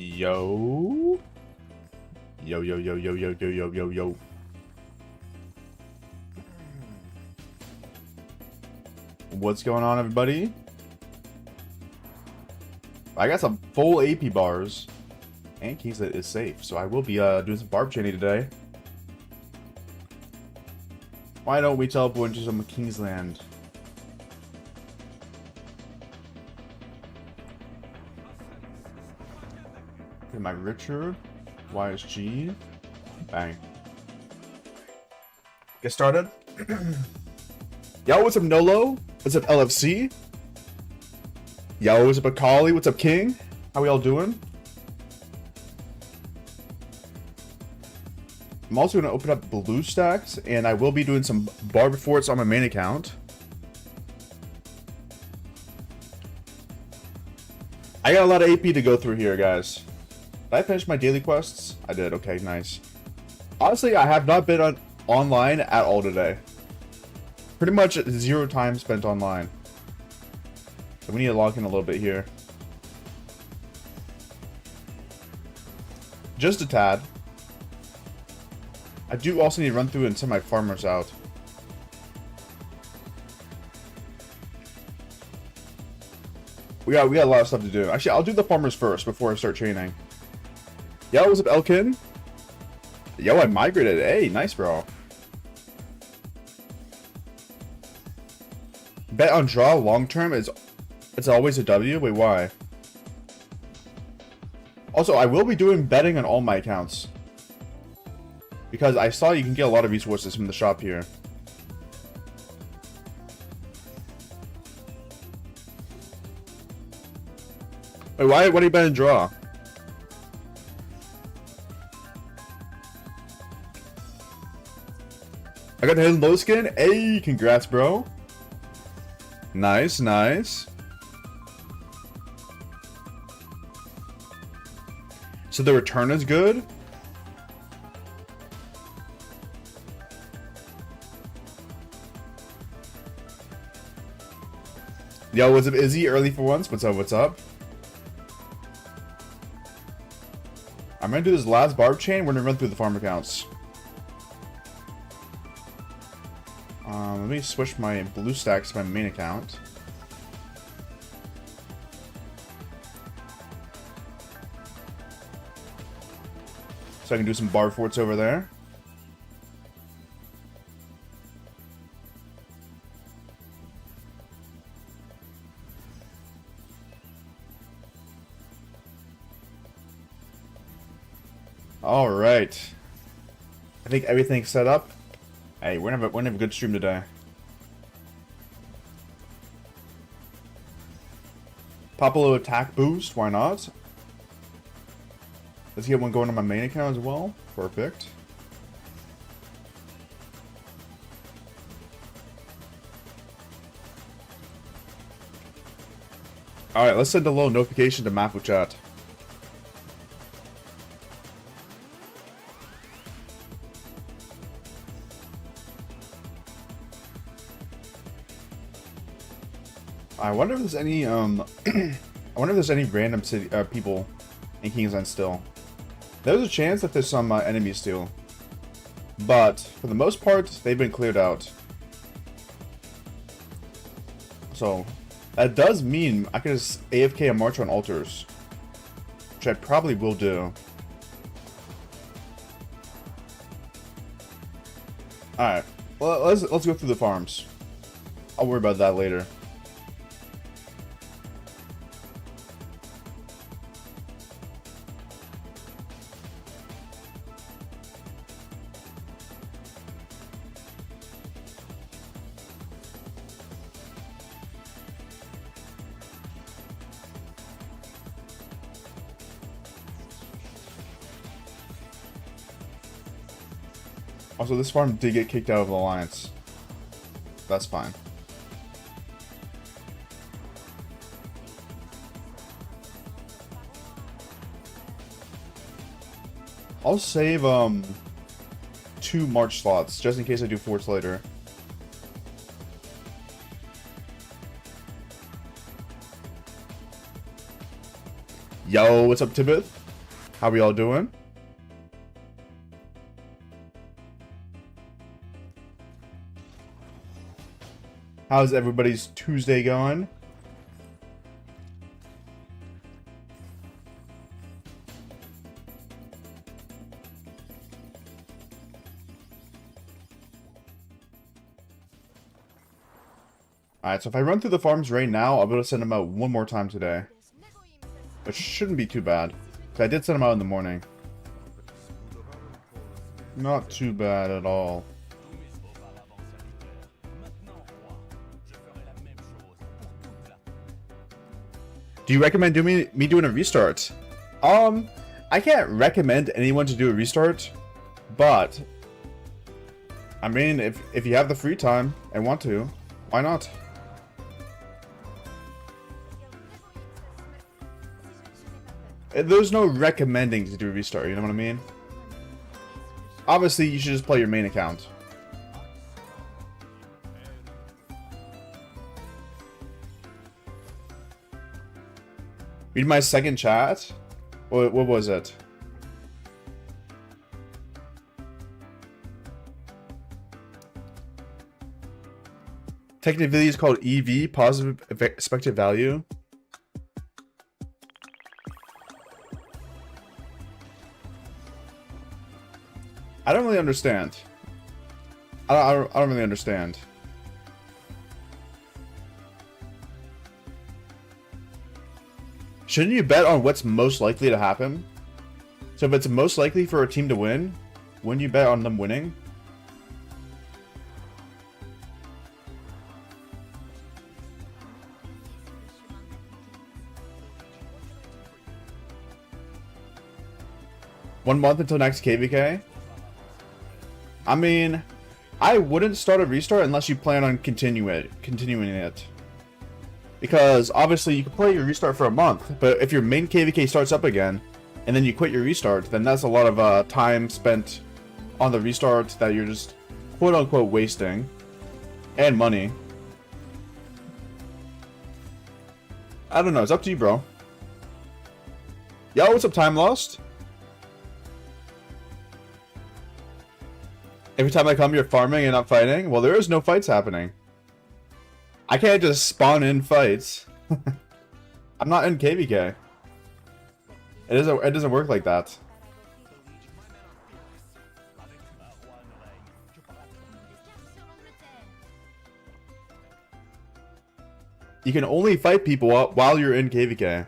Yo. Yo, yo, yo, yo, yo, yo, yo, yo, yo. What's going on, everybody? I got some full AP bars. And Kingsland is safe, so I will be doing some Barb chaining today. Why don't we teleport into some Kingsland? Am I richer? YSG. Bang. Get started. Yo, what's up, Nolo? What's up, LFC? Yo, what's up, Akali? What's up, King? How we all doing? I'm also going to open up blue stacks, and I will be doing some Barb forts on my main account. I got a lot of AP to go through here, guys. Did I finish my daily quests? I did. Okay, nice. Honestly, I have not been online at all today. Pretty much 0 time spent online. So we need to log in a little bit here. Just a tad. I do also need to run through and send my farmers out. We got a lot of stuff to do. Actually, I'll do the farmers first before I start training. Yo, what's up, Elkin? Yo, I migrated. Hey, nice, bro. Bet on draw long term is it's always a W. Wait, why? Also, I will be doing betting on all my accounts. Because I saw you can get a lot of resources from the shop here. Wait, why? What are you betting draw? I got a hidden low skin. Hey, congrats, bro. Nice, nice. So the return is good. Yo, what's up, Izzy? Early for once. What's up? What's up? I'm gonna do this last Barb chain. We're gonna run through the farm accounts. Let me switch my blue stacks to my main account. So I can do some Barb forts over there. Alright. I think everything's set up. Hey, we're gonna have a good stream today. Pop a little attack boost, why not? Let's get one going on my main account as well. Perfect. Alright, let's send a little notification to Maffu chat. I wonder if there's any I wonder if there's any random city people in Kingsland still. There's a chance that there's some enemies still, but for the most part they've been cleared out. So that does mean I can just AFK a march on altars, which I probably will do. All right, well let's go through the farms. I'll worry about that later. Also, this farm did get kicked out of the alliance. That's fine. I'll save 2 March slots just in case I do forts later. Yo, what's up, Tibet? How we all doing? How's everybody's Tuesday going? Alright, so if I run through the farms right now, I'll be able to send them out one more time today. Which shouldn't be too bad. Because I did send them out in the morning. Not too bad at all. Do you recommend me doing a restart? I can't recommend anyone to do a restart, but I mean, if you have the free time and want to, why not? There's no recommending to do a restart, you know what I mean? Obviously, you should just play your main account. Read my second chat? What was it? Technically, it's called EV, positive expected value. I don't really understand. I don't really understand. Shouldn't you bet on what's most likely to happen? So if it's most likely for a team to win, wouldn't you bet on them winning? One month until next KVK? I mean, I wouldn't start a restart unless you plan on continuing it. Because obviously you can play your restart for a month, but if your main KVK starts up again, and then you quit your restart, then that's a lot of time spent on the restart that you're just quote-unquote wasting. And money. I don't know, it's up to you, bro. Yo, what's up, Time Lost? Every time I come, you're farming and not fighting? Well, there is no fights happening. I can't just spawn in fights. I'm not in KVK. It doesn't work like that. You can only fight people while you're in KVK.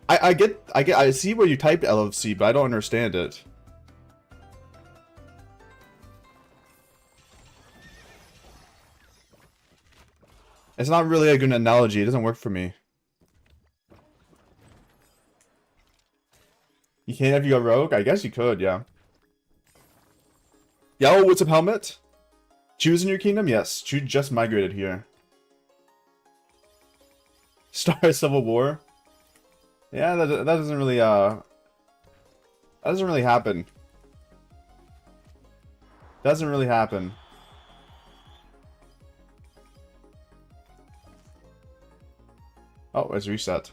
I see where you typed LFC, but I don't understand it. It's not really a good analogy. It doesn't work for me. You can't if you go rogue? I guess you could, yeah. Yo, what's up, Helmet? Choose in your kingdom? Yes, Choose just migrated here. Start Civil War? Yeah, that doesn't really, that doesn't really happen. Doesn't really happen. Oh, it's reset.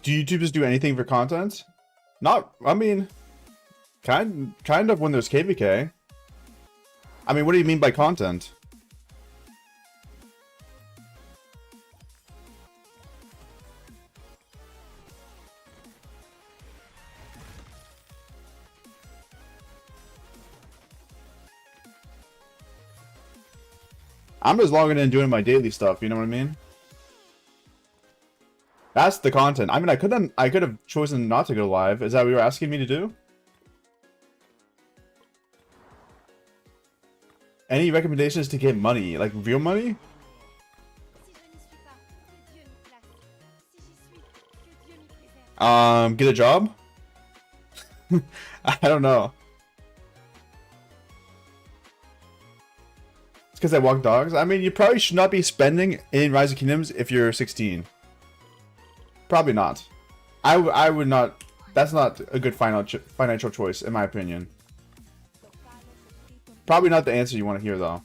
Do YouTubers do anything for content? Not, I mean, kind of when there's KVK. I mean, what do you mean by content? I'm just logging in and doing my daily stuff, you know what I mean? That's the content. I mean, I could have chosen not to go live. Is that what you were asking me to do? Any recommendations to get money? Like real money? Get a job? I don't know. It's because I walk dogs? I mean, you probably should not be spending in Rise of Kingdoms if you're 16. Probably not. I would not That's not a good financial choice, in my opinion. Probably not the answer you want to hear, though.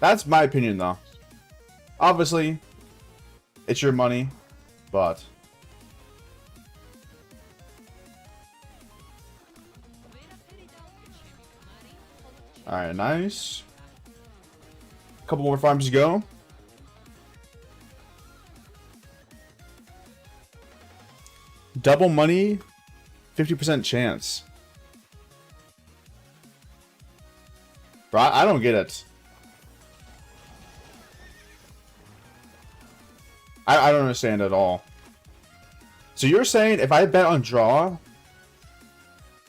That's my opinion, though. Obviously, it's your money, but... Alright, nice. A couple more farms to go. Double money, 50% chance. Bro, I don't get it. I don't understand at all. So you're saying if I bet on draw,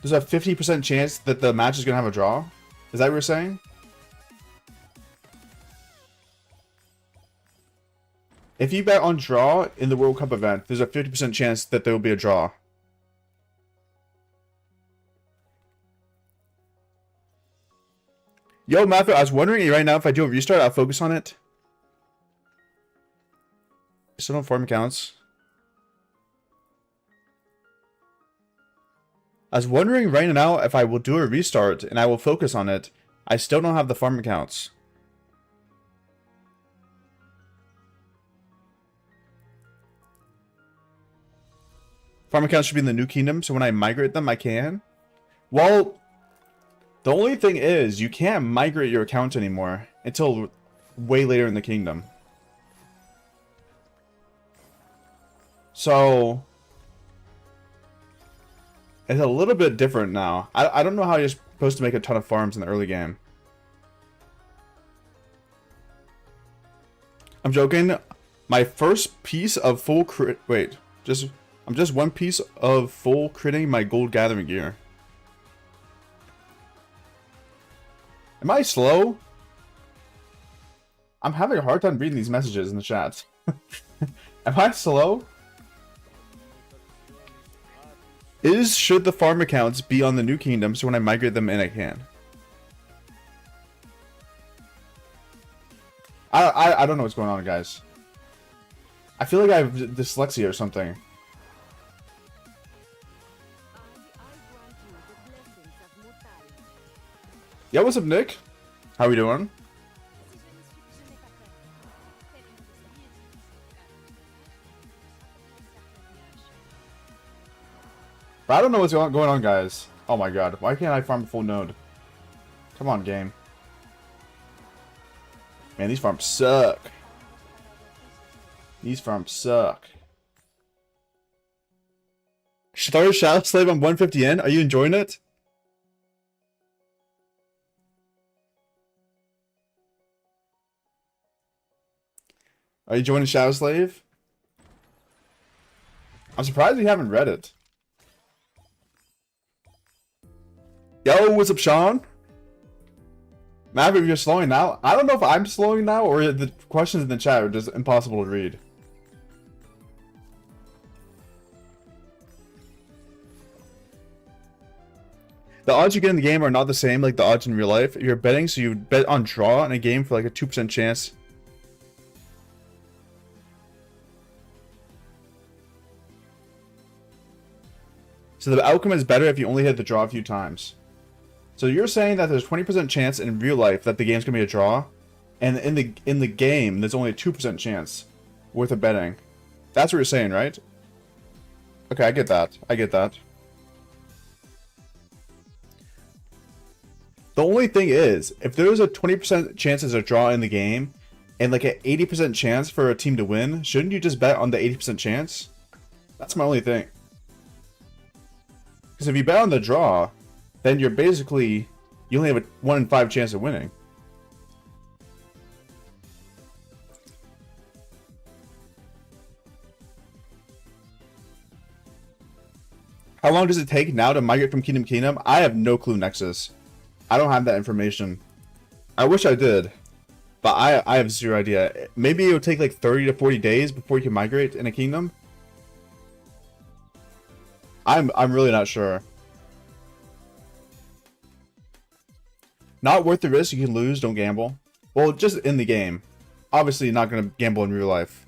there's a 50% chance that the match is going to have a draw? Is that what you're saying? If you bet on draw in the World Cup event, there's a 50% chance that there will be a draw. Yo, Maffu, I was wondering right now if I do a restart, I'll focus on it. Still don't farm accounts. I was wondering right now if I will do a restart and I will focus on it. I still don't have the farm accounts. Farm accounts should be in the new kingdom, so when I migrate them, I can. Well, the only thing is, you can't migrate your account anymore until way later in the kingdom. So, it's a little bit different now. I don't know how you're supposed to make a ton of farms in the early game. I'm joking. My first piece of full crit... Wait, I'm just one piece of full critting my gold gathering gear. Am I slow? I'm having a hard time reading these messages in the chat. Am I slow? Should the farm accounts be on the new kingdom so when I migrate them in I can? I don't know what's going on, guys. I feel like I have dyslexia or something. Yo, what's up, Nick? How we doing? But I don't know what's going on, guys. Oh my god, why can't I farm a full node? Come on, game. Man, these farms suck. These farms suck. Started Shadow Slave on 150 N? Are you enjoying it? Are you joining Shadow Slave? I'm surprised you haven't read it. Yo, what's up, Sean? Maverick, you're slowing now? I don't know if I'm slowing now or the questions in the chat are just impossible to read. The odds you get in the game are not the same like the odds in real life. You're betting, so you bet on draw in a game for like a 2% chance. So the outcome is better if you only hit the draw a few times. So you're saying that there's 20% chance in real life that the game's gonna be a draw, and in the game there's only a 2% chance worth of betting. That's what you're saying, right? Okay, I get that. I get that. The only thing is, if there's a 20% chance as a draw in the game, and like an 80% chance for a team to win, shouldn't you just bet on the 80% chance? That's my only thing. Because if you bet on the draw, then you're basically, you only have a 1 in 5 chance of winning. How long does it take now to migrate from Kingdom to Kingdom? I have no clue, Nexus. I don't have that information. I wish I did, but I have zero idea. Maybe it would take like 30 to 40 days before you can migrate in a kingdom. I'm really not sure. Not worth the risk. You can lose. Don't gamble. Well, just in the game. Obviously, you're not going to gamble in real life.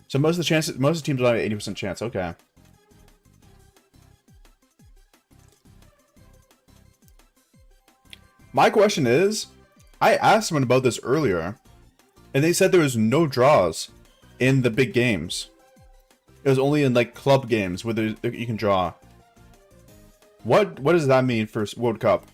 So most of the teams will have an 80% chance. Okay. My question is, I asked someone about this earlier, and they said there was no draws in the big games. It was only in like club games where you can draw. What does that mean for World Cup?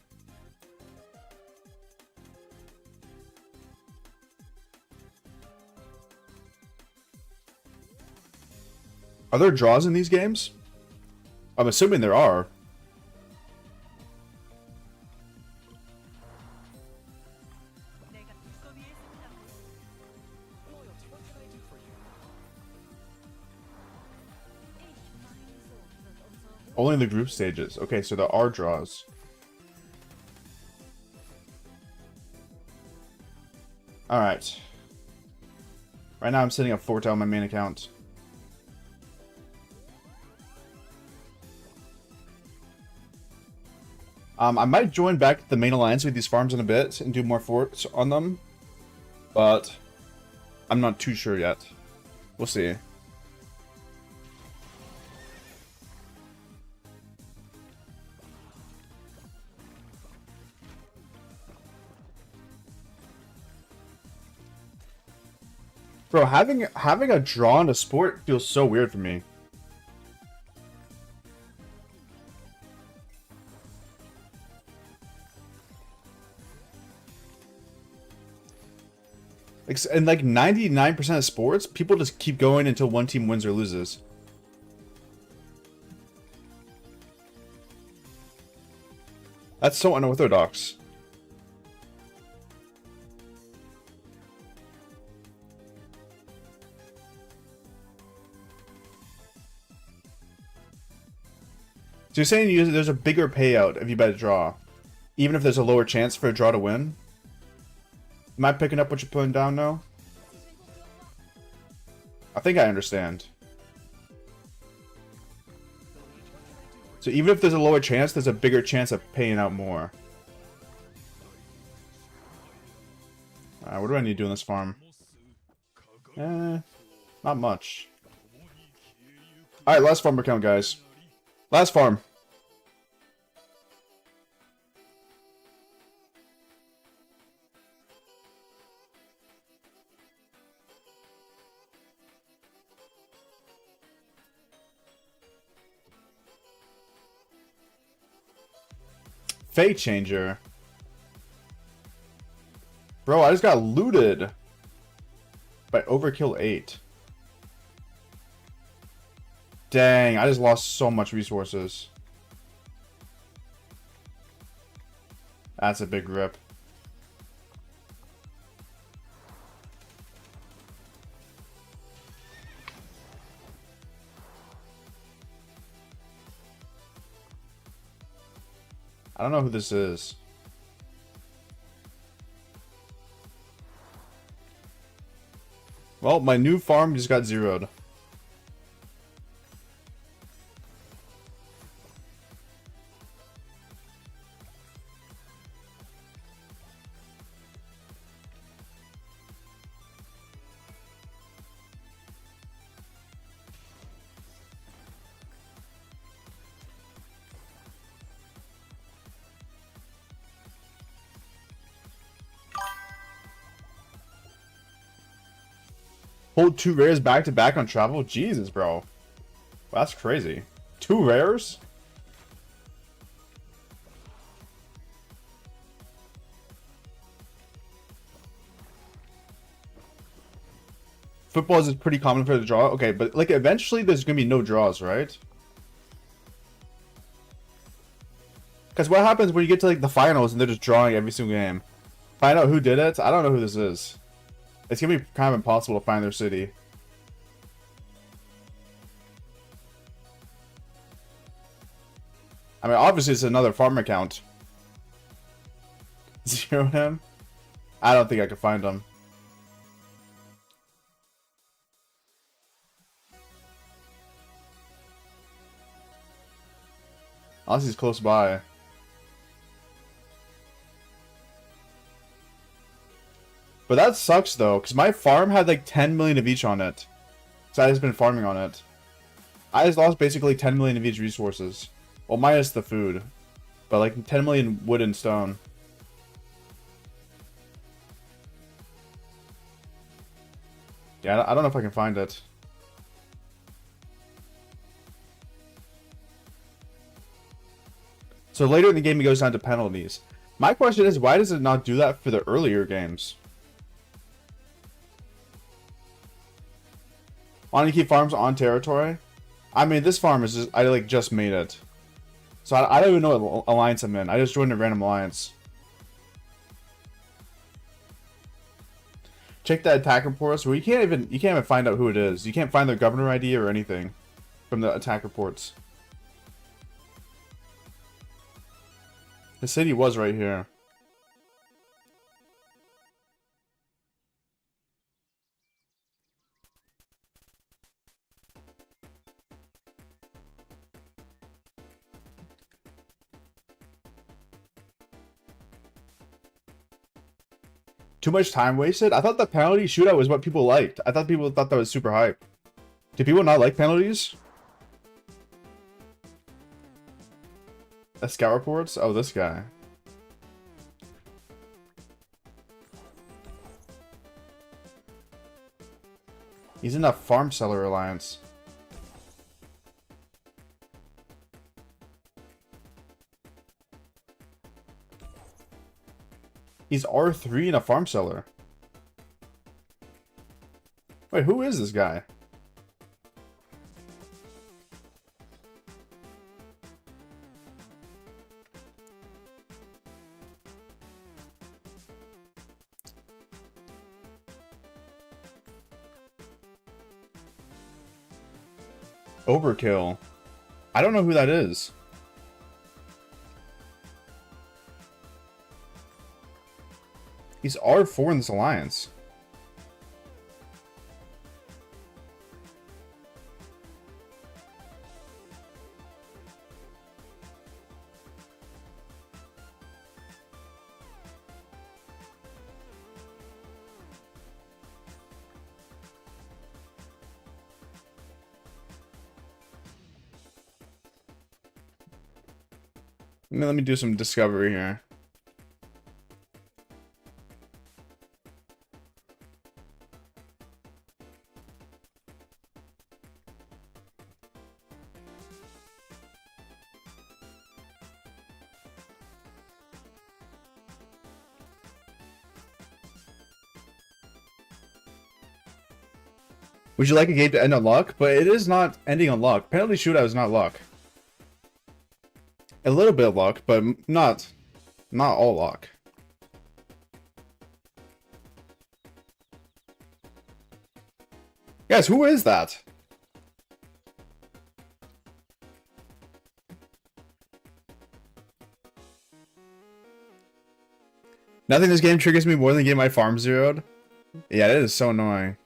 Are there draws in these games? I'm assuming there are. Only in the group stages. Okay, so there are draws. Alright. Right now I'm setting up Forte on my main account. I might join back the main alliance with these farms in a bit and do more forts on them. But I'm not too sure yet. We'll see. Bro, having a draw in a sport feels so weird for me. And like 99% of sports, people just keep going until one team wins or loses. That's so unorthodox. So you're saying there's a bigger payout if you bet a draw, even if there's a lower chance for a draw to win? Am I picking up what you're putting down now? I think I understand. So even if there's a lower chance, there's a bigger chance of paying out more. Alright, what do I need to do in this farm? Not much. Alright, last farmer count, guys. Last farm. Fate changer. Bro, I just got looted by Overkill 8. Dang, I just lost so much resources. That's a big rip. I don't know who this is. Well, my new farm just got zeroed. Hold 2 rares back to back on travel? Jesus, bro. Well, that's crazy. 2 rares? Football is pretty common for the draw. Okay, but like eventually there's gonna be no draws, right? Because what happens when you get to like the finals and they're just drawing every single game? Find out who did it? I don't know who this is. It's gonna be kind of impossible to find their city. I mean, obviously it's another farm account. Zero him? I don't think I could find him. Unless he's close by. But that sucks though, because my farm had like 10 million of each on it. So I just been farming on it. I just lost basically 10 million of each resources. Well, minus the food. But like 10 million wood and stone. Yeah, I don't know if I can find it. So later in the game it goes down to penalties. My question is, why does it not do that for the earlier games? Want to keep farms on territory? I mean, this farm is just, I like just made it. So I don't even know what alliance I'm in. I just joined a random alliance. Check that attack reports where you can't even find out who it is. You can't find their governor ID or anything from the attack reports. The city was right here. Too much time wasted? I thought the penalty shootout was what people liked. I thought people thought that was super hype. Do people not like penalties? Scout reports? Oh, this guy. He's in a farm seller alliance. He's R3 in a farm seller. Wait, who is this guy? Overkill. I don't know who that is. He's R4 in this alliance. Let me do some discovery here. Would you like a game to end on luck? But it is not ending on luck. Penalty shootout is not luck. A little bit of luck, but not all luck. Guys, who is that? Nothing in this game triggers me more than getting my farm zeroed. Yeah, that is so annoying.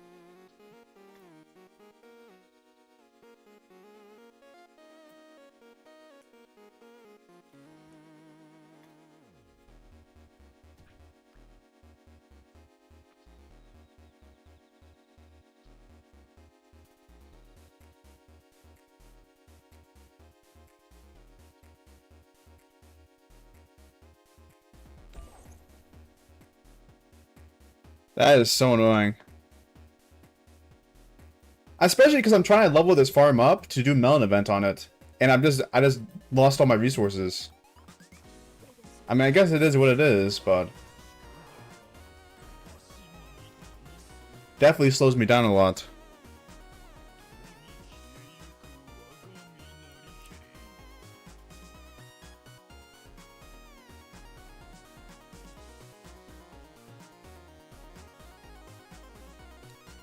That is so annoying. Especially because I'm trying to level this farm up to do melon event on it. And I just lost all my resources. I mean, I guess it is what it is, but definitely slows me down a lot.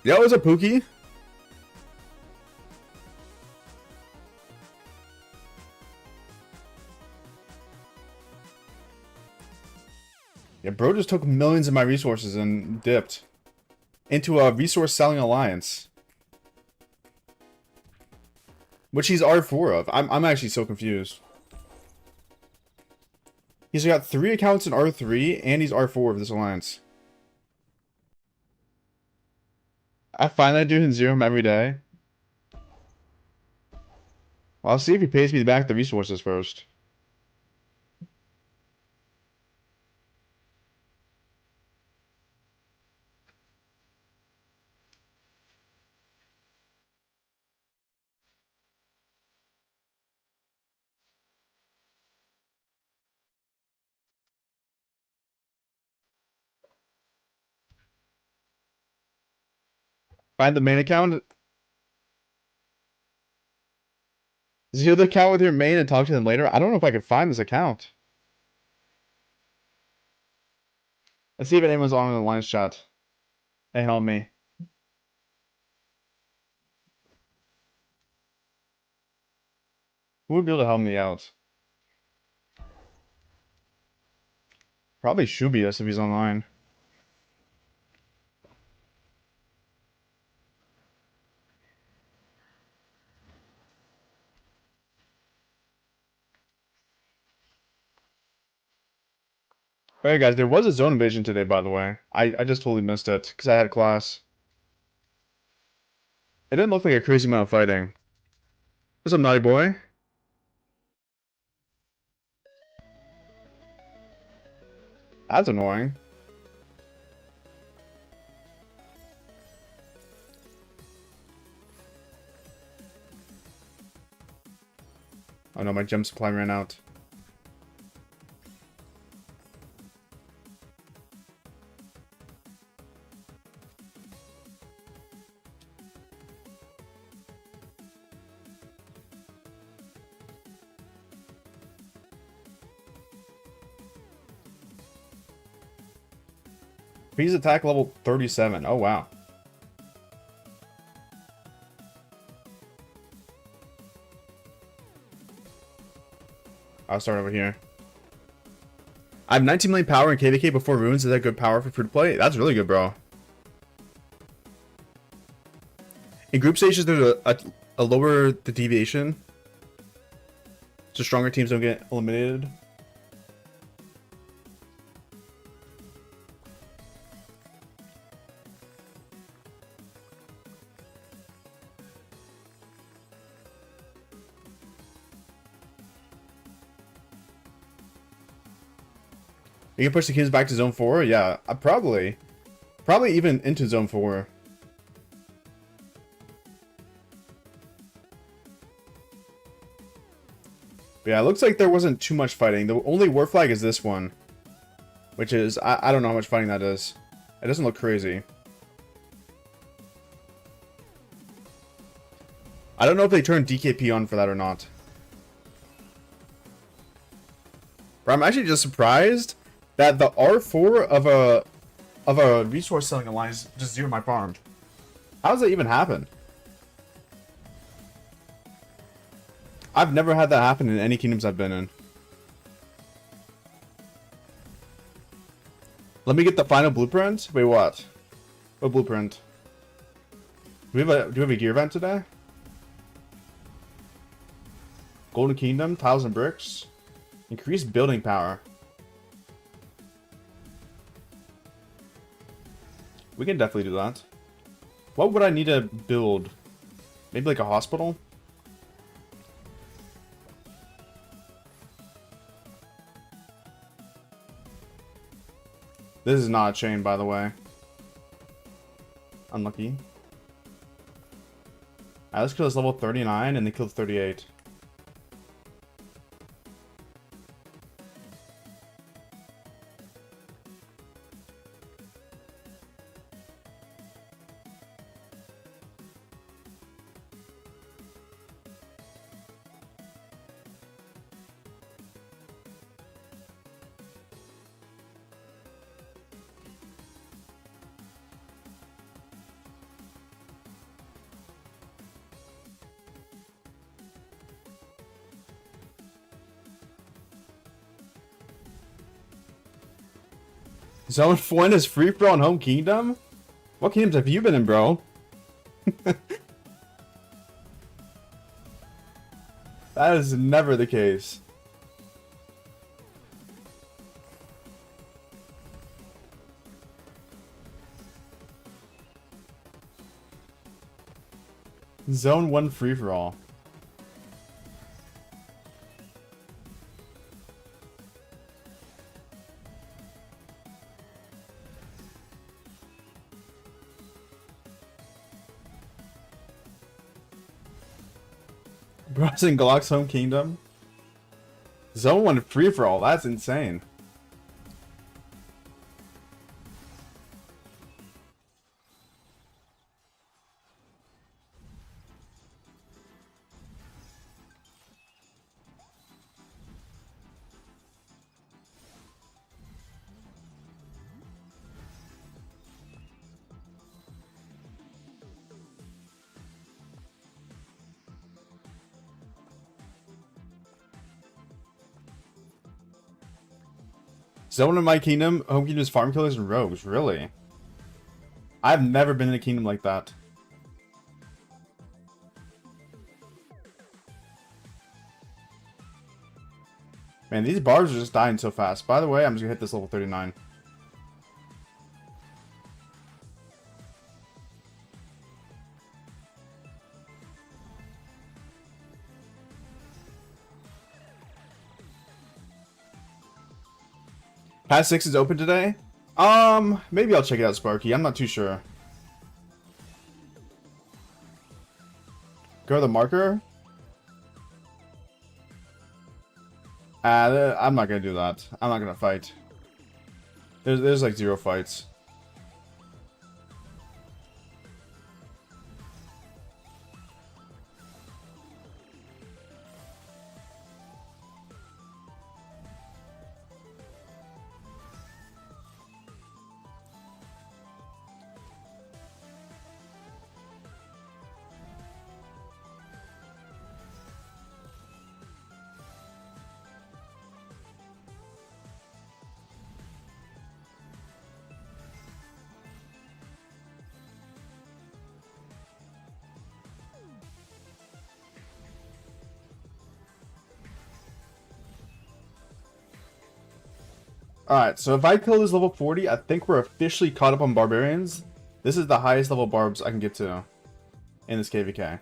Yo, is it Pookie? Yeah, bro just took millions of my resources and dipped into a resource selling alliance, which he's R4 of. I'm actually so confused. He's got 3 accounts in R3, and he's R4 of this alliance. I find that dude and zero him every day. Well, I'll see if he pays me back the resources first. Find the main account. Zero the account with your main and talk to them later. I don't know if I could find this account. Let's see if anyone's on the alliance chat. Hey, help me. Who would be able to help me out? Probably Shubius if he's online. Hey guys, there was a zone invasion today, by the way. I just totally missed it because I had class. It didn't look like a crazy amount of fighting. What's up, naughty boy? That's annoying. Oh no, my gem supply ran out. He's attack level 37. Oh wow. I'll start over here. I have 19 million power in KVK before runes. Is that good power for free to play? That's really good, bro. In group stages, there's a lower the deviation, so stronger teams don't get eliminated. You can push the kids back to zone 4? Yeah, probably even into zone 4. But yeah, it looks like there wasn't too much fighting. The only war flag is this one, which is, I don't know how much fighting that is. It doesn't look crazy. I don't know if they turned DKP on for that or not. But I'm actually just surprised that the R4 of a resource selling alliance just zeroed my farm. How does that even happen? I've never had that happen in any kingdoms I've been in. Let me get the final blueprint. Wait, what? What blueprint? Do we have a gear event today? Golden Kingdom, 1,000 bricks. Increase building power. We can definitely do that. What would I need to build? Maybe like a hospital? This is not a chain, by the way. Unlucky. Alright, let's kill this level 39 and they killed 38. Zone 1 is free for all in Home Kingdom? What kingdoms have you been in, bro? That is never the case. Zone 1 free-for-all. Browsing Glock's home kingdom. Zone 1 free-for-all. That's insane. Zone in my kingdom, home kingdom is farm killers and rogues. Really? I've never been in a kingdom like that. Man, these barbs are just dying so fast. By the way, I'm just gonna hit this level 39. Pass 6 is open today? Maybe I'll check it out, Sparky. I'm not too sure. Go to the marker? I'm not gonna do that. I'm not gonna fight. There's like 0 fights. Alright, so if I kill this level 40, I think we're officially caught up on barbarians. This is the highest level barbs I can get to in this KVK.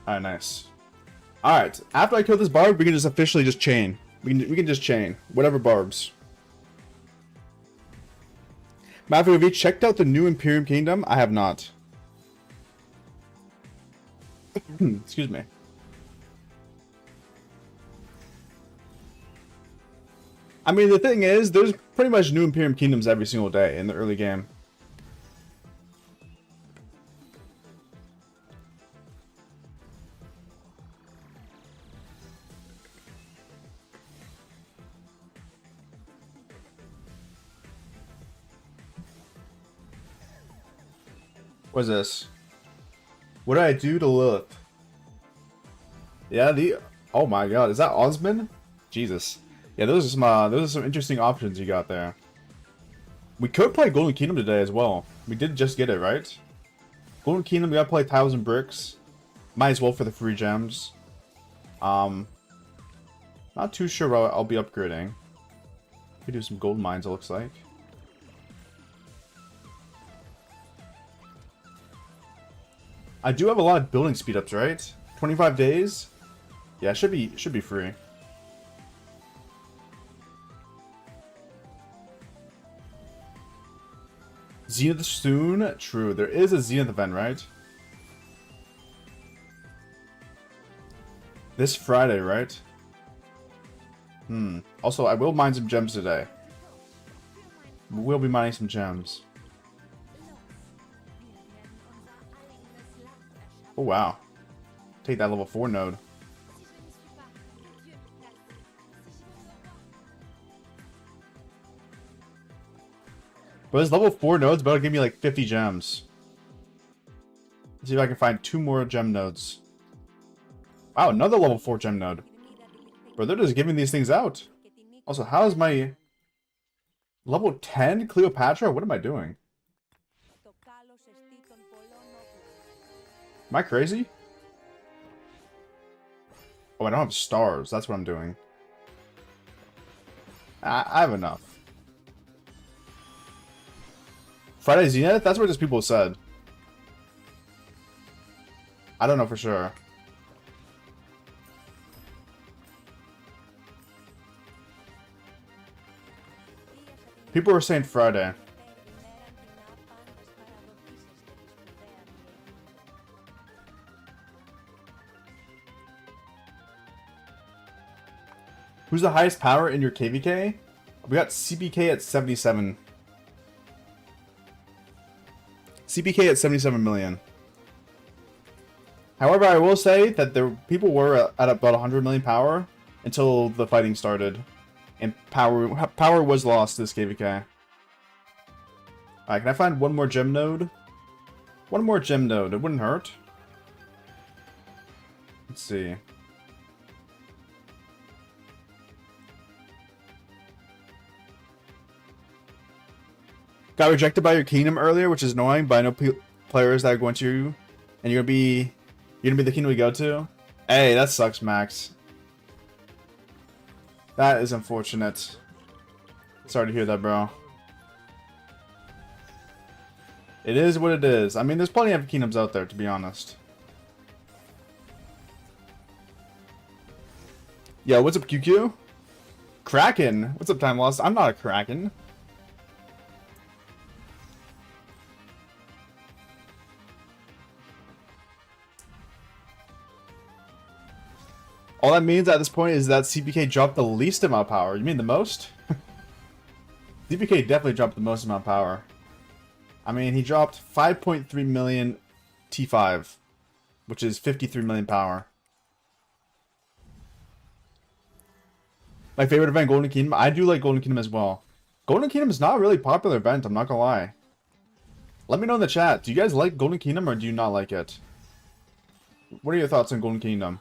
Alright, nice. Alright, after I kill this barb, we can just officially just chain. We can just chain. Whatever barbs. Maffu, have you checked out the new Imperium Kingdom? I have not. Excuse me. I mean, the thing is, there's pretty much new Imperium Kingdoms every single day in the early game. What is this? What did I do to Lilith? Yeah, oh my god, is that Osmond? Jesus. Yeah, those are some interesting options you got there. We could play Golden Kingdom today as well. We did just get it, right? Golden Kingdom, we gotta play Tiles and Bricks. Might as well for the free gems. Not too sure what I'll be upgrading. We do some gold mines, it looks like. I do have a lot of building speed ups, right? 25 days? Yeah, should be free. Zenith soon? True, there is a Zenith event, right? This Friday, right? Also, I will mine some gems today. We'll be mining some gems. Oh, wow. Take that level 4 node. But this level 4 node's about to give me like 50 gems. Let's see if I can find 2 more gem nodes. Wow, another level 4 gem node. Bro, they're just giving these things out. Also, how is my level 10 Cleopatra? What am I doing? Am I crazy? Oh, I don't have stars. That's what I'm doing. I have enough. Friday Zenith? That's what just people said. I don't know for sure. People were saying Friday. Who's the highest power in your KVK? We got CBK at 77. CBK at 77 million. However, I will say that people were at about 100 million power until the fighting started. And power was lost this KVK. Alright, can I find one more gem node? One more gem node. It wouldn't hurt. Let's see. Got rejected by your kingdom earlier, which is annoying, but I know players that are going to, and you're gonna be the kingdom we go to. Hey, that sucks, Max. That is unfortunate. Sorry to hear that, bro. It is what it is. I mean, there's plenty of kingdoms out there, to be honest. Yo, what's up, QQ? Kraken. What's up, Time Lost? I'm not a Kraken. All that means at this point is that CBK dropped the least amount of power. You mean the most? CBK definitely dropped the most amount of power. I mean, he dropped 5.3 million T5, which is 53 million power. My favorite event, Golden Kingdom. I do like Golden Kingdom as well. Golden Kingdom is not a really popular event, I'm not gonna lie. Let me know in the chat. Do you guys like Golden Kingdom or do you not like it? What are your thoughts on Golden Kingdom?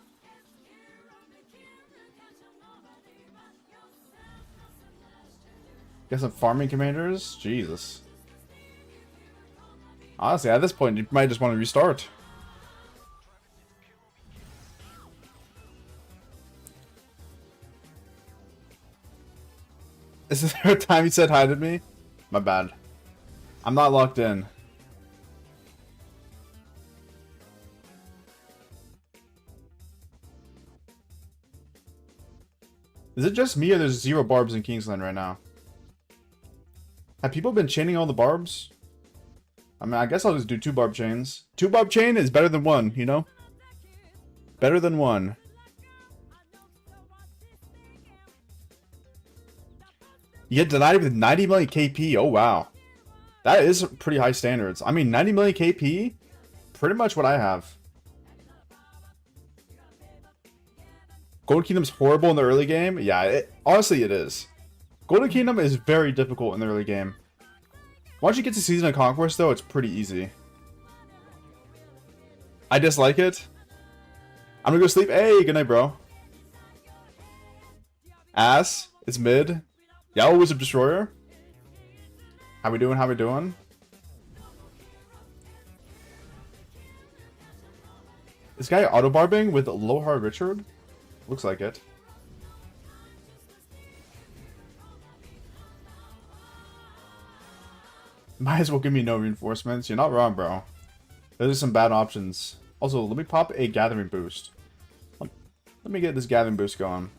Get some farming commanders? Jesus. Honestly, at this point, you might just want to restart. Is this the third time you said hi to me? My bad. I'm not locked in. Is it just me or there's 0 Barbs in Kingsland right now? Have people been chaining all the Barbs? I mean, I guess I'll just do 2 Barb chains. 2 Barb chain is better than 1, you know? Better than 1. You get denied with 90 million KP. Oh, wow. That is pretty high standards. I mean, 90 million KP? Pretty much what I have. Golden Kingdom's horrible in the early game? Yeah, honestly it is. Golden Kingdom is very difficult in the early game. Once you get to Season of Conquest, though, it's pretty easy. I dislike it. I'm gonna go sleep. Hey, good night, bro. Ass. It's mid. Yao Wizard Destroyer. How we doing? How we doing? This guy auto-barbing with Lohar Richard? Looks like it. Might as well give me no reinforcements. You're not wrong, bro. Those are some bad options. Also, let me pop a gathering boost. Let me get this gathering boost going.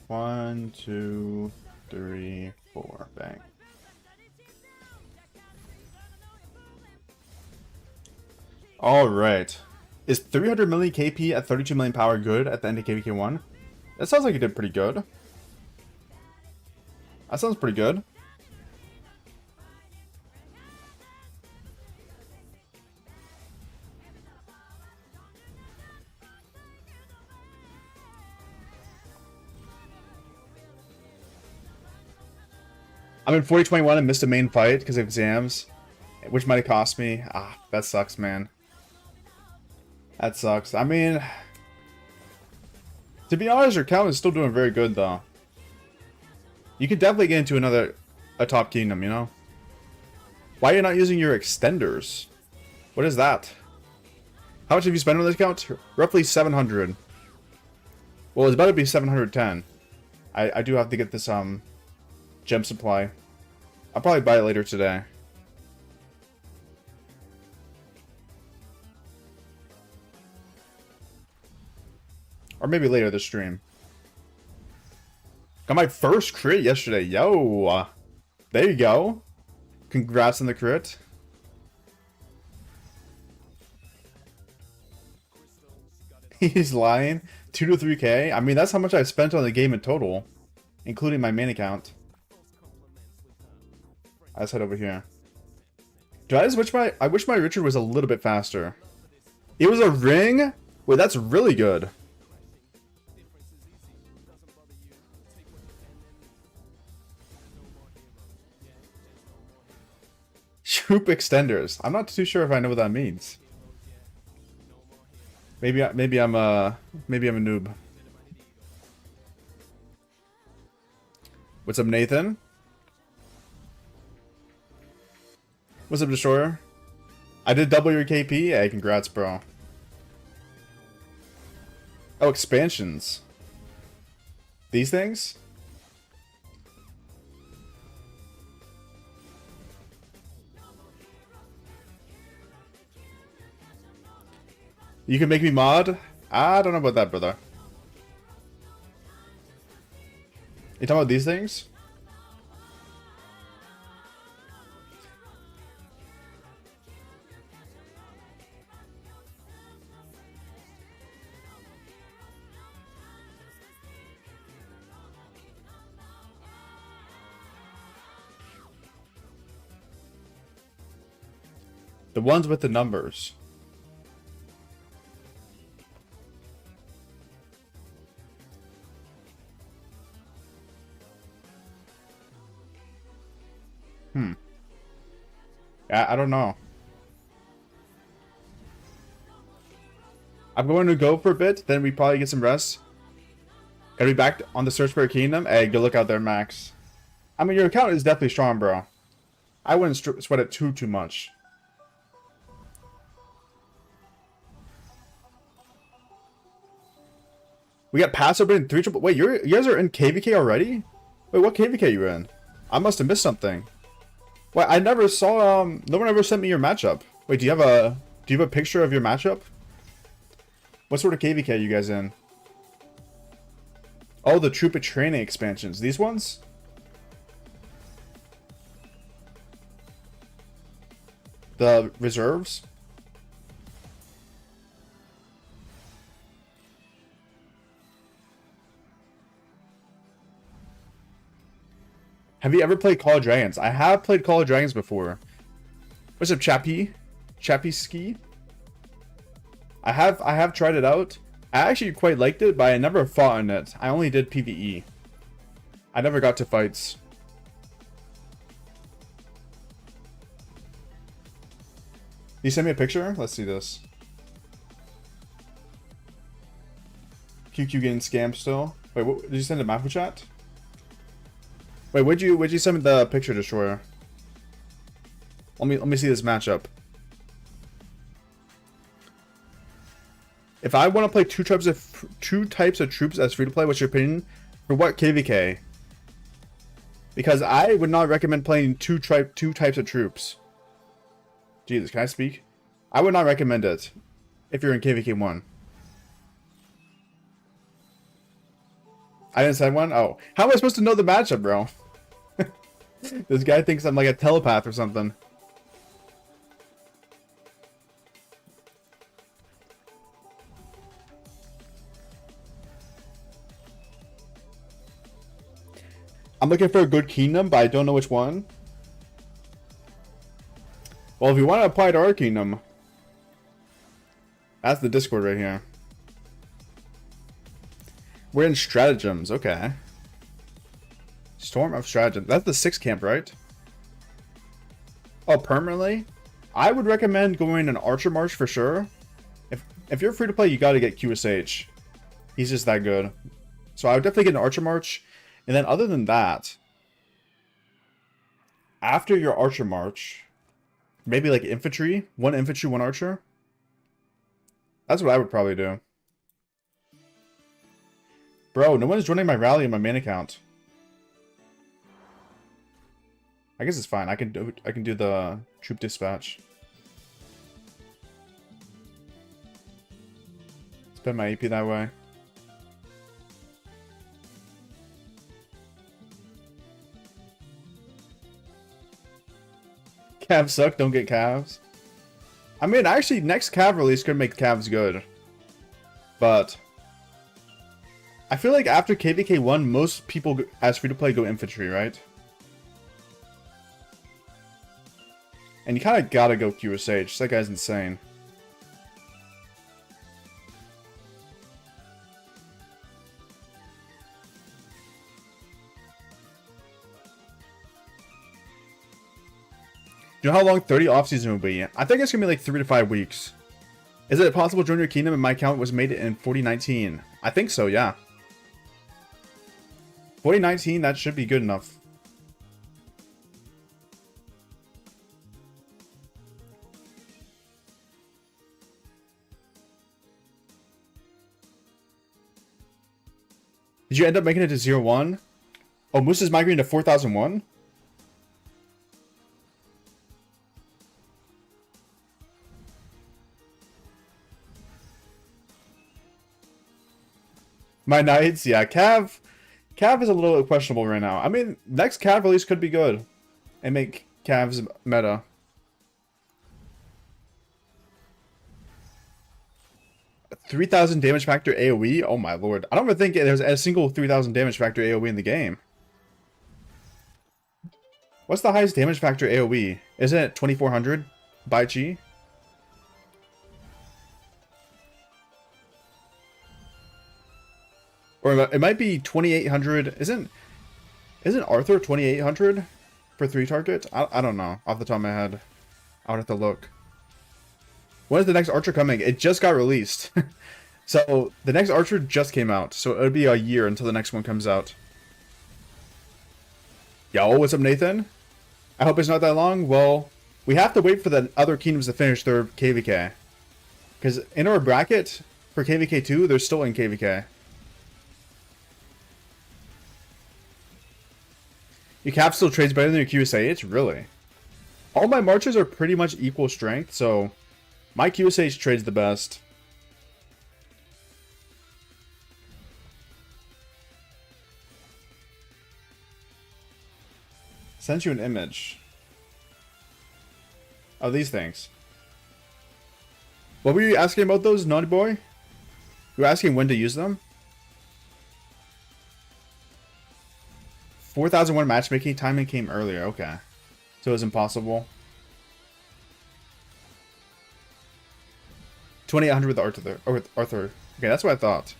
1, 2, 3, 4. Bang. Alright. Is 300 million KP at 32 million power good at the end of KVK1? That sounds like it did pretty good. That sounds pretty good. I'm in 4021 and missed a main fight because of exams, which might have cost me. Ah, that sucks, man. That sucks. I mean, to be honest, your count is still doing very good, though. You could definitely get into a top kingdom, you know? Why are you not using your extenders? What is that? How much have you spent on this account? Roughly 700. Well, it's about to be 710. I do have to get this gem supply. I'll probably buy it later today. Or maybe later this stream. Got my first crit yesterday. Yo. There you go. Congrats on the crit. He's lying. 2 to 3k. I mean, that's how much I spent on the game in total, including my main account. Let's head over here. Do I just wish I wish my Richard was a little bit faster. It was a ring? Wait, that's really good. Troop extenders. I'm not too sure if I know what that means. Maybe I'm a noob. What's up, Nathan? What's up, Destroyer? I did double your KP. Hey, congrats, bro. Oh, expansions. These things? You can make me mod? I don't know about that, brother. You talking about these things? The ones with the numbers. I don't know. I'm going to go for a bit, then we probably get some rest. Gotta be back on the search for a kingdom. Hey, good look out there, Max. I mean, your account is definitely strong, bro. I wouldn't sweat it too much. We got pass open in 3 triple. Wait, you guys are in KVK already? Wait, what KVK you in? I must have missed something. Wait, I never saw. No one ever sent me your matchup. Wait, do you have a picture of your matchup? What sort of KVK are you guys in? Oh, the troop of training expansions. These ones? The reserves? Have you ever played Call of Dragons? I have played Call of Dragons before. What's up, Chappie? Chappie Ski? I have tried it out. I actually quite liked it, but I never fought in it. I only did PvE. I never got to fights. You send me a picture? Let's see this. QQ getting scammed still. Wait, what, did you send a Maffu chat? Wait, would you send me the picture, Destroyer? Let me see this matchup. If I want to play two types of troops as free to play, what's your opinion? For what KVK? Because I would not recommend playing two types of troops. Jesus, can I speak? I would not recommend it if you're in KVK 1. I didn't send one? Oh. How am I supposed to know the matchup, bro? This guy thinks I'm like a telepath or something. I'm looking for a good kingdom, but I don't know which one. Well, if you want to apply to our kingdom, that's the Discord right here. We're in stratagems, okay. Storm of Stratagem. That's the 6th camp, right? Oh, permanently? I would recommend going an Archer March for sure. If you're free to play, you gotta get QSH. He's just that good. So I would definitely get an Archer March. And then other than that, after your Archer March, Maybe like infantry, one archer. That's what I would probably do. Bro, no one's joining my rally on my main account. I guess it's fine. I can do the troop dispatch. Spend my AP that way. Cavs suck, don't get calves. I mean, actually, next Cav release could make Cavs good. But I feel like after KVK 1, most people as free-to-play go infantry, right? And you kind of gotta go QSH. That guy's insane. Do you know how long 30 offseason will be? I think it's gonna be like 3 to 5 weeks. Is it possible to join your kingdom? And my account was made in 2019. I think so, yeah. 2019, that should be good enough. Did you end up making it to 0-1? Oh, Moose is migrating to 4001? My Knights, yeah, Cav is a little questionable right now. I mean, next Cav release could be good. And make Cavs meta. A 3,000 damage factor AoE? Oh my lord. I don't even think there's a single 3,000 damage factor AoE in the game. What's the highest damage factor AoE? Isn't it 2,400 by G? Or it might be 2,800. Isn't Arthur 2,800 for 3 targets? I don't know off the top of my head. I would have to look. When is the next Archer coming? It just got released. So the next Archer just came out. So it would be a year until the next one comes out. Yo, what's up, Nathan? I hope it's not that long. Well, we have to wait for the other kingdoms to finish their KVK. Because in our bracket for KVK 2, they're still in KVK. Your cap still trades better than your QSH? Really? All my marches are pretty much equal strength, so my QSH trades the best. Sent you an image of these things. What were you asking about those, naughty boy? You were asking when to use them? 4001 matchmaking timing came earlier. Okay. So it was impossible. 2,800 with Arthur. Or with Arthur. Okay, that's what I thought.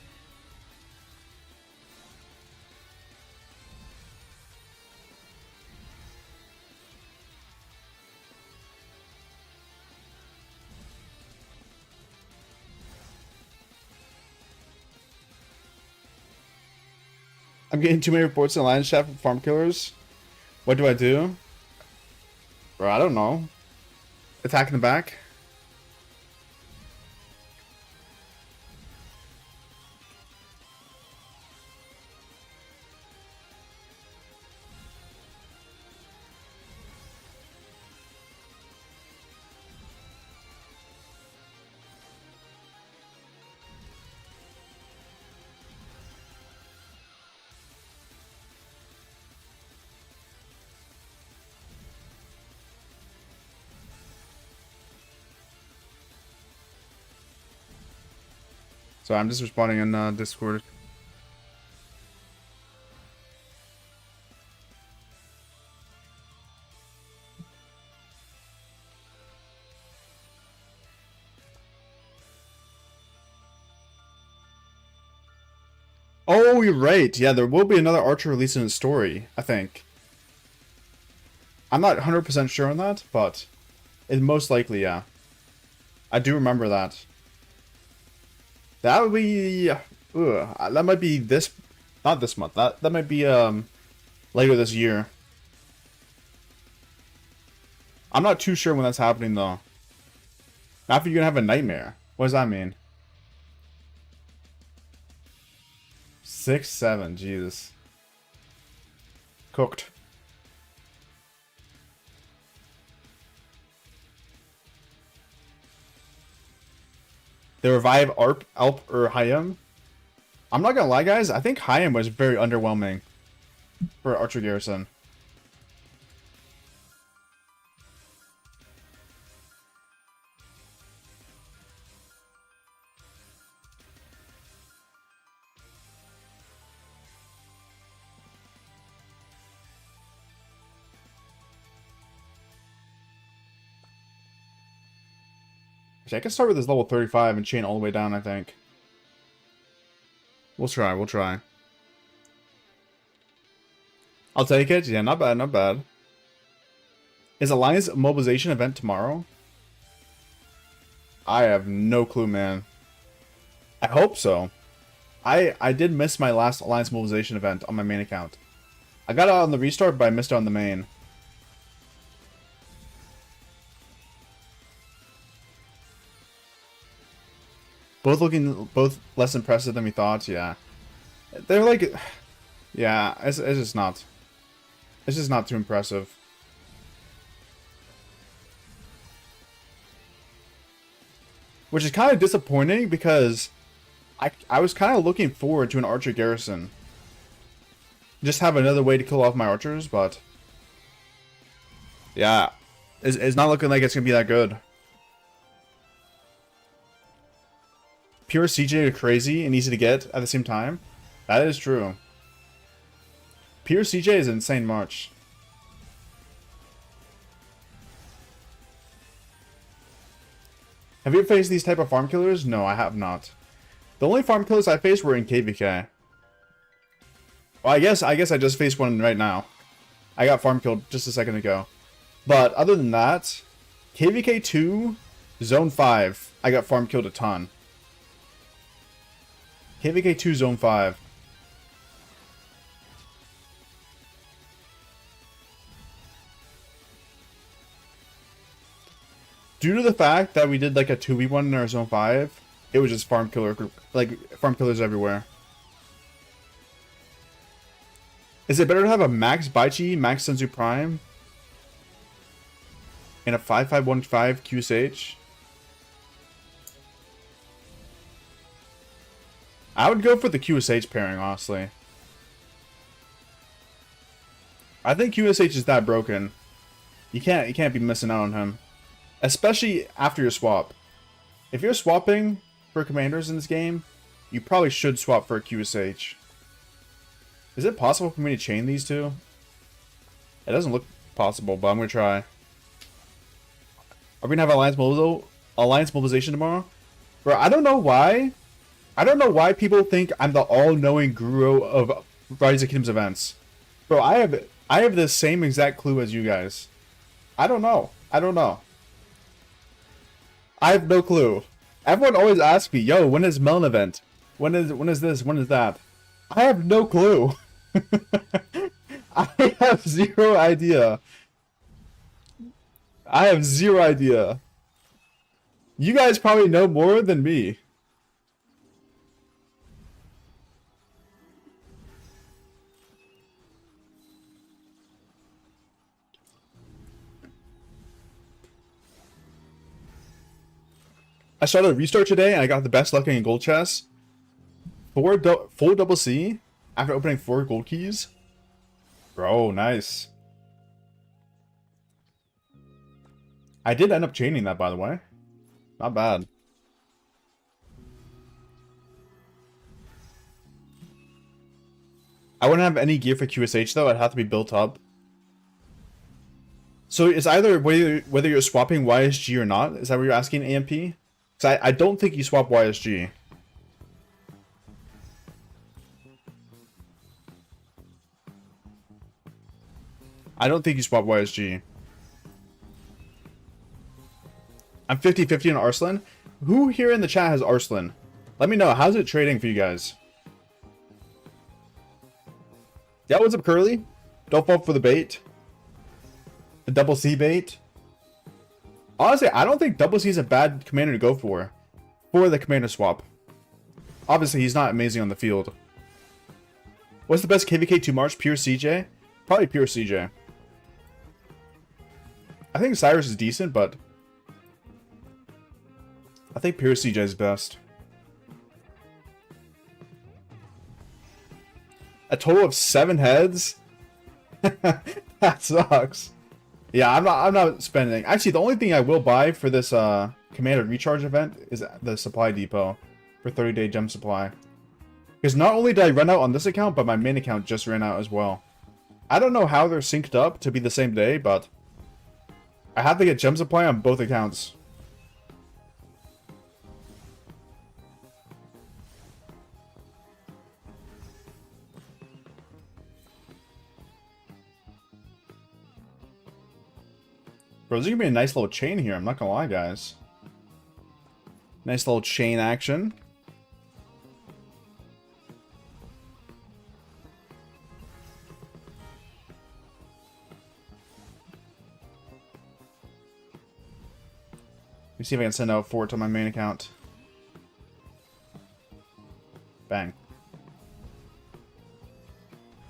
I'm getting too many reports in the Lions chat from farm killers. What do I do? Bro, I don't know. Attack in the back? So I'm just responding in Discord. Oh, you're right. Yeah, there will be another Archer release in the story, I think. I'm not 100% sure on that, but it's most likely, yeah. I do remember that. That would be... that might be this... Not this month. That might be later this year. I'm not too sure when that's happening though. After you're gonna have a nightmare. What does that mean? 6, 7, Jesus. Cooked. They revive Alp or Hayam. I'm not gonna lie, guys. I think Hayam was very underwhelming for Archer Garrison. Actually, I can start with this level 35 and chain all the way down, I think. We'll try, we'll try. I'll take it. Yeah, not bad, not bad. Is Alliance a mobilization event tomorrow? I have no clue, man. I hope so. I did miss my last Alliance mobilization event on my main account. I got it on the restart, but I missed it on the main. Both less impressive than we thought, yeah. They're like, yeah, it's just not. It's just not too impressive. Which is kind of disappointing because I was kind of looking forward to an Archer Garrison. Just have another way to kill off my archers, but yeah, it's not looking like it's gonna be that good. Pure CJ are crazy and easy to get at the same time. That is true. Pure CJ is an insane march. Have you faced these type of farm killers? No, I have not. The only farm killers I faced were in KVK. Well, I guess I just faced one right now. I got farm killed just a second ago. But other than that, KVK 2, Zone 5, I got farm killed a ton. KVK 2, Zone 5. Due to the fact that we did like a 2v1 in our Zone 5, it was just farm killer group, like farm killers everywhere. Is it better to have a Max Baichi, Max Senzu Prime, and a 5515 QSH? I would go for the QSH pairing, honestly. I think QSH is that broken. You can't be missing out on him. Especially after your swap. If you're swapping for commanders in this game, you probably should swap for a QSH. Is it possible for me to chain these two? It doesn't look possible, but I'm gonna try. Are we gonna have Alliance mobilization tomorrow? Bro, I don't know why. I don't know why people think I'm the all-knowing guru of Rise of Kingdoms events. Bro, I have the same exact clue as you guys. I don't know. I don't know. I have no clue. Everyone always asks me, yo, when is Melon event? When is this? When is that? I have no clue. I have zero idea. I have zero idea. You guys probably know more than me. I started a restart today and I got the best luck in gold chest. Full double C after opening 4 gold keys. Bro, nice. I did end up chaining that, by the way. Not bad. I wouldn't have any gear for QSH though. I'd have to be built up. So it's either whether you're swapping YSG or not. Is that what you're asking, AMP? Because I don't think you swap YSG. I don't think you swap YSG. I'm 50-50 on Arslan. Who here in the chat has Arslan? Let me know. How's it trading for you guys? Yeah, what's up, Curly? Don't fall for the bait. The double C bait. Honestly, I don't think Double C is a bad commander to go for the commander swap. Obviously, he's not amazing on the field. What's the best KVK to March? Pure CJ? Probably pure CJ. I think Cyrus is decent, but I think pure CJ is best. A total of 7 heads? That sucks. Yeah, I'm not spending. Actually, the only thing I will buy for this Commander Recharge event is the Supply Depot for 30-day gem supply. Because not only did I run out on this account, but my main account just ran out as well. I don't know how they're synced up to be the same day, but I have to get gem supply on both accounts. Bro, this is gonna be a nice little chain here, I'm not gonna lie, guys. Nice little chain action. Let me see if I can send out 4 to my main account. Bang.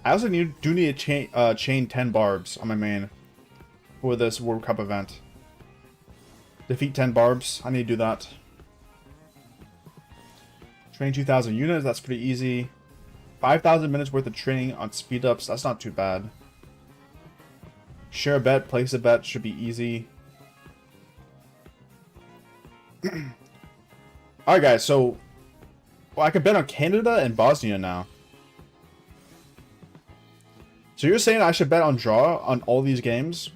I also do need a chain 10 Barbs on my main for this World Cup event. Defeat 10 Barbs. I need to do that. Train 2,000 units. That's pretty easy. 5,000 minutes worth of training on speed ups. That's not too bad. Share a bet. Place a bet. Should be easy. Alright, guys. So, well, I can bet on Canada and Bosnia now. So you're saying I should bet on draw on all these games?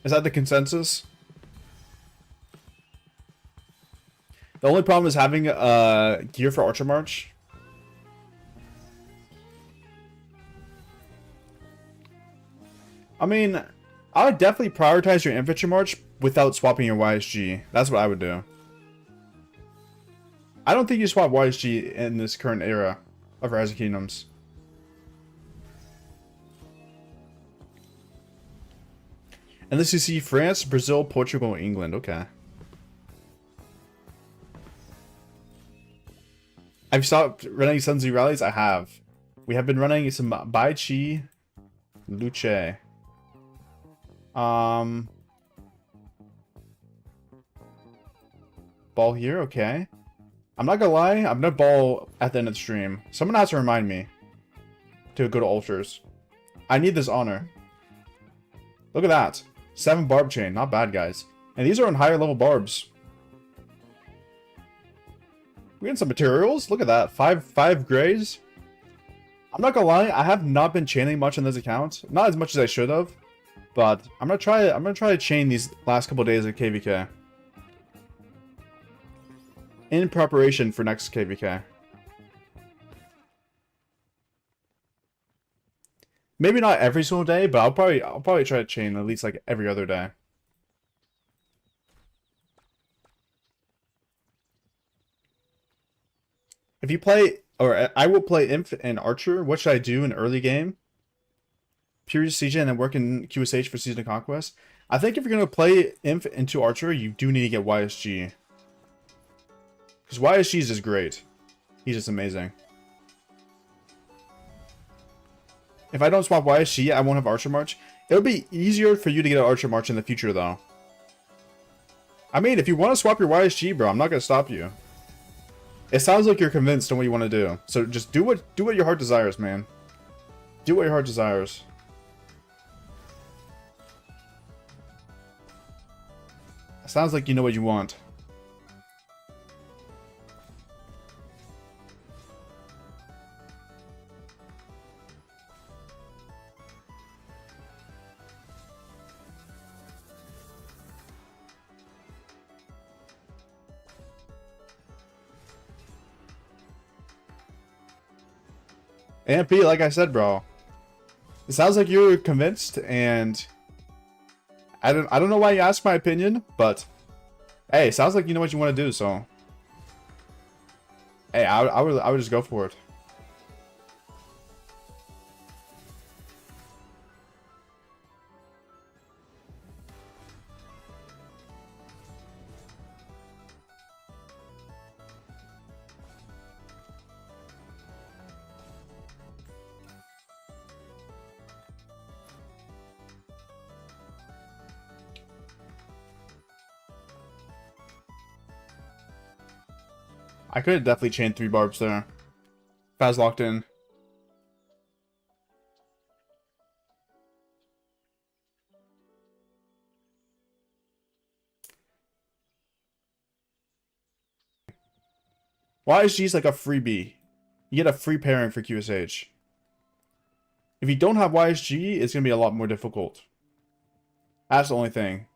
Is that the consensus? The only problem is having gear for Archer March. I mean, I would definitely prioritize your Infantry March without swapping your YSG. That's what I would do. I don't think you swap YSG in this current era of Rise of Kingdoms. Unless you see France, Brazil, Portugal, and England. Okay. I've stopped running Sun Z rallies. I have. We have been running some Bai Chi, Luce. Ball here. Okay. I'm not gonna lie. I'm gonna ball at the end of the stream. Someone has to remind me to go to altars. I need this honor. Look at that. 7 Barb chain. Not bad, guys. And these are on higher level Barbs. We getting some materials. Look at that. 5 grays. I'm not gonna lie. I have not been chaining much on this account. Not as much as I should have. But I'm gonna try to chain these last couple days of KVK. In preparation for next KVK. Maybe not every single day, but I'll probably try to chain at least like every other day. If you play, or I will play Imp and Archer, what should I do in early game? Pure CJ and then work in QSH for Season of Conquest. I think if you're going to play Imp into Archer, you do need to get YSG. Because YSG is just great. He's just amazing. If I don't swap YSG, I won't have Archer March. It'll be easier for you to get an Archer March in the future, though. I mean, if you want to swap your YSG, bro, I'm not going to stop you. It sounds like you're convinced on what you want to do. So just do what your heart desires, man. Do what your heart desires. It sounds like you know what you want. AMP, like I said, bro. It sounds like you're convinced, and I don't know why you asked my opinion, but hey, it sounds like you know what you want to do, so hey, I would just go for it. I could have definitely chained 3 barbs there. If I was locked in. YSG is like a freebie. You get a free pairing for QSH. If you don't have YSG, it's going to be a lot more difficult. That's the only thing.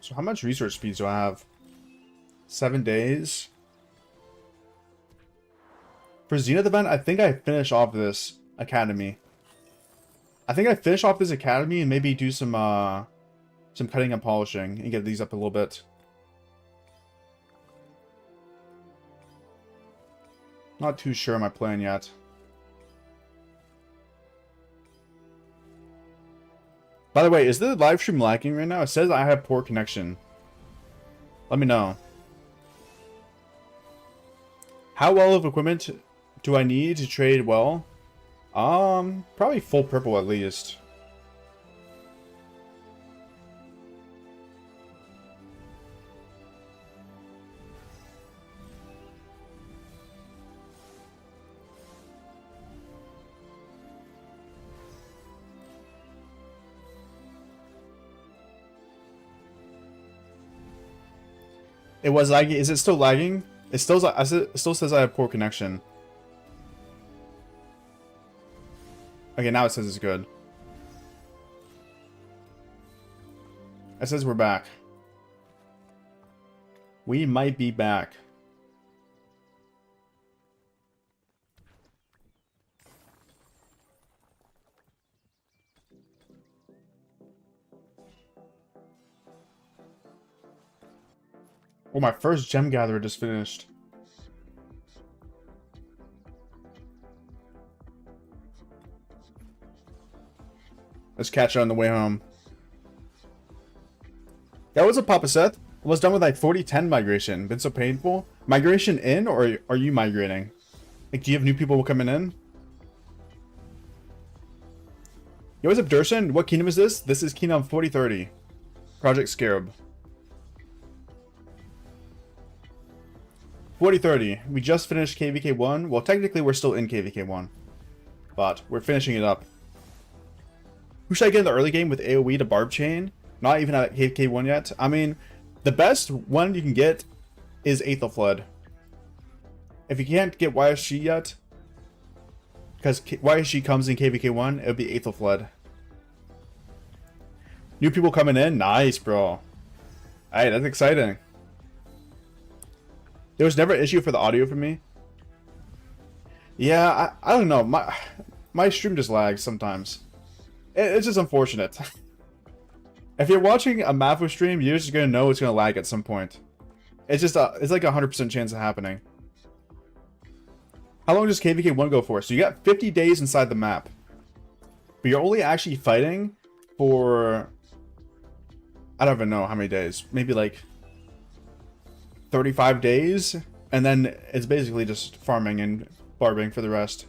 So how much research speeds do I have? 7 days. For Zenith event, I think I finish off this academy. I think I finish off this academy and maybe do some cutting and polishing and get these up a little bit. Not too sure of my plan yet. By the way, is the live stream lagging right now? It says I have poor connection. Let me know. How well of equipment do I need to trade well? Probably full purple at least. It was lagging. Is it still lagging? It still says I have poor connection. Okay, now it says it's good. It says we're back. We might be back. Oh, my first gem gatherer just finished. Let's catch it on the way home. That was a Papa Seth. I was done with like 4010 migration. Been so painful. Migration in, or are you migrating? Like, do you have new people coming in? Yo, what's up, Durson? What kingdom is this? This is Kingdom 4030. Project Scarab. 4030. We just finished KVK 1. Well, technically we're still in KVK 1. But we're finishing it up. Who should I get in the early game with AoE to Barb chain? Not even at KVK 1 yet. I mean, the best one you can get is Aethel Flood. If you can't get YSG yet, because YSG comes in KVK 1, it would be Aethel Flood. New people coming in? Nice, bro. Alright, that's exciting. There was never an issue for the audio for me. Yeah, I don't know. My stream just lags sometimes. It's just unfortunate. If you're watching a Maffu stream, you're just gonna know it's gonna lag at some point. It's just it's like a 100% chance of happening. How long does KVK 1 go for? So you got 50 days inside the map. But you're only actually fighting for... I don't even know how many days. Maybe like 35 days. And then it's basically just farming and barbing for the rest.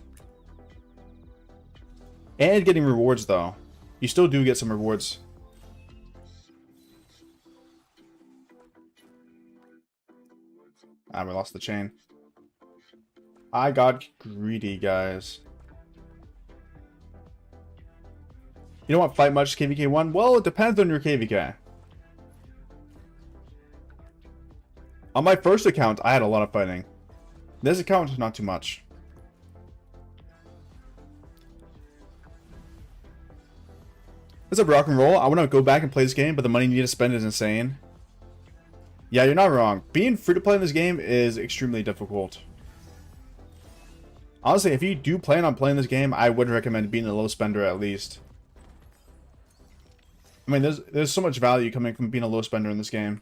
And getting rewards though. You still do get some rewards. Ah, we lost the chain. I got greedy, guys. You don't want fight much KVK 1? Well, it depends on your KVK. On my first account, I had a lot of fighting. This account, not too much. What's up, rock and roll? I want to go back and play this game, but the money you need to spend is insane. Yeah, you're not wrong. Being free to play in this game is extremely difficult. Honestly, if you do plan on playing this game, I would recommend being a low spender at least. I mean, there's so much value coming from being a low spender in this game.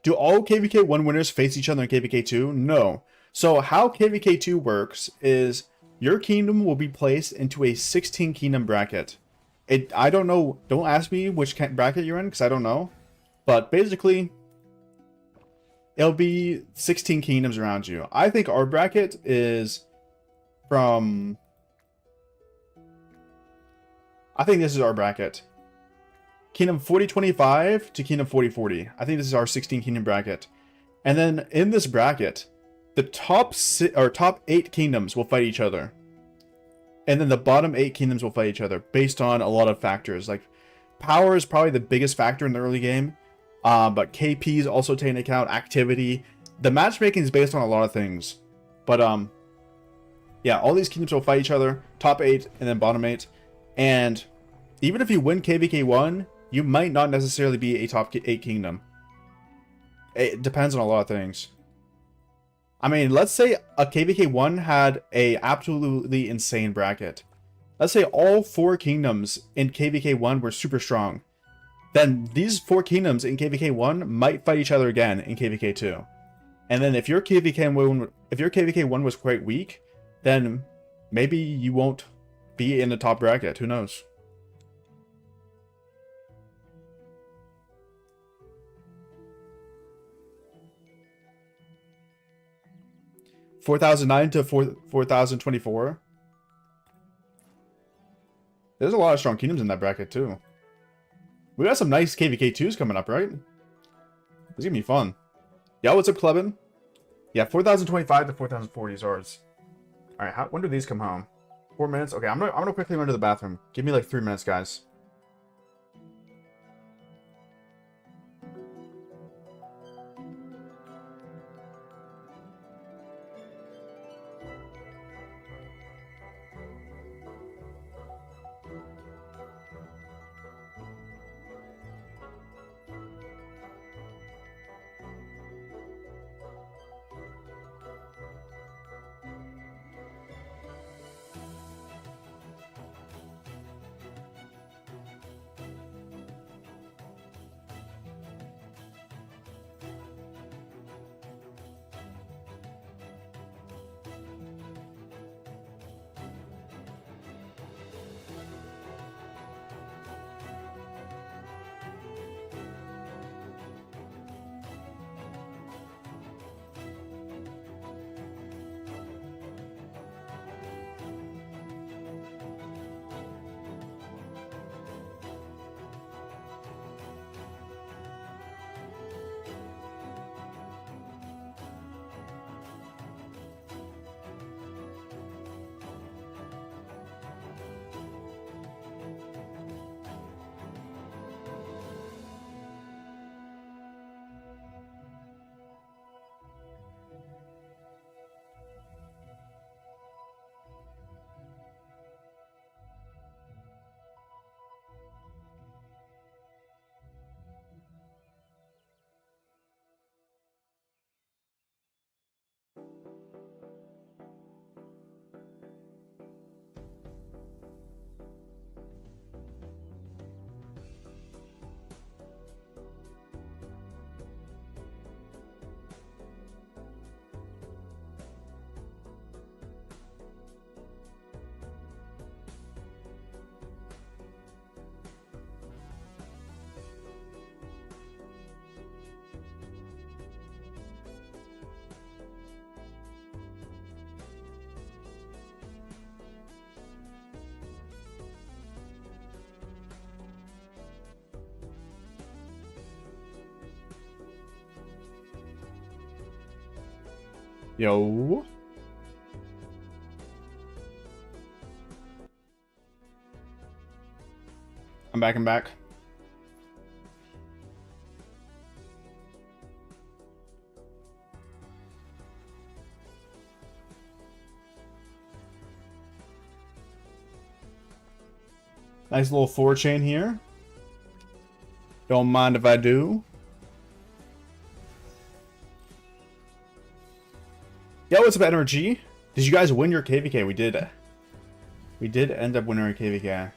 Do all KVK 1 winners face each other in KVK 2? No. So how KVK 2 works is your kingdom will be placed into a 16 kingdom bracket. I don't know. Don't ask me which bracket you're in because I don't know. But basically, it'll be 16 kingdoms around you. I think our bracket is from... I think this is our bracket. Kingdom 4025 to Kingdom 4040. I think this is our 16 kingdom bracket. And then in this bracket, the top 8 kingdoms will fight each other. And then the bottom 8 kingdoms will fight each other based on a lot of factors. Like, power is probably the biggest factor in the early game. But KP is also taken into account, activity. The matchmaking is based on a lot of things. But, yeah, all these kingdoms will fight each other. Top 8 and then bottom 8. And even if you win KVK 1, you might not necessarily be a top 8 kingdom. It depends on a lot of things. I mean, let's say a KVK 1 had a absolutely insane bracket. Let's say all 4 kingdoms in KVK 1 were super strong. Then these 4 kingdoms in KVK 1 might fight each other again in KVK 2. And then if your KVK 1 was quite weak, then maybe you won't be in the top bracket. Who knows? $4,009 to $4,024. There's a lot of strong kingdoms in that bracket too. We got some nice KVK 2s coming up, right? It's gonna be fun. Yeah, what's up, Clubbin? Yeah, 4,025 to 4,040 is ours. All right, when do these come home? 4 minutes. Okay, I'm gonna quickly run to the bathroom. Give me like 3 minutes, guys. Yo. I'm back. Nice little 4-chain here. Don't mind if I do. Yo, what's up, Energy? Did you guys win your KVK? We did. We did end up winning our KVK.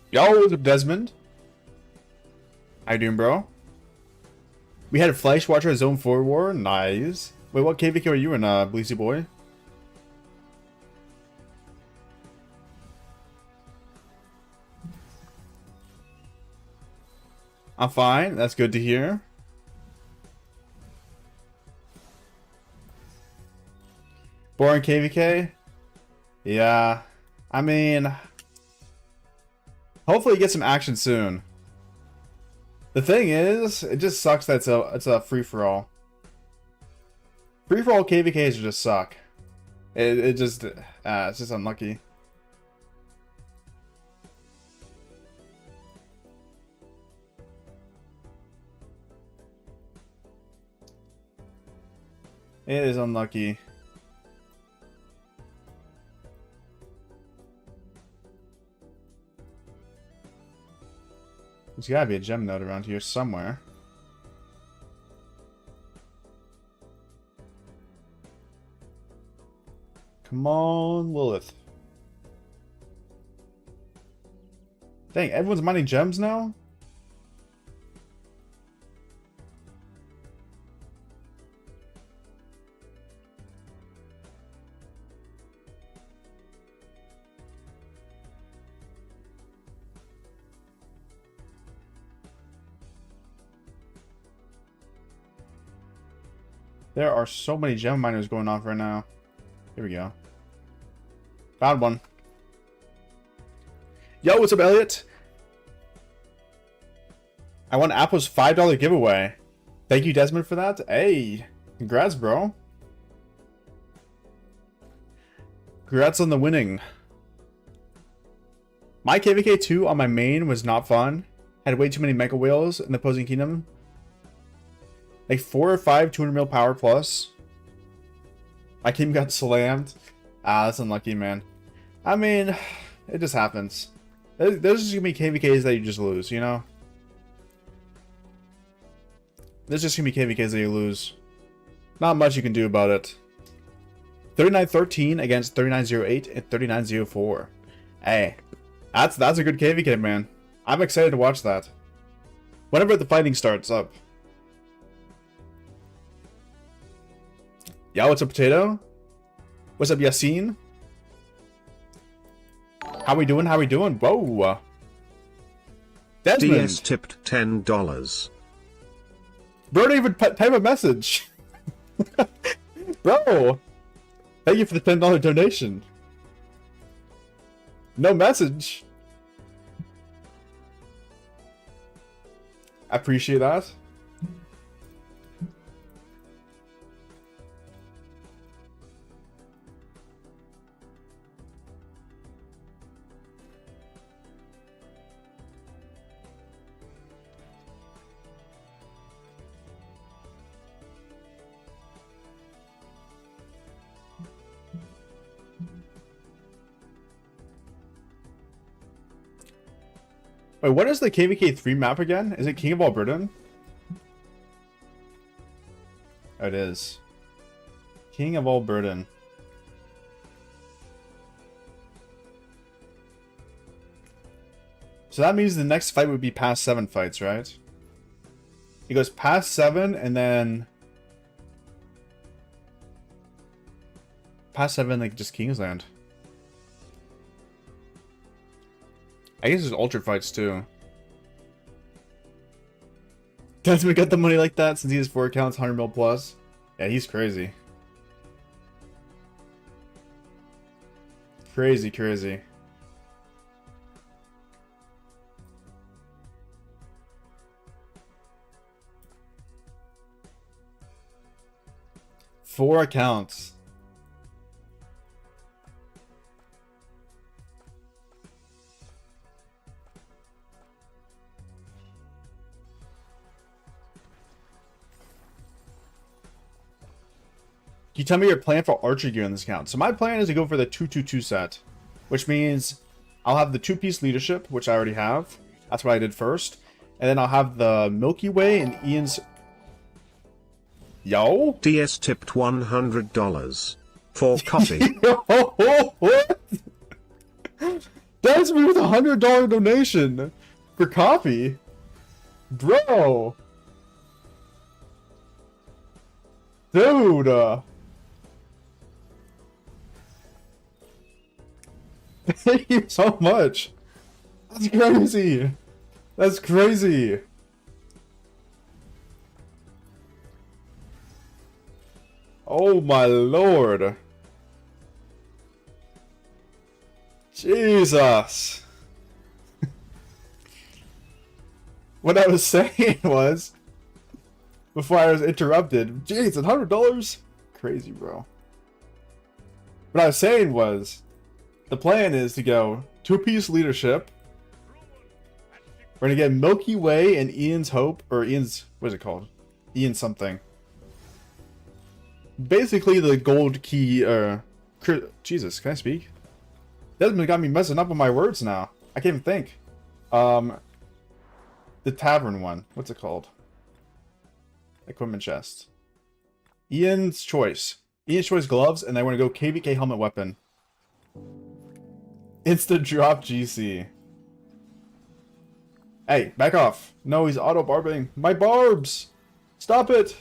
Yo, what's up, Desmond? How you doing, bro? We had a Fleisch Watcher Zone 4 War. Nice. Wait, what KVK are you in, Bleezy Boy? I'm fine. That's good to hear. Boring KVK? Yeah. I mean... hopefully get some action soon. The thing is, it just sucks that it's a free-for-all. Free-for-all KVKs just suck. It's just unlucky. It is unlucky. There's gotta be a gem node around here somewhere. Come on, Lilith. Dang, everyone's mining gems now? There are so many gem miners going off right now. Here we go. Found one. Yo, what's up, Elliot? I won Apple's $5 giveaway. Thank you, Desmond, for that. Hey, congrats, bro. Congrats on the winning. My KVK2 on my main was not fun. Had way too many Mega Whales in the opposing kingdom. Like 4 or 5 200 mil power plus. My team got slammed. Ah, that's unlucky, man. I mean, it just happens. There's just gonna be KVKs that you just lose, you know? There's just gonna be KVKs that you lose. Not much you can do about it. 39-13 against 39-08 and 39-04. Hey, that's a good KVK, man. I'm excited to watch that. Whenever the fighting starts up. Yo, what's up, Potato? What's up, Yassine? How we doing? How we doing? Whoa. Desmond. DS tipped $10. Bro, didn't even type a message. Bro. Thank you for the $10 donation. No message. I appreciate that. Wait, what is the KVK3 map again? Is it King of Alberta? Oh, it is. King of Alberta. So that means the next fight would be past 7 fights, right? He goes past 7 and then... past 7, like, just Kingsland. I guess there's ultra fights too. Desmond got the money like that since he has 4 accounts, 100 mil plus. Yeah, he's crazy. Crazy, crazy. Four accounts. Can you tell me your plan for archery gear in this account? So my plan is to go for the 2-2-2 set, which means I'll have the 2-piece leadership, which I already have. That's what I did first. And then I'll have the Milky Way and Ian's... Yo? DS tipped $100 for coffee. What? That's me with a $100 donation for coffee. Bro. Dude. Thank you so much. That's crazy. That's crazy. Oh my lord. Jesus. What I was saying was, before I was interrupted, jeez, $100? Crazy, bro. What I was saying was, the plan is to go 2-piece leadership. We're gonna get Milky Way and Ian's Hope, or Ian's, what is it called? Ian something. Basically the gold key, Jesus, can I speak? Desmond got me messing up with my words now. I can't even think. The tavern one. What's it called? Equipment chest. Ian's Choice. Ian's Choice gloves, and I want to go KVK helmet weapon. Insta drop GC. Hey, back off. No, he's auto-barbing. My barbs! Stop it!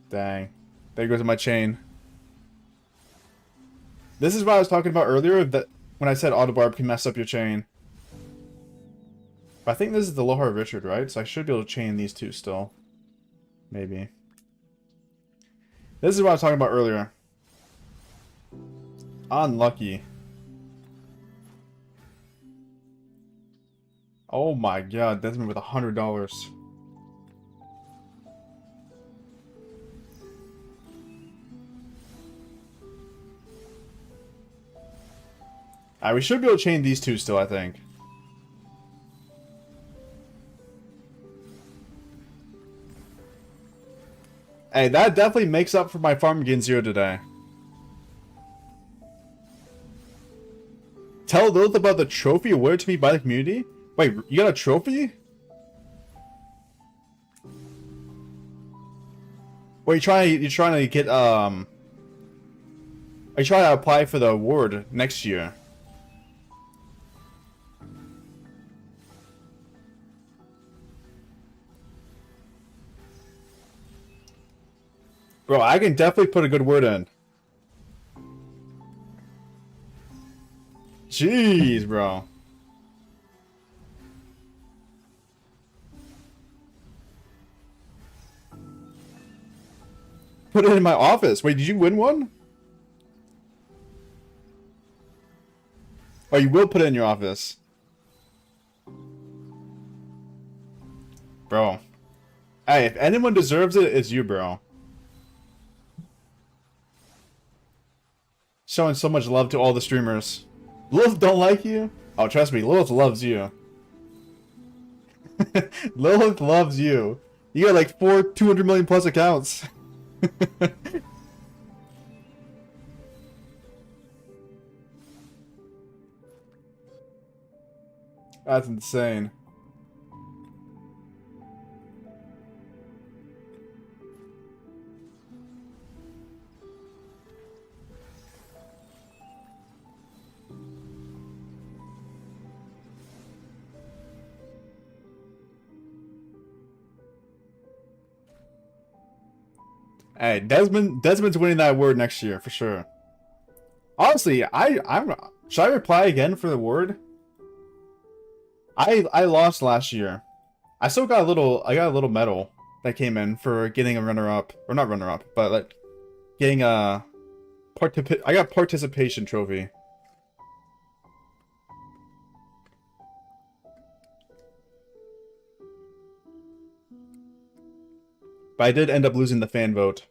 Dang. There goes my chain. This is what I was talking about earlier, that when I said auto-barb can mess up your chain. But I think this is the Lohar Richard, right? So I should be able to chain these two still. Maybe. This is what I was talking about earlier. Unlucky. Oh my god, Desmond with $100. Alright, we should be able to chain these two still, I think. Hey, that definitely makes up for my farm gain 0 today. Tell Lilith about the trophy awarded to me by the community? Wait, you got a trophy? Well, you're trying to get, are you trying to apply for the award next year? Bro, I can definitely put a good word in. Jeez, bro. Put it in my office. Wait, did you win one? Oh, you will put it in your office. Bro. Hey, if anyone deserves it, it's you, bro. Showing so much love to all the streamers. Lilith don't like you? Oh, trust me, Lilith loves you. Lilith loves you. You got like 200 million plus accounts. That's insane. Hey, Desmond's winning that award next year for sure. Honestly, I'm Should I reply again for the award? I lost last year. I still got I got a little medal that came in for getting a runner-up. Or not runner-up, but like getting a I got participation trophy. But I did end up losing the fan vote.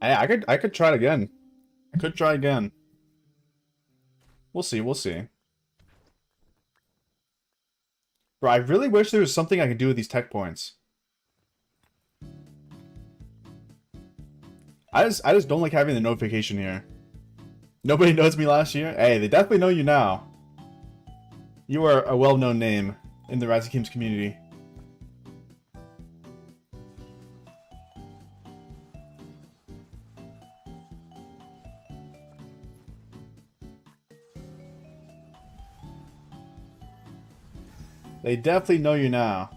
I could try it again. I could try again. We'll see, we'll see. Bro, I really wish there was something I could do with these tech points. I just don't like having the notification here. Nobody knows me last year? Hey, they definitely know you now. You are a well-known name in the Rising Kings community. They definitely know you now.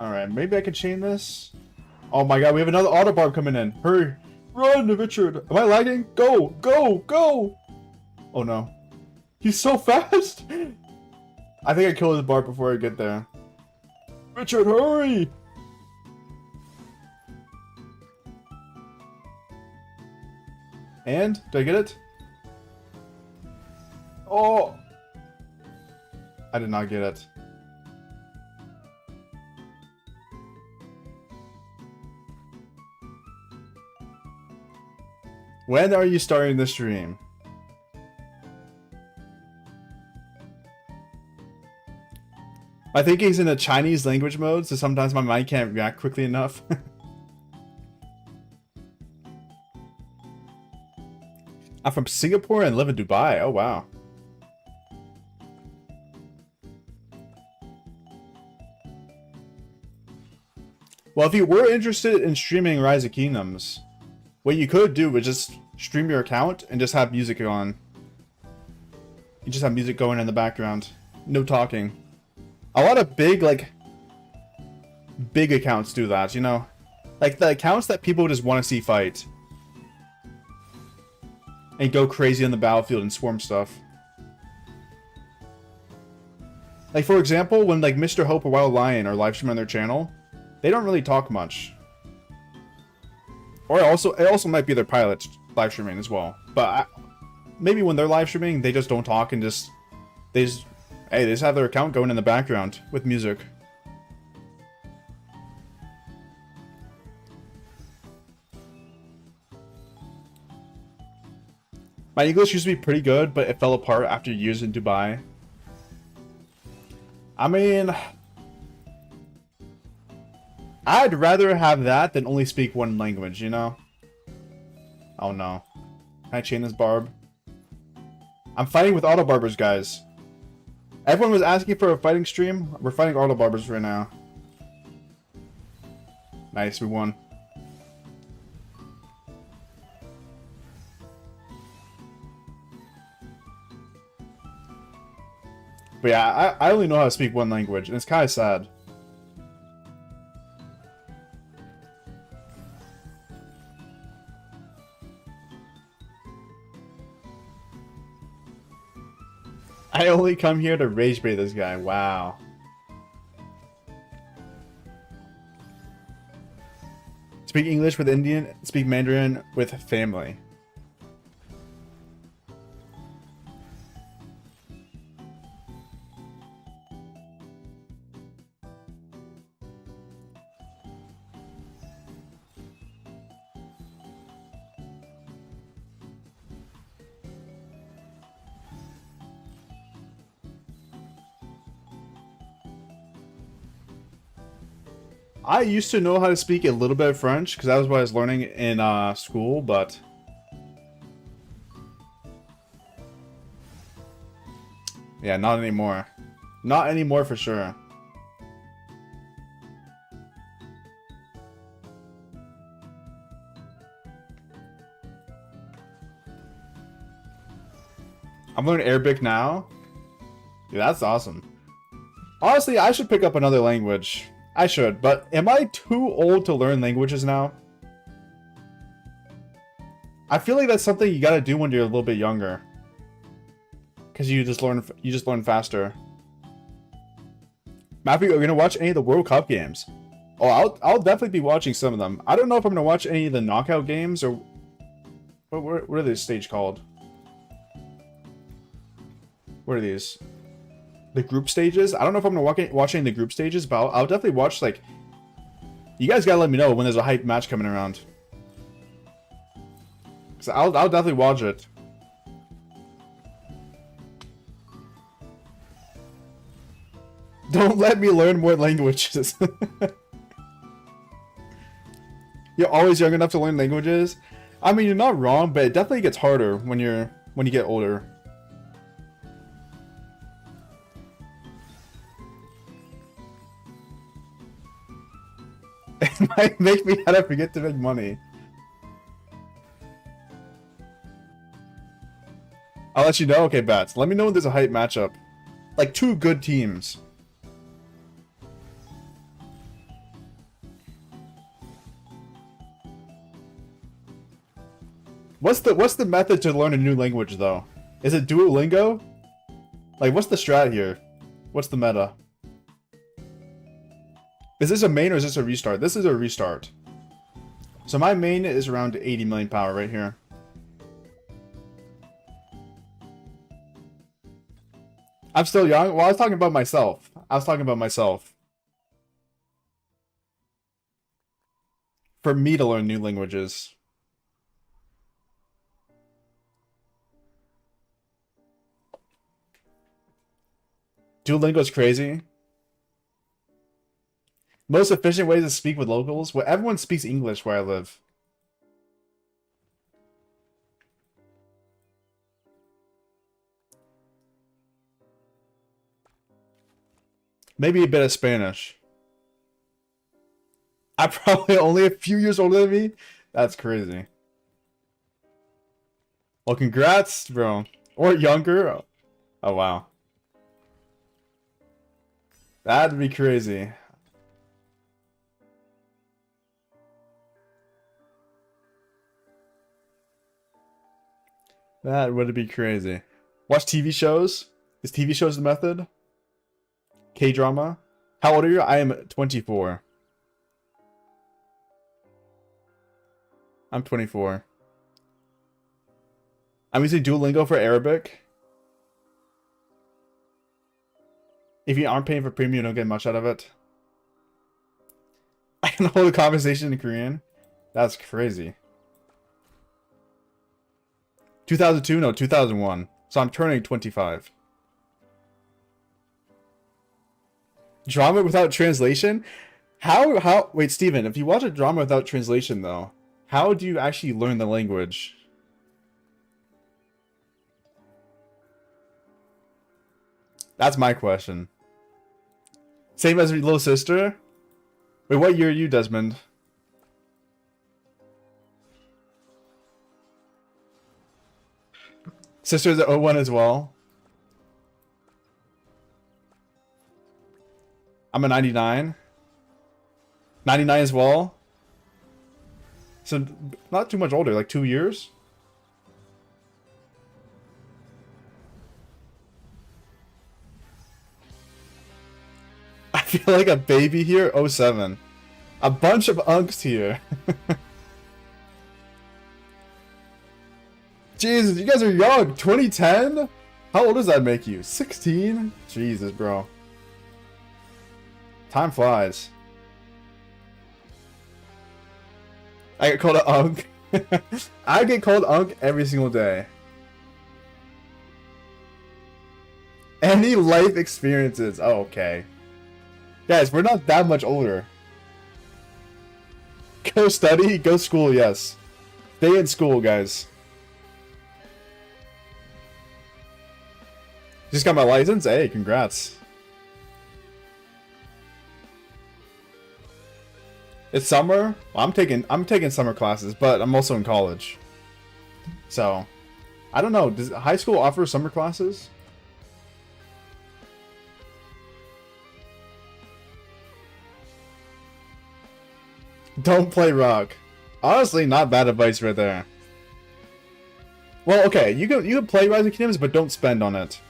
Alright, maybe I can chain this. Oh my god, we have another auto barb coming in. Hurry. Run, Richard. Am I lagging? Go, go, go. Oh no. He's so fast. I think I killed his barb before I get there. Richard, hurry. And? Did I get it? Oh. I did not get it. When are you starting the stream? I think he's in a Chinese language mode, so sometimes my mind can't react quickly enough. I'm from Singapore and live in Dubai. Oh, wow. Well, if you were interested in streaming Rise of Kingdoms, what you could do is just stream your account and just have music on. You just have music going in the background. No talking. A lot of big accounts do that, you know? Like the accounts that people just want to see fight. And go crazy on the battlefield and swarm stuff. Like for example, when like Mr. Hope or Wild Lion are live streaming on their channel, they don't really talk much. Or it also might be their pilot live streaming as well. But maybe when they're live streaming, they just don't talk and they just have their account going in the background with music. My English used to be pretty good, but it fell apart after years in Dubai. I mean, I'd rather have that than only speak one language, you know? Oh no. Can I chain this Barb? I'm fighting with auto barbers, guys. Everyone was asking for a fighting stream. We're fighting auto barbers right now. Nice, we won. But yeah, I only know how to speak one language, and it's kind of sad. I only come here to rage bait this guy. Wow. Speak English with Indian. Speak Mandarin with family. I used to know how to speak a little bit of French because that was what I was learning in school, but yeah, not anymore. Not anymore for sure. I'm learning Arabic now. Dude, that's awesome. Honestly, I should pick up another language. I should, but am I too old to learn languages now? I feel like that's something you gotta do when you're a little bit younger. Cause you just learn faster. Maffu, are you gonna watch any of the World Cup games? Oh, I'll definitely be watching some of them. I don't know if I'm gonna watch any of the knockout games or what are these stage called? What are these? The group stages? I don't know if I'm gonna watch any of the group stages, but I'll definitely watch, like... You guys gotta let me know when there's a hype match coming around. So I'll definitely watch it. Don't let me learn more languages. You're always young enough to learn languages? I mean, you're not wrong, but it definitely gets harder when you get older. It might make me how to forget to make money. I'll let you know. Okay, Bats. Let me know when there's a hype matchup. Like, two good teams. What's the method to learn a new language, though? Is it Duolingo? Like, what's the strat here? What's the meta? Is this a main or is this a restart? This is a restart. So my main is around 80 million power right here. I'm still young? Well, I was talking about myself. For me to learn new languages. Duolingo's crazy. Most efficient ways to speak with locals? Well, everyone speaks English where I live. Maybe a bit of Spanish. I'm probably only a few years older than me? That's crazy. Well, congrats, bro. Or younger. Oh, wow. That'd be crazy. That would be crazy. Watch TV shows? Is TV shows the method? K-drama? How old are you? I am 24. I'm 24. I'm using Duolingo for Arabic. If you aren't paying for premium, you don't get much out of it. I can hold a conversation in Korean. That's crazy. 2002? No, 2001. So I'm turning 25. Drama without translation? How... Wait, Steven, if you watch a drama without translation, though, how do you actually learn the language? That's my question. Same as your little sister? Wait, what year are you, Desmond? Sister's at 01 as well. I'm a 99. 99 as well. So, not too much older, like 2 years. I feel like a baby here. 07. A bunch of unks here. Jesus, you guys are young. 2010? How old does that make you? 16? Jesus, bro. Time flies. I get called an unk. I get called unk every single day. Any life experiences? Oh, okay. Guys, we're not that much older. Go study, go school, yes. Stay in school, guys. Just got my license? Hey, congrats. It's summer? Well, I'm taking summer classes, but I'm also in college. So, I don't know. Does high school offer summer classes? Don't play rock. Honestly, not bad advice right there. Well, okay, you can play Rise of Kingdoms, but don't spend on it.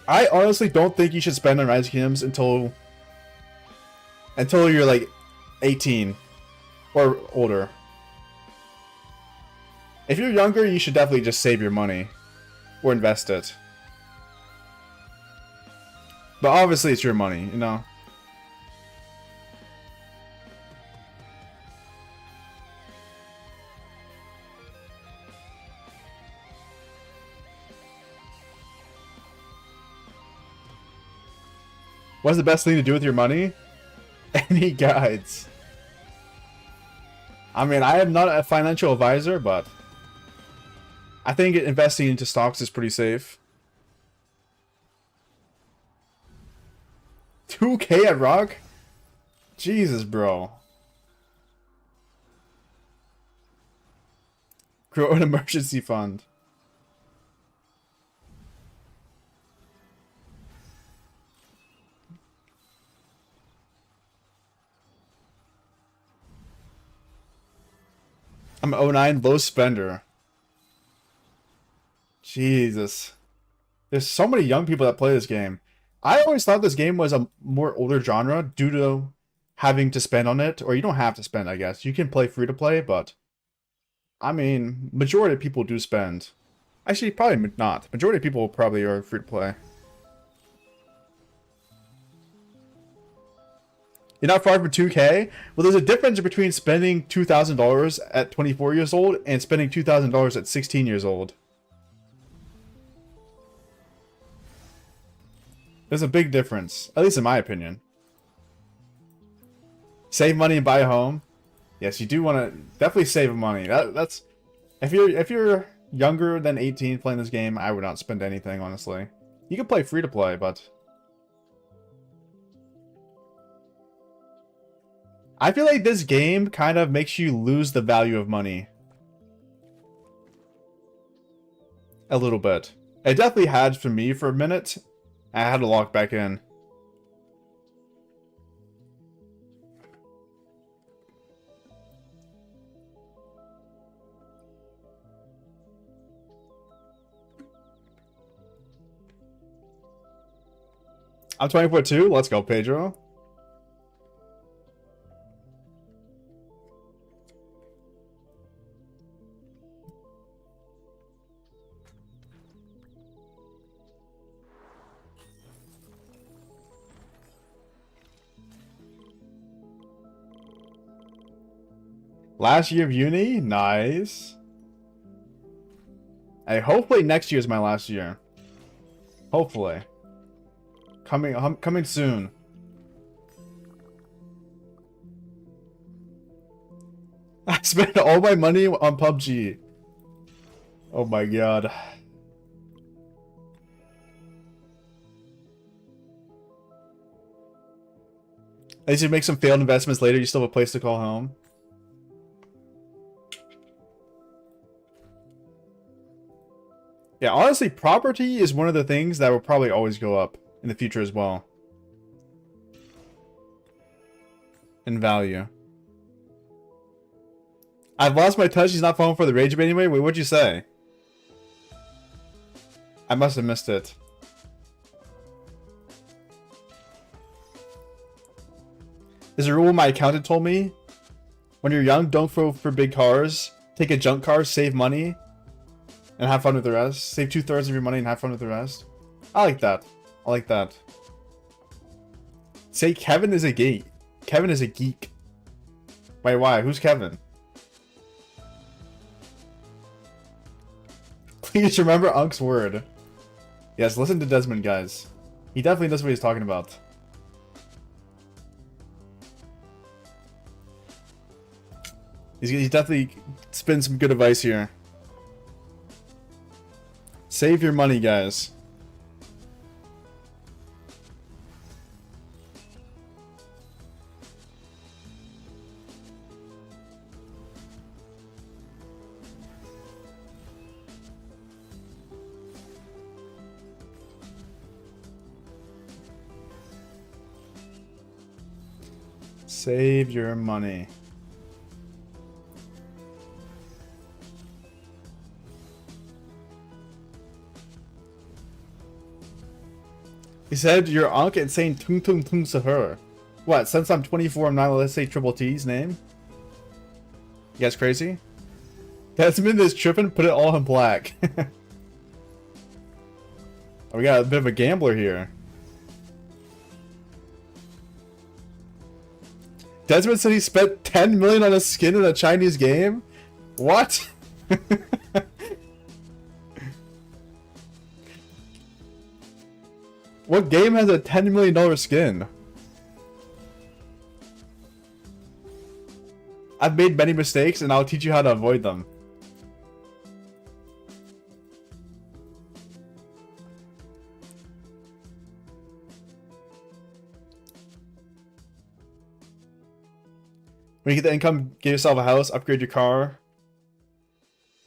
I honestly don't think you should spend on Rise of Kingdoms until you're like 18 or older. If you're younger, you should definitely just save your money or invest it. But obviously, it's your money, you know. What's the best thing to do with your money? Any guides? I mean, I am not a financial advisor, but I think investing into stocks is pretty safe. 2K at Rock? Jesus, bro. Grow an emergency fund. I'm an 09 low spender. Jesus. There's so many young people that play this game. I always thought this game was a more older genre due to having to spend on it. Or you don't have to spend, I guess. You can play free to play, but I mean, majority of people do spend. Actually, probably not. Majority of people probably are free to play. You're not far from 2K? Well, there's a difference between spending $2,000 at 24 years old and spending $2,000 at 16 years old. There's a big difference, at least in my opinion. Save money and buy a home. Yes, you do want to definitely save money. That's if you're younger than 18 playing this game, I would not spend anything, honestly. You can play free to play, but I feel like this game kind of makes you lose the value of money. A little bit. It definitely had for me for a minute. I had to log back in. I'm 24 too. Let's go, Pedro. Last year of uni? Nice. Hey, hopefully next year is my last year. Hopefully. Coming soon. I spent all my money on PUBG. Oh my god. At least you make some failed investments later, you still have a place to call home. Yeah, honestly, property is one of the things that will probably always go up in the future as well. In value. I've lost my touch, he's not falling for the rage bait anyway? Wait, what'd you say? I must have missed it. There's a rule my accountant told me. When you're young, don't go for big cars. Take a junk car, save money, and have fun with the rest. Save 2/3 of your money and have fun with the rest. I like that. I like that. Say Kevin is a geek. Kevin is a geek. Wait, why? Who's Kevin? Please remember Unk's word. Yes, listen to Desmond, guys. He definitely knows what he's talking about. He's definitely spitting some good advice here. Save your money, guys. Save your money. He said your uncle and saying tung tung tung to her. What? Since I'm 24, I'm not allowed to say Triple T's name? You guys crazy? Desmond is tripping, put it all in black. Oh, we got a bit of a gambler here. Desmond said he spent 10 million on a skin in a Chinese game? What? What game has a $10 million skin? I've made many mistakes and I'll teach you how to avoid them. When you get the income, get yourself a house, upgrade your car, and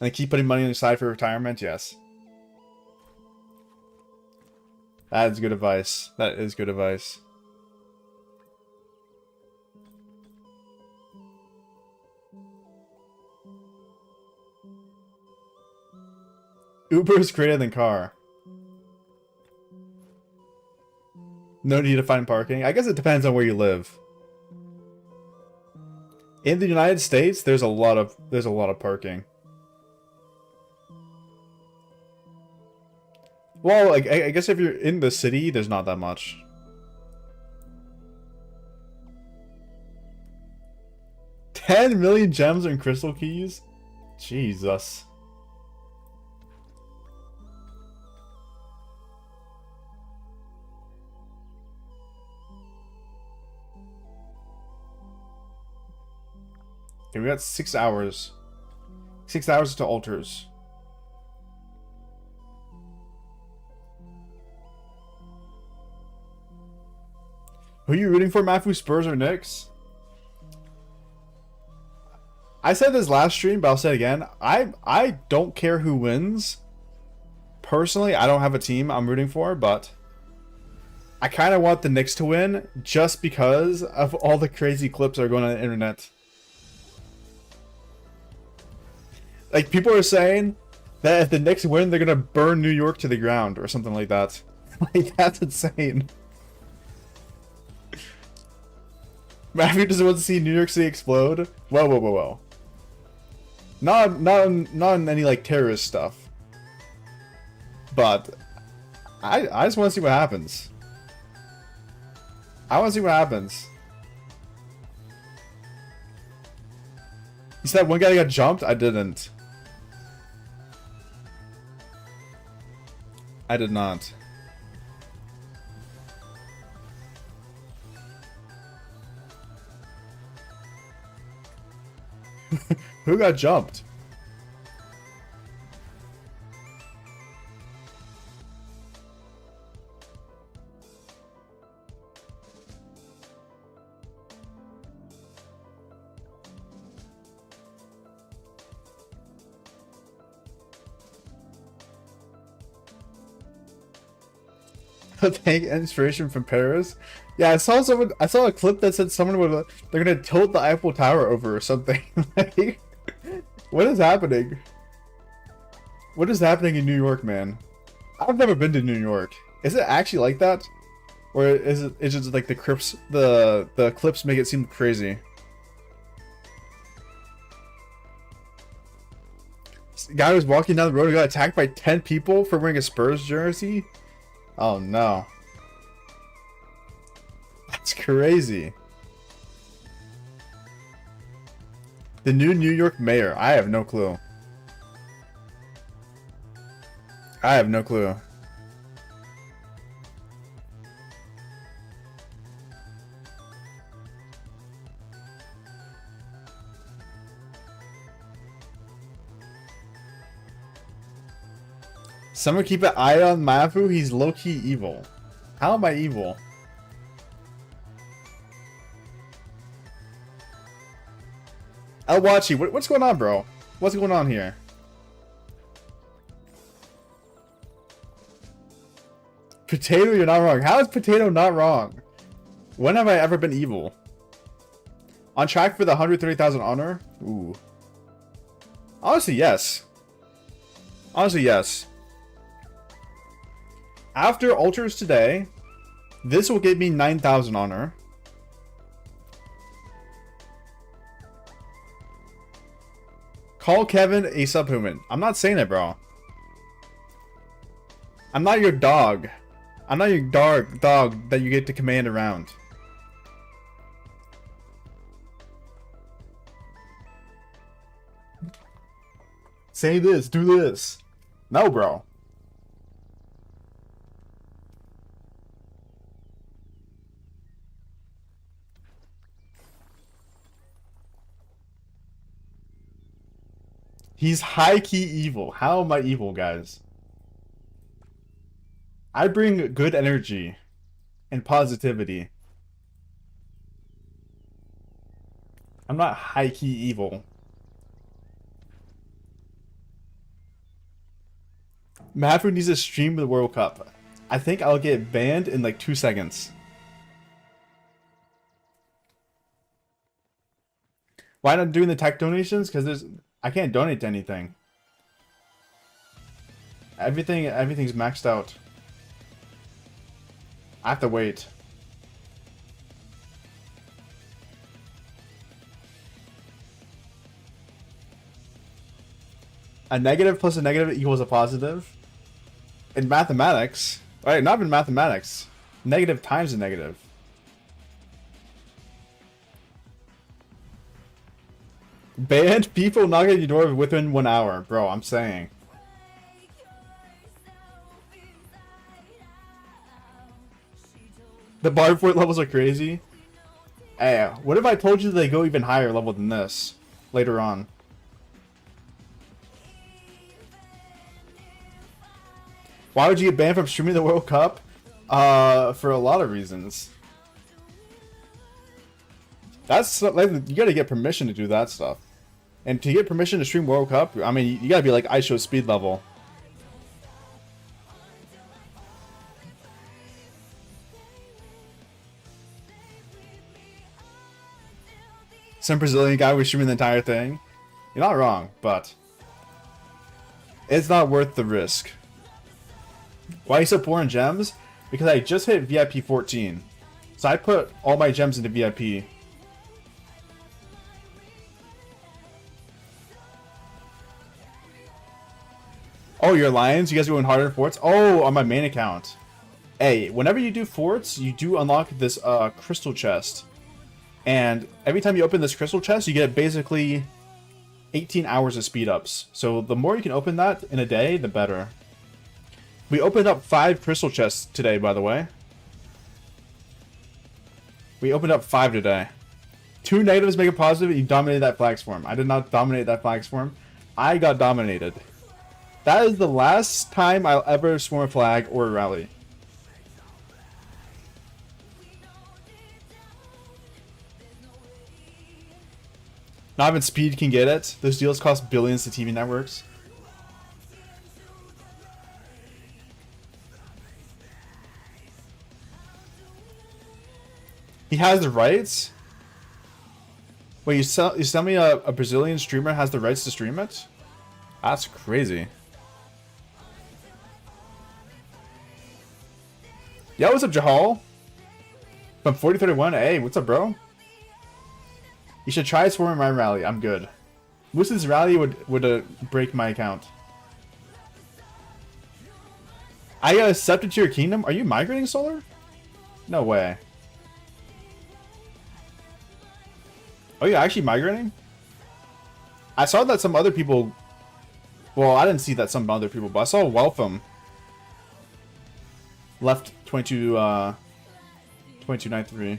then keep putting money on your side for retirement, yes. That is good advice. That is good advice. Uber is greater than car. No need to find parking. I guess it depends on where you live. In the United States, there's a lot of parking. Well, I guess if you're in the city, there's not that much. $10 million gems and crystal keys? Jesus. Okay, we got 6 hours. 6 hours to altars. Who are you rooting for, Maffu? Spurs or Knicks? I said this last stream, but I'll say it again. I don't care who wins. Personally, I don't have a team I'm rooting for, but I kind of want the Knicks to win just because of all the crazy clips that are going on the internet. Like, people are saying that if the Knicks win, they're gonna burn New York to the ground or something like that. Like, that's insane. Matthew doesn't want to see New York City explode. Whoa, whoa, whoa, whoa. Not on any like terrorist stuff. But I just want to see what happens. I want to see what happens. You said one guy got jumped? I didn't. I did not. Who got jumped? Take inspiration from Paris. Yeah, I saw a clip that said someone would they're gonna tilt the Eiffel Tower over or something. Like, what is happening? What is happening in New York, man? I've never been to New York. Is it actually like that? Or is it? It's just like the clips. The clips make it seem crazy. Guy was walking down the road and got attacked by 10 people for wearing a Spurs jersey. Oh no. That's crazy. The new New York mayor. I have no clue. I have no clue. Someone keep an eye on Maffu. He's low-key evil. How am I evil? Elwachi, what's going on, bro? What's going on here? Potato, you're not wrong. How is Potato not wrong? When have I ever been evil? On track for the 130,000 honor? Ooh. Honestly, yes. Honestly, yes. After Ultras today, this will give me 9,000 honor. Call Kevin a subhuman. I'm not saying it, bro. I'm not your dog. I'm not your dog that you get to command around. Say this, do this. No, bro. He's high-key evil. How am I evil, guys? I bring good energy and positivity. I'm not high-key evil. Maffu needs to stream the World Cup. I think I'll get banned in like 2 seconds. Why not doing the tech donations? Because I can't donate to anything. Everything's maxed out. I have to wait. A negative plus a negative equals a positive. In mathematics, right? Not in mathematics. Negative times a negative. Banned people knock at your door within 1 hour, bro. I'm saying. The Barb fort levels are crazy. Hey, what if I told you they go even higher level than this later on? Why would you get banned from streaming the World Cup? For a lot of reasons. That's like, you gotta get permission to do that stuff. And to get permission to stream World Cup, I mean, you gotta be like ISO speed level. Some Brazilian guy was streaming the entire thing. You're not wrong, but it's not worth the risk. Why are you so poor in gems? Because I just hit VIP 14. So I put all my gems into VIP. Oh, you're Lions? You guys are going harder in forts? Oh, on my main account. Hey, whenever you do forts, you do unlock this crystal chest. And every time you open this crystal chest, you get basically 18 hours of speed ups. So the more you can open that in a day, the better. We opened up 5 crystal chests today, by the way. We opened up 5 today. 2 negatives make a positive, and you dominated that flag swarm. I did not dominate that flag swarm. I got dominated. That is the last time I'll ever swarm a flag or a rally. Not even Speed can get it. Those deals cost billions to TV networks. He has the rights? Wait, you tell me a Brazilian streamer has the rights to stream it? That's crazy. Yeah, what's up, Jahal? From 40-31, hey, what's up, bro? You should try swarming my rally. I'm good. Moose's rally would break my account. I got accepted to your kingdom? Are you migrating, Solar? No way. Oh, you're actually migrating? I saw that some other people... Well, I didn't see that some other people, but I saw Weltham left 2293.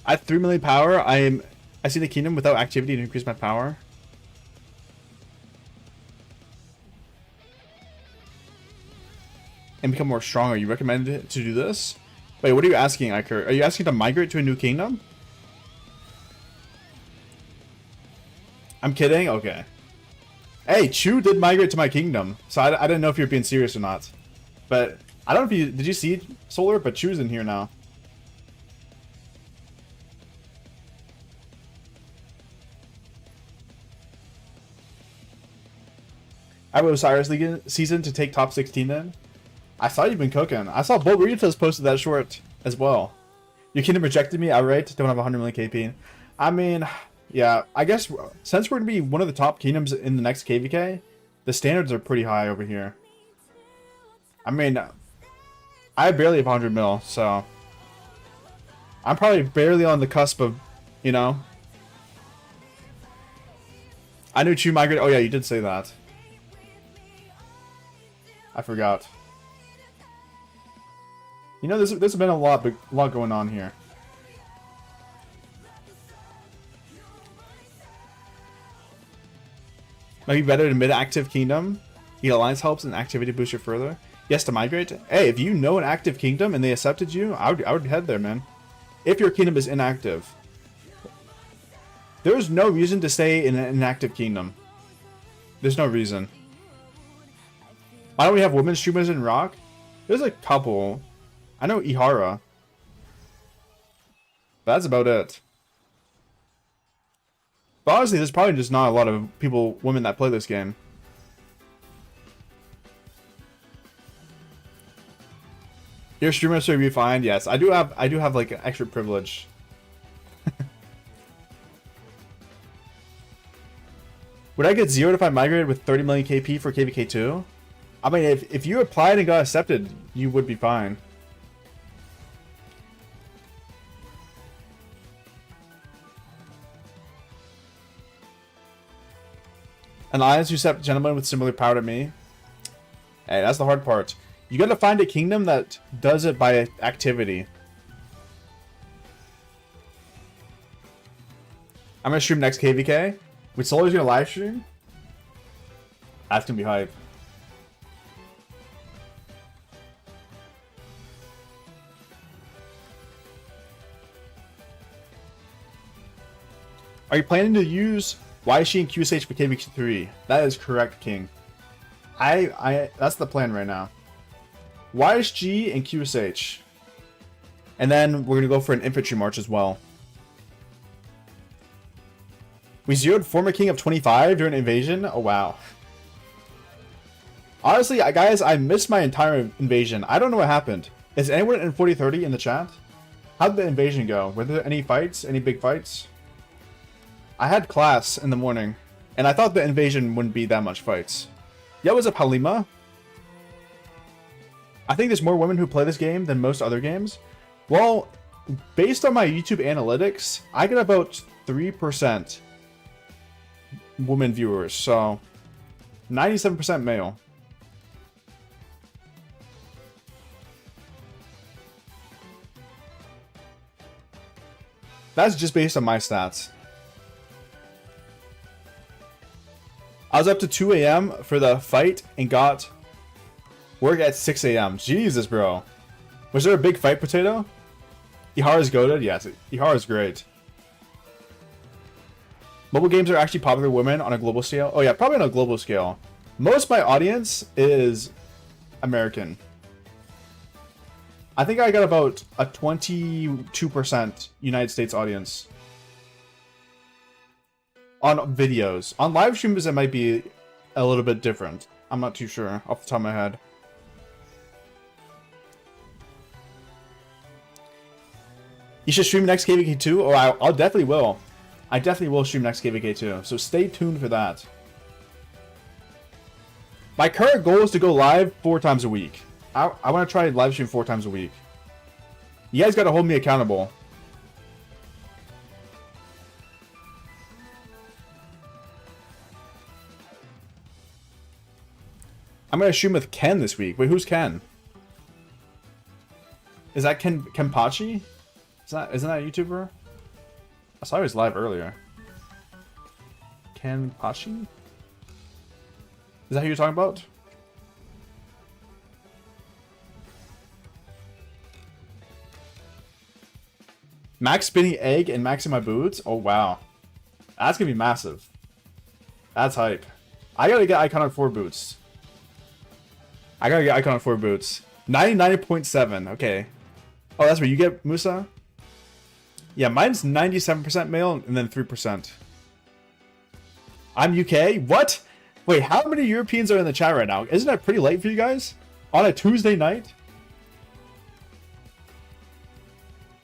At 3 million power, I see the kingdom without activity to increase my power. And become more stronger. You recommend it to do this? Wait, what are you asking, Iker? Are you asking to migrate to a new kingdom? I'm kidding? Okay. Hey, Chu did migrate to my kingdom. So I didn't know if you were being serious or not. But I don't know if you... Did you see Solar? But Chu's in here now. I have Osiris League season to take top 16 in. I saw you've been cooking. I saw Bull Burritos posted that short as well. Your kingdom rejected me outright. Don't have 100 million KP. I mean, yeah, I guess since we're going to be one of the top kingdoms in the next KVK, the standards are pretty high over here. I mean, I barely have 100 mil, so I'm probably barely on the cusp of, you know. I knew Chu migrated. Oh yeah, you did say that. I forgot. You know, there's been a lot going on here. Might be better to mid-active kingdom. The alliance helps and activity boost you further. Yes, to migrate. Hey, if you know an active kingdom and they accepted you, I would head there, man. If your kingdom is inactive, there's no reason to stay in an inactive kingdom. There's no reason. Why don't we have women streamers in Rock? There's a couple. I know Ihara. But that's about it. But honestly, there's probably just not a lot of women that play this game. Your streamer should be fine. Yes, I do have like an extra privilege. Would I get zeroed if I migrated with 30 million KP for KVK2? I mean, if you applied and got accepted, you would be fine. An alliance who accept gentlemen with similar power to me. Hey, that's the hard part. You gotta find a kingdom that does it by activity. I'm gonna stream next KVK. Wait, Solar's gonna live stream? That's gonna be hype. Are you planning to use YSG and QSH for KVK3? That is correct, King. That's the plan right now. YSG and QSH. And then we're gonna go for an infantry march as well. We zeroed former king of 25 during invasion? Oh wow. Honestly, guys, I missed my entire invasion. I don't know what happened. Is anyone in 4030 in the chat? How did the invasion go? Were there any fights? Any big fights? I had class in the morning, and I thought the invasion wouldn't be that much fights. Yeah, what's up, Halima? I think there's more women who play this game than most other games. Well, based on my YouTube analytics, I get about 3% women viewers, so 97% male. That's just based on my stats. I was up to 2 a.m. for the fight and got work at 6 a.m. Jesus, bro. Was there a big fight, Potato? Ihara's goated? Yes, Ihara's great. Mobile games are actually popular with women on a global scale? Oh yeah, probably on a global scale. Most of my audience is American. I think I got about a 22% United States audience. On videos. On live streams, it might be a little bit different. I'm not too sure off the top of my head. You should stream next KVK 2? Oh, I'll definitely will. I definitely will stream next KVK 2. So stay tuned for that. My current goal is to go live 4 times a week. I want to try live stream 4 times a week. You guys got to hold me accountable. I'm going to stream with Ken this week. Wait, who's Ken? Is that Kenpachi? Isn't that a YouTuber? I saw he was live earlier. Kenpachi? Is that who you're talking about? Max spinning egg and Max in my boots? Oh, wow. That's going to be massive. That's hype. I got to get Icon on 4 boots. I got to get Icon on 4 boots. 99.7. Okay. Oh, that's where you get Musa? Yeah, mine's 97% male and then 3%. I'm UK? What? Wait, how many Europeans are in the chat right now? Isn't that pretty late for you guys? On a Tuesday night?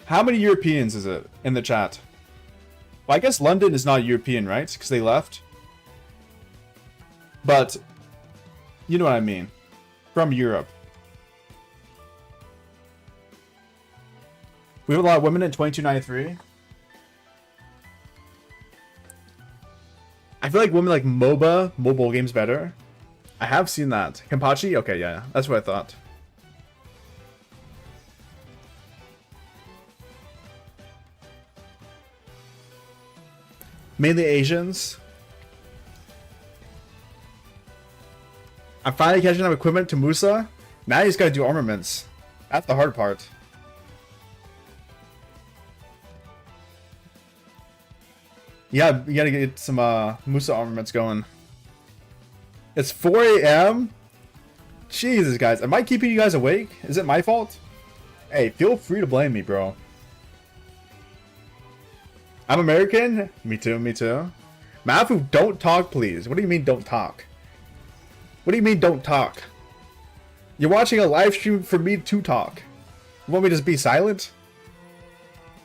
How many Europeans is it in the chat? Well, I guess London is not European, right? Because they left. But, you know what I mean. From Europe. We have a lot of women in 2293. I feel like women like MOBA, mobile games better. I have seen that. Kenpachi? Okay, yeah. That's what I thought. Mainly Asians. I'm finally catching up equipment to Musa. Now you just gotta do armaments. That's the hard part. Yeah, you gotta get some Musa armaments going. It's 4 a.m. Jesus, guys. Am I keeping you guys awake? Is it my fault? Hey, feel free to blame me, bro. I'm American? Me too, me too. Maffu, don't talk, please. What do you mean, don't talk? What do you mean, don't talk? You're watching a live stream for me to talk. You want me to just be silent?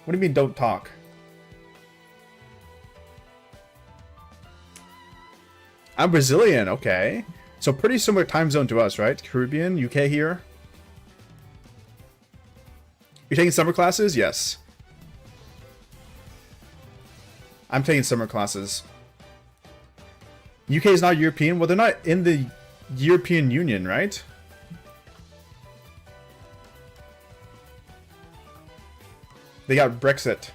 What do you mean, don't talk? I'm Brazilian, okay. So pretty similar time zone to us, right? Caribbean, UK here. You're taking summer classes? Yes. I'm taking summer classes. UK is not European? Well, they're not in the European Union, right? They got Brexit.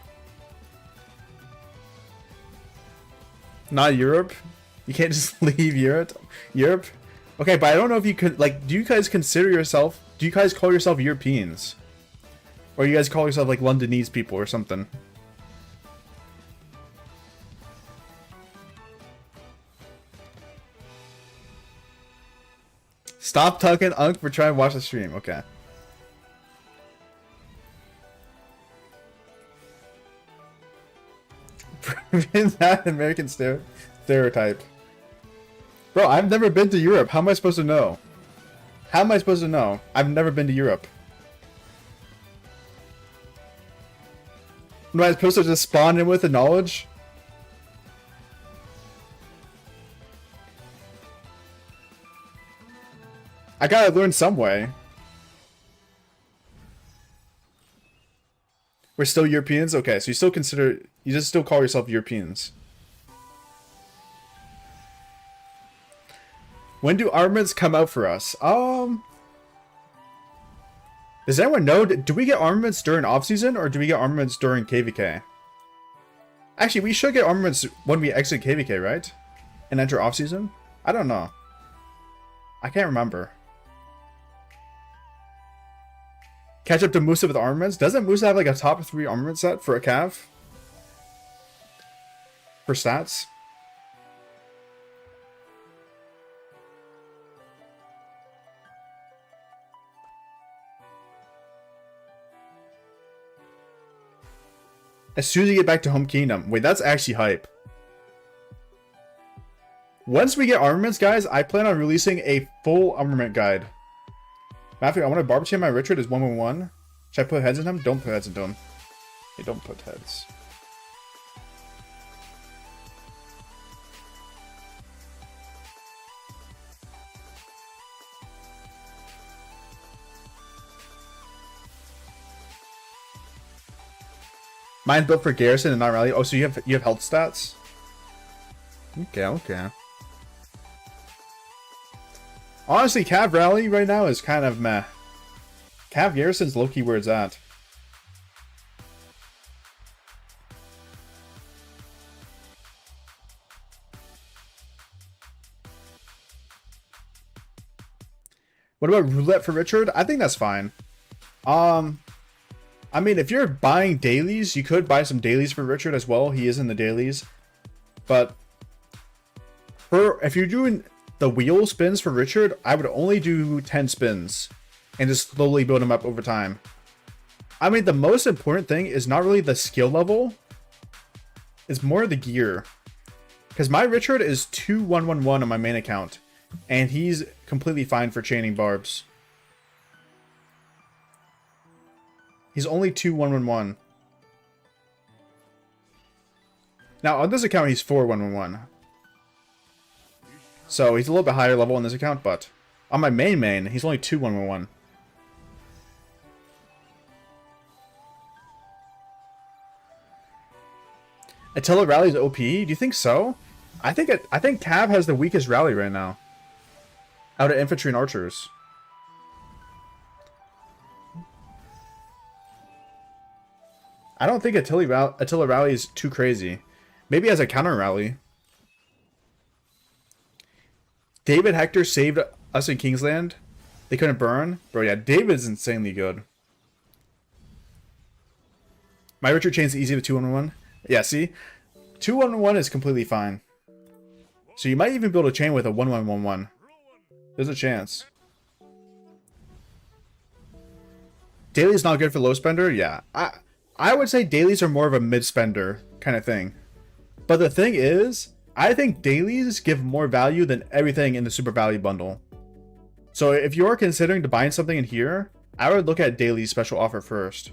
Not Europe? You can't just leave Europe? Okay, but I don't know if you could, like, do you guys consider yourself, do you guys call yourself Europeans? Or you guys call yourself, like, Londonese people or something? Stop talking, Unk. We're trying to watch the stream. Okay. That American stereotype. Bro, I've never been to Europe. How am I supposed to know? How am I supposed to know? I've never been to Europe. Am I supposed to just spawn in with the knowledge? I gotta learn some way. We're still Europeans? Okay, so you just still call yourself Europeans. When do armaments come out for us? Does anyone know? Do we get armaments during off-season or do we get armaments during KVK? Actually, we should get armaments when we exit KVK, right? And enter off-season? I don't know. I can't remember. Catch up to Musa with armaments? Doesn't Musa have like a top 3 armament set for a Cav? For stats? As soon as you get back to Home Kingdom. Wait, that's actually hype. Once we get armaments, guys, I plan on releasing a full armament guide. Maffu, I want to barb chain my Richard is 111. Should I put heads in him? Don't put heads into him. Hey, don't put heads. Mine's built for Garrison and not Rally. Oh, so you have health stats? Okay, okay. Honestly, Cav Rally right now is kind of meh. Cav Garrison's low-key where it's at. What about roulette for Richard? I think that's fine. I mean, if you're buying dailies, you could buy some dailies for Richard as well. He is in the dailies. But if you're doing the wheel spins for Richard, I would only do 10 spins and just slowly build him up over time. I mean, the most important thing is not really the skill level. It's more the gear. Because my Richard is 2111 on my main account. And he's completely fine for chaining barbs. He's only 2111. Now, on this account, he's 4111. So, he's a little bit higher level on this account, but on my main, he's only 2111. Attila Rally's OP? Do you think so? I think Cav has the weakest rally right now. Out of infantry and archers. I don't think Attila Rally is too crazy. Maybe as a counter rally. David Hector saved us in Kingsland. They couldn't burn. Bro, yeah, David's insanely good. My Richard chain's easy to 211. Yeah, see? 211 is completely fine. So you might even build a chain with a 1111. There's a chance. Daily's not good for low spender? Yeah. I would say dailies are more of a mid spender kind of thing. But the thing is, I think dailies give more value than everything in the Super Value bundle. So if you're considering to buying something in here, I would look at daily special offer first.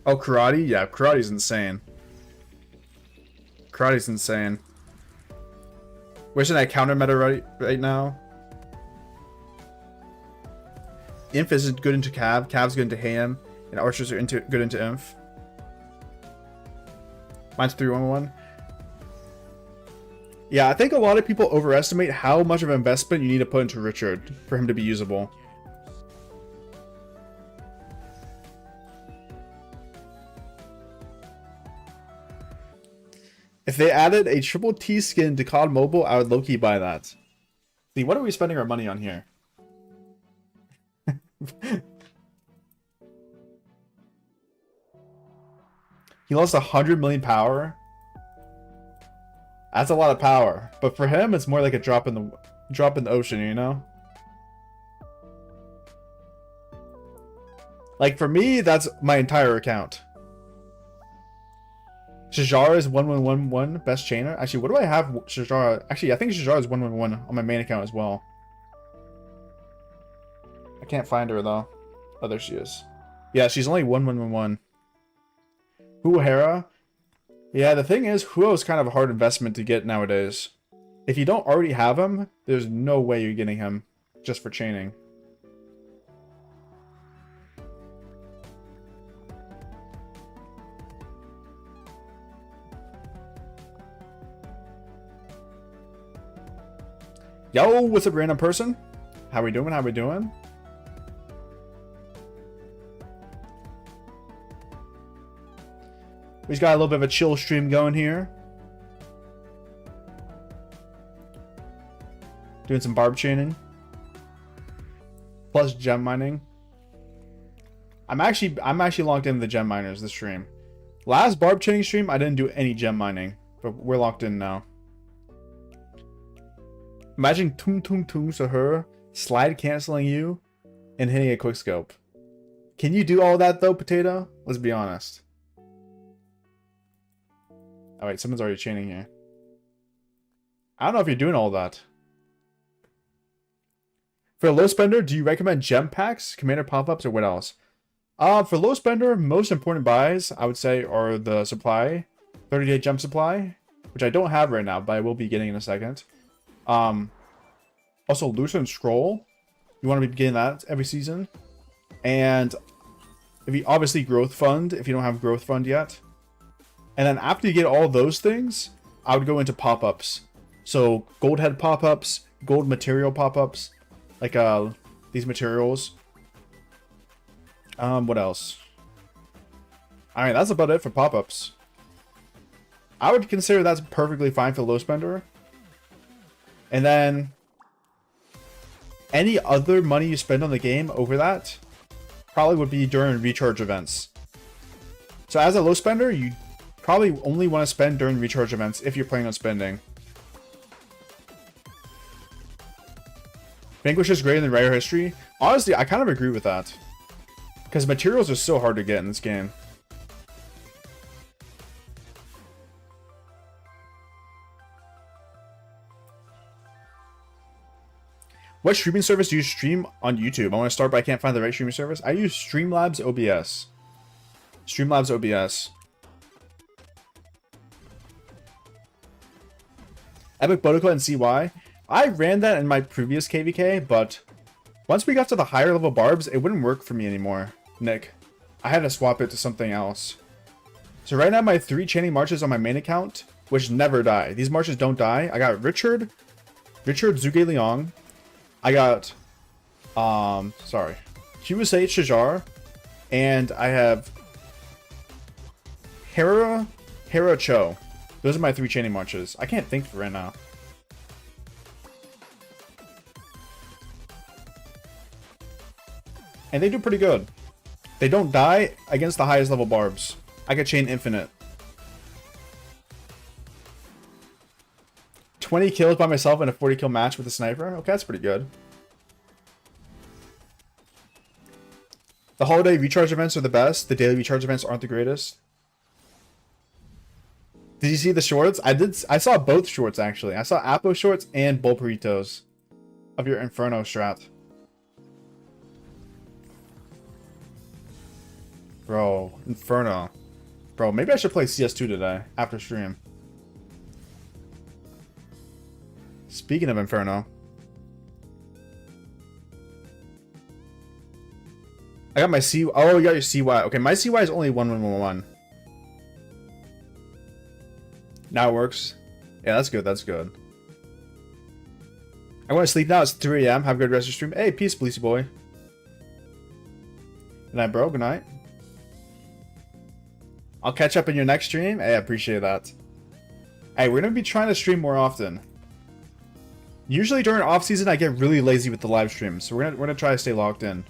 Oh, karate? Yeah, karate's insane. Karate's insane. Wishing I counter meta right now. Inf is good into Cav. Cav's good into Ham. And archers are good into Inf. Mine's 311. Yeah, I think a lot of people overestimate how much of an investment you need to put into Richard for him to be usable. If they added a triple T skin to COD Mobile, I would low-key buy that. See, what are we spending our money on here? He lost 100 million power. That's a lot of power, but for him, it's more like a drop in the ocean, you know. Like for me, that's my entire account. Shajara is 1111 best chainer. Actually, what do I have Shajara? Actually, I think Shajara is 111 on my main account as well. I can't find her though. Oh, there she is. Yeah, she's only 1111. Huahara. Yeah, the thing is, Huo is kind of a hard investment to get nowadays. If you don't already have him, there's no way you're getting him just for chaining. Yo, what's up, random person? How we doing? How we doing? We've got a little bit of a chill stream going here. Doing some barb chaining. Plus gem mining. I'm actually locked into the gem miners this stream. Last barb chaining stream, I didn't do any gem mining. But we're locked in now. Imagine tung tung tung to her, slide canceling you, and hitting a quick scope. Can you do all that though, Potato? Let's be honest. Oh wait, someone's already chaining here. I don't know if you're doing all that. For a low spender, do you recommend gem packs, commander pop-ups, or what else? For low spender, most important buys, I would say, are the supply. 30-day gem supply, which I don't have right now, but I will be getting in a second. Also, Loosen Scroll. You want to be getting that every season. And if you obviously Growth Fund, if you don't have Growth Fund yet. And then after you get all those things, I would go into pop-ups. So, gold head pop-ups, gold material pop-ups. Like, these materials. What else? Alright, that's about it for pop-ups. I would consider that's perfectly fine for low spender. And then any other money you spend on the game over that probably would be during recharge events. So as a low spender, you probably only want to spend during recharge events if you're planning on spending. Vanquish is greater than rare history. Honestly, I kind of agree with that. Because materials are so hard to get in this game. What streaming service do you stream on YouTube? I want to start, but I can't find the right streaming service. I use Streamlabs OBS. Streamlabs OBS. Epic Botoko and CY. I ran that in my previous KVK, but once we got to the higher level Barbs, it wouldn't work for me anymore, Nick. I had to swap it to something else. So right now, my 3 chaining marches on my main account, which never die. These marches don't die. I got Richard, Zhuge Liang. I got, QSH Shajar, and I have Hera Cho. Those are my 3 chaining marches. I can't think for right now. And they do pretty good. They don't die against the highest level Barbs. I could chain infinite. 20 kills by myself in a 40 kill match with a sniper. Okay, that's pretty good. The holiday recharge events are the best. The daily recharge events aren't the greatest. Did you see the shorts? I saw both shorts actually. I saw Apo shorts and Bull Burritos of your Inferno strat. Bro, Inferno. Bro, maybe I should play CS2 today after stream. Speaking of Inferno. I got my C... Oh, you got your CY. Okay, my CY is only 1111. Now it works. Yeah, that's good. That's good. I want to sleep now. It's 3 AM. Have a good rest of your stream. Hey, peace, Bleacey boy. Good night, bro. Good night. I'll catch up in your next stream. Hey, I appreciate that. Hey, we're going to be trying to stream more often. Usually during off season, I get really lazy with the live streams, so we're gonna try to stay locked in.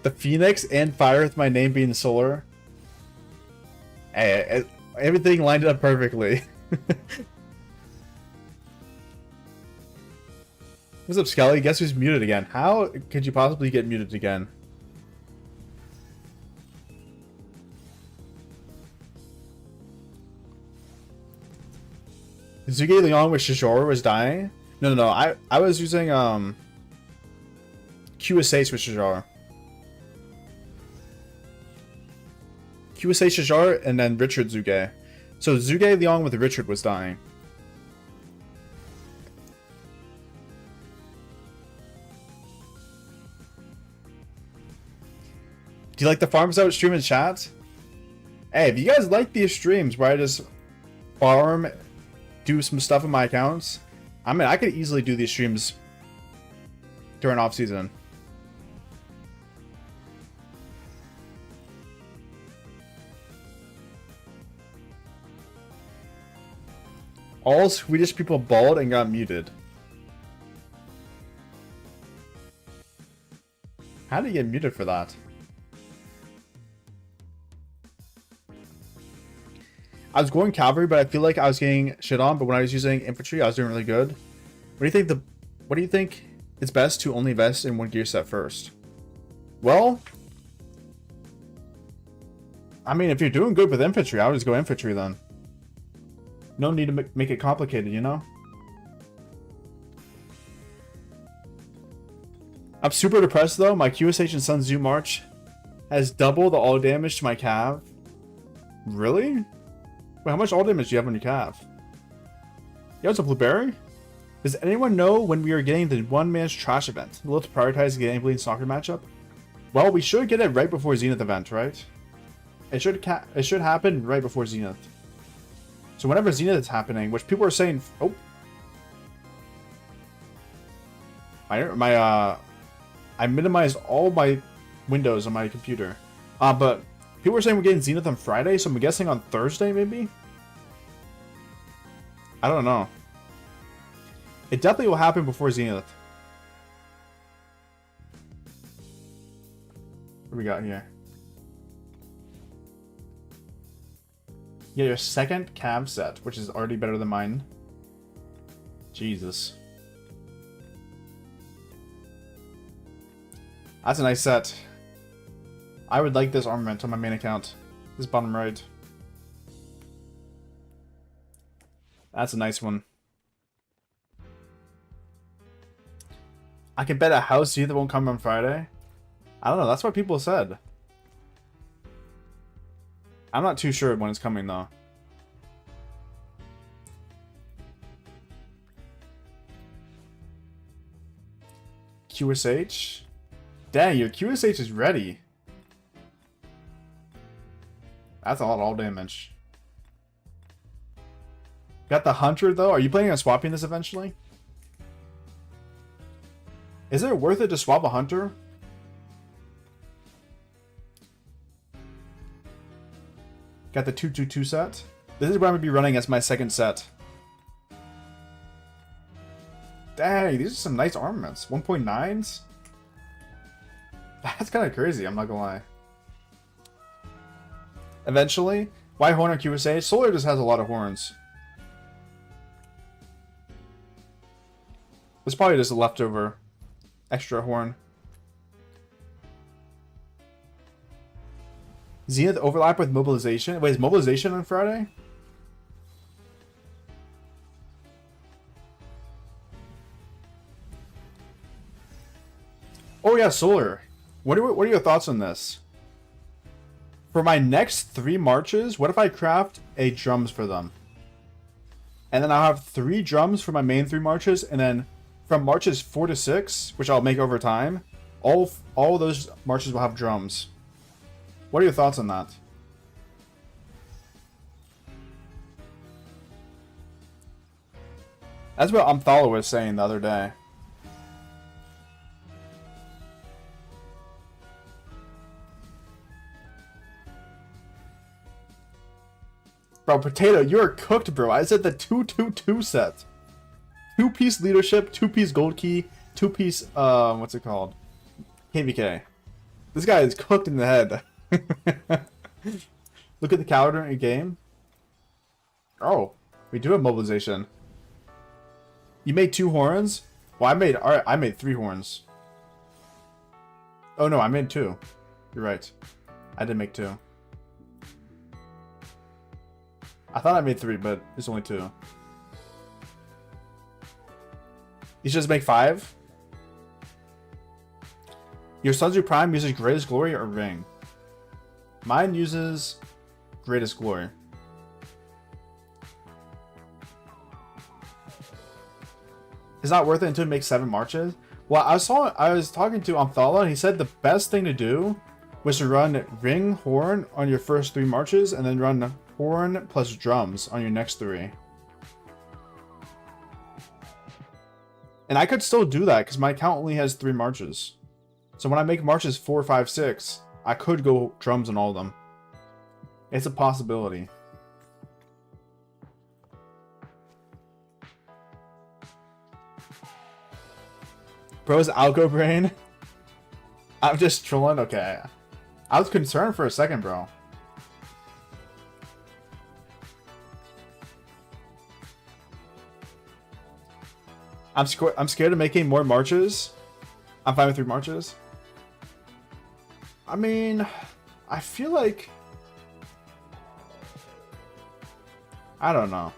The Phoenix and Fire with my name being Solar. Hey, everything lined up perfectly. What's up, Skelly? Guess who's muted again? How could you possibly get muted again? Zhuge Liang with Shizor was dying? No. I was using QSH with Shizor. QSH Shizor and then Richard Zhuge. So Zhuge Liang with Richard was dying. Do you like the Farms Out stream and chat? Hey, if you guys like these streams where I just farm, do some stuff in my accounts, I mean, I could easily do these streams during off season. All Swedish people bald and got muted. How did you get muted for that? I was going cavalry, but I feel like I was getting shit on. But when I was using infantry, I was doing really good. What do you think it's best to only invest in one gear set first? Well, I mean, if you're doing good with infantry, I would just go infantry then. No need to make it complicated, you know? I'm super depressed though. My QSH and Sun Tzu March has double the all damage to my cav. Really? Wait, how much all damage do you have on your cav? Yeah, it's a blueberry? Does anyone know when we are getting the one man's trash event? We'll have to prioritize getting a bleeding soccer matchup. Well, we should get it right before Zenith event, right? It should happen right before Zenith. So whenever Zenith is happening, which people are saying, oh, I minimized all my windows on my computer. But people are saying we're getting Zenith on Friday, so I'm guessing on Thursday maybe. I don't know. It definitely will happen before Zenith. What do we got here? Yeah, your second cav set, which is already better than mine. Jesus. That's a nice set. I would like this armament on my main account. This bottom right. That's a nice one. I can bet a house Zenith won't come on Friday. I don't know, that's what people said. I'm not too sure when it's coming though. QSH? Dang, your QSH is ready. That's a lot of all damage. Got the Hunter though. Are you planning on swapping this eventually? Is it worth it to swap a Hunter? Got the 222 set. This is what I'm going to be running as my second set. Dang, these are some nice armaments. 1.9s? That's kind of crazy, I'm not going to lie. Eventually, why horn on QSA? Solar just has a lot of horns. It's probably just a leftover extra horn. Zenith overlap with mobilization? Wait, is mobilization on Friday? Oh yeah, Solar. What are your thoughts on this? For my next 3 marches, what if I craft a drums for them? And then I'll have 3 drums for my main 3 marches, and then from marches 4 to 6, which I'll make over time, all those marches will have drums. What are your thoughts on that? That's what Amthala was saying the other day. Bro, Potato, you're cooked, bro. I said the 222 set. 2-piece leadership, 2-piece gold key, 2-piece, what's it called? KVK. This guy is cooked in the head. Look at the calendar in game. Oh, we do have mobilization. You made 2 horns? Well, I made 3 horns. Oh no, I made 2. You're right. I did make 2. I thought I made 3, but it's only 2. You should just make 5? Your Sun Tzu Prime uses Greatest Glory or Ring? Mine uses Greatest Glory. It's not worth it until it makes 7 marches? Well, I was talking to Amthala, and he said the best thing to do was to run Ring Horn on your first 3 marches, and then run Horn plus Drums on your next 3. And I could still do that, because my account only has 3 marches. So when I make marches 4, 5, 6, I could go drums on all of them. It's a possibility. Bro's algo brain? I'm just trolling? Okay. I was concerned for a second, bro. I'm scared of making more marches. I'm fine with 3 marches. I mean, I feel like... I don't know.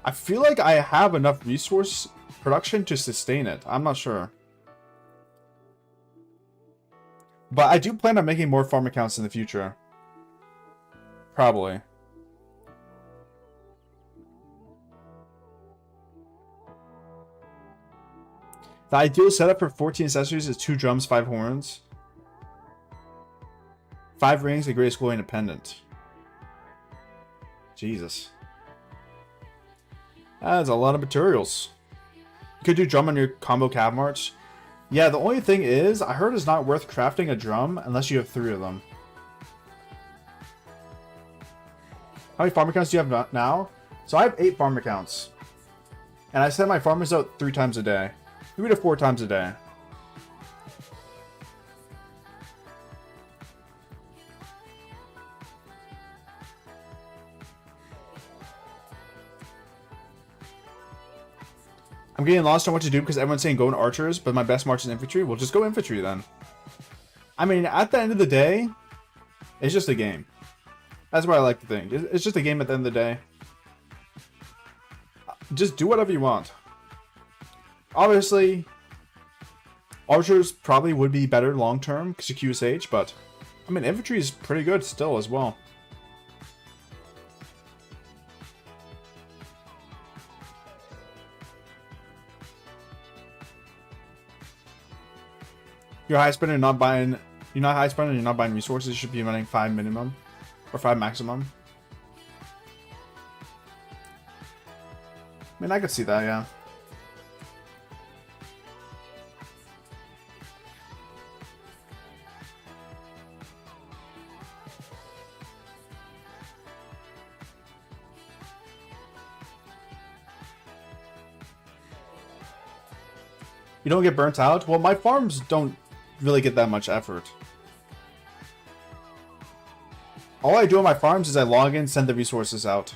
I feel like I have enough resource production to sustain it. I'm not sure. But I do plan on making more farm accounts in the future. Probably. The ideal setup for 14 accessories is 2 drums, 5 horns, 5 rings, the greatest glory independent. Jesus. That's a lot of materials. You could do drum on your combo cav march. Yeah, the only thing is, I heard it's not worth crafting a drum unless you have 3 of them. How many farm accounts do you have now? So I have 8 farm accounts. And I send my farmers out 3 times a day. 3 to 4 times a day. I'm getting lost on what to do because everyone's saying go in archers, but my best march is infantry. Well, just go infantry then. I mean, at the end of the day, it's just a game. That's what I like to think. It's just a game at the end of the day. Just do whatever you want. Obviously, archers probably would be better long term because of QSH, but I mean, infantry is pretty good still as well. You're high spender, not buying. You're not high spender, you're not buying resources. You should be running 5 minimum or 5 maximum. I mean, I could see that, yeah. You don't get burnt out? Well, my farms don't really get that much effort. All I do on my farms is I log in, send the resources out.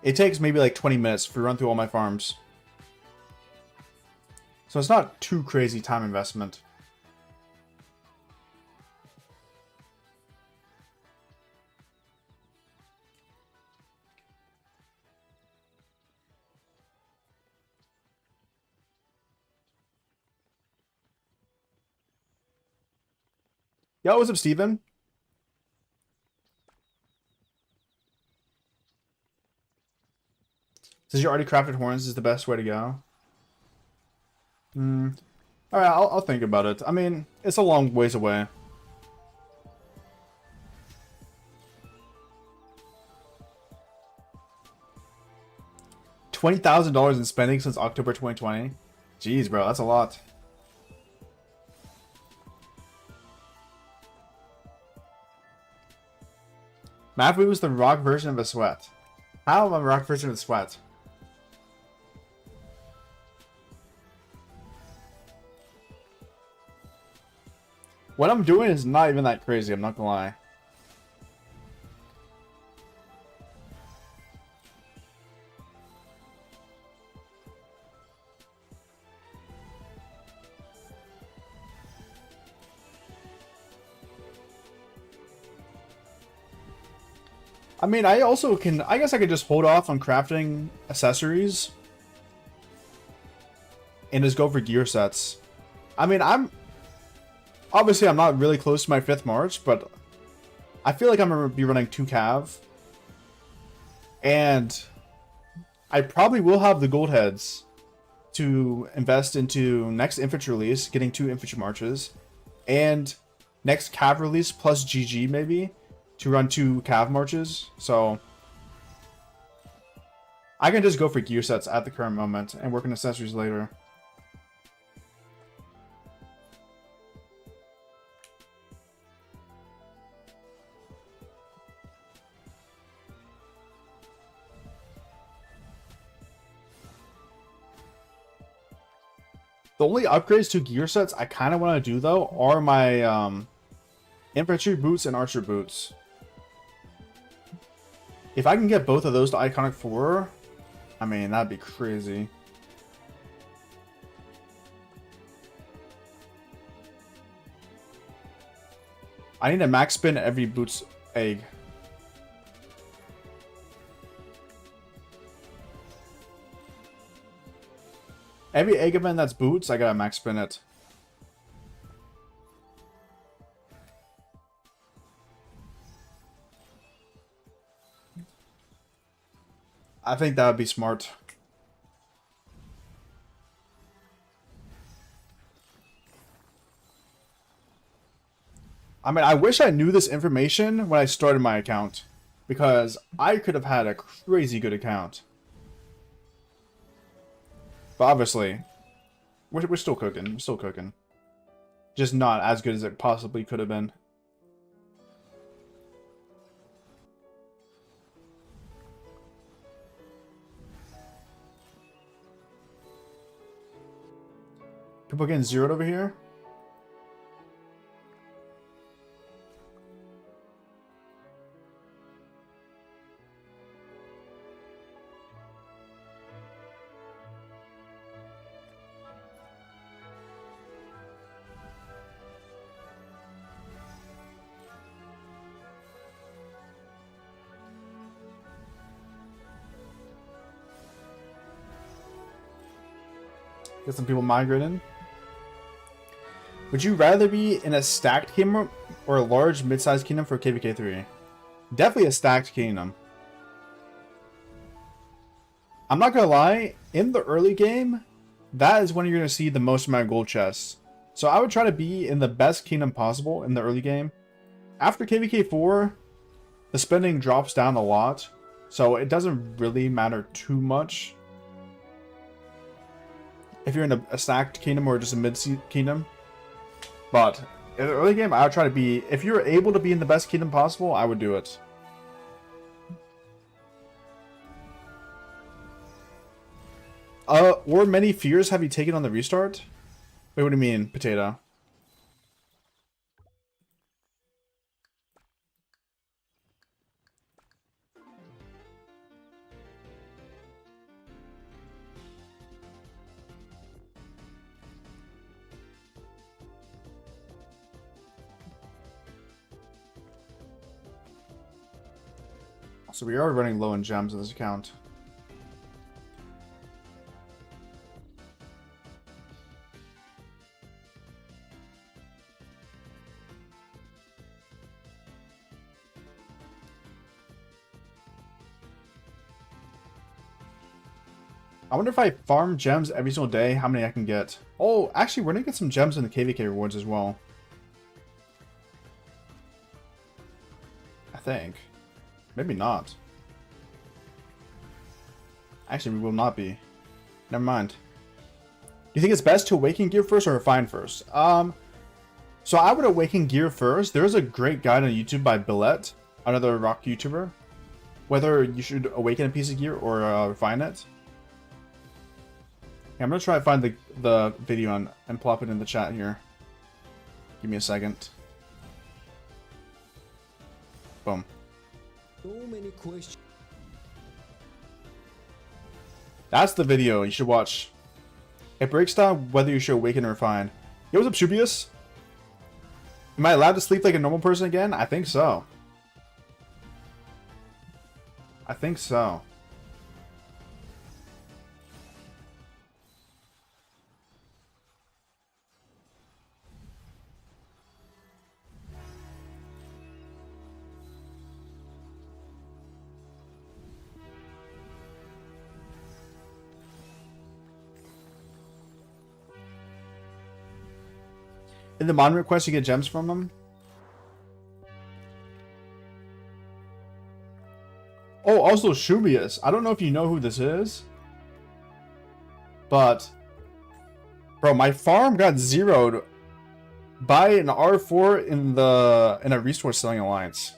It takes maybe like 20 minutes to run through all my farms. So it's not too crazy time investment. Yo, what's up, Steven? Says you already crafted horns is the best way to go. Alright, I'll think about it. I mean, it's a long ways away. $20,000 in spending since October 2020. Jeez, bro, that's a lot. Maffu is the rock version of a sweat. How am I a rock version of a sweat? What I'm doing is not even that crazy, I'm not gonna lie. I mean, I also can... I guess I could just hold off on crafting accessories. And just go for gear sets. I mean, obviously, I'm not really close to my 5th March, but... I feel like I'm going to be running 2 cav. And... I probably will have the gold heads to invest into next infantry release, getting 2 infantry marches. And next cav release plus GG, maybe. To run 2 cav marches, so I can just go for gear sets at the current moment and work on accessories later. The only upgrades to gear sets I kind of want to do though are my infantry boots and archer boots. If I can get both of those to Iconic 4, I mean, that'd be crazy. I need a max spin every Boots egg. Every egg event that's Boots, I gotta max spin it. I think that would be smart. I mean, I wish I knew this information when I started my account, because I could have had a crazy good account. But obviously, we're still cooking. We're still cooking. Just not as good as it possibly could have been. People getting zeroed over here? Get some people migrating. Would you rather be in a stacked kingdom or a large mid-sized kingdom for KVK3? Definitely a stacked kingdom. I'm not gonna lie, in the early game, that is when you're gonna see the most amount of gold chests. So I would try to be in the best kingdom possible in the early game. After KVK4, the spending drops down a lot, so it doesn't really matter too much if you're in a stacked kingdom or just a mid kingdom. But in the early game, I would try to be, if you're able to be in the best kingdom possible, I would do it. Or many fears have you taken on the restart? Wait, what do you mean, potato? So we are running low in gems in this account. I wonder if I farm gems every single day, how many I can get. Oh, actually, we're gonna get some gems in the KVK rewards as well. I think. Maybe not. Actually, we will not be. Never mind. Do you think it's best to awaken gear first or refine first? So I would awaken gear first. There's a great guide on YouTube by Billet, another rock YouTuber, whether you should awaken a piece of gear or refine it. Okay, I'm gonna try to find the video and plop it in the chat here. Give me a second. Boom. So many questions. That's the video you should watch. It breaks down whether you should awaken or refine. Yo, what's up, Shubius? Am I allowed to sleep like a normal person again? I think so. I think so. In the monument quest, you get gems from them. Oh, also Shubius. I don't know if you know who this is, but bro, my farm got zeroed by an R4 in a resource selling alliance.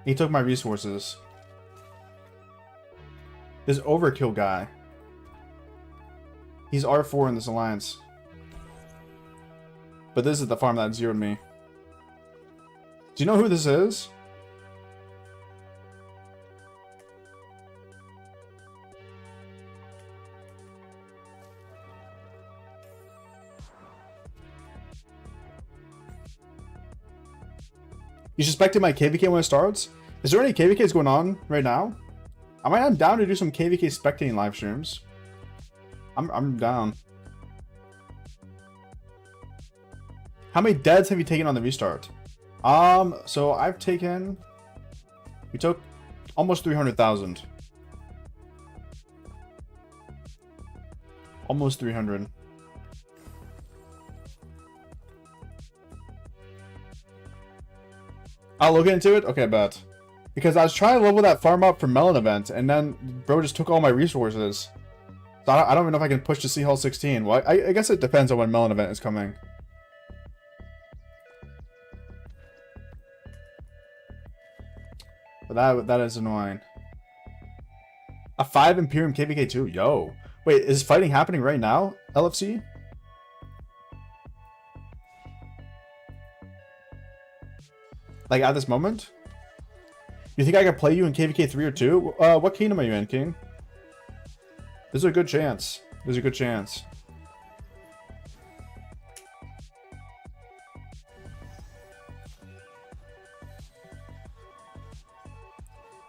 He took my resources. This overkill guy. He's R4 in this alliance. But this is the farm that zeroed me. Do you know who this is? You suspected my KVK when it starts? Is there any KVKs going on right now? I'm down to do some KVK spectating live streams. I'm down. How many deads have you taken on the restart? So I've taken... We took almost 300,000. Almost 300. I'll look into it? Okay, bet. Because I was trying to level that farm up for Melon event, and then bro just took all my resources. So I don't even know if I can push to Sea Hall 16. Well, I guess it depends on when Melon event is coming. But that is annoying. A 5 Imperium KVK2? Yo. Wait, is fighting happening right now? LFC? Like at this moment? You think I could play you in KVK 3 or 2? What kingdom are you in, King? There's a good chance. There's a good chance.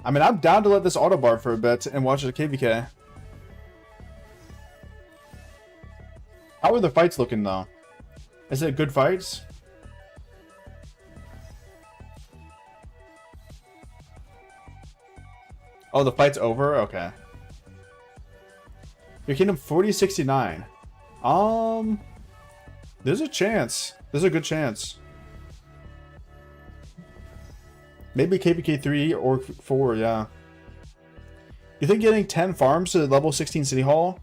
I mean, I'm down to let this auto barb for a bit and watch the KVK. How are the fights looking, though? Is it good fights? Oh, the fight's over? Okay. Your kingdom 4069. There's a chance. There's a good chance. Maybe KVK 3 or 4, yeah. You think getting 10 farms to level 16 City Hall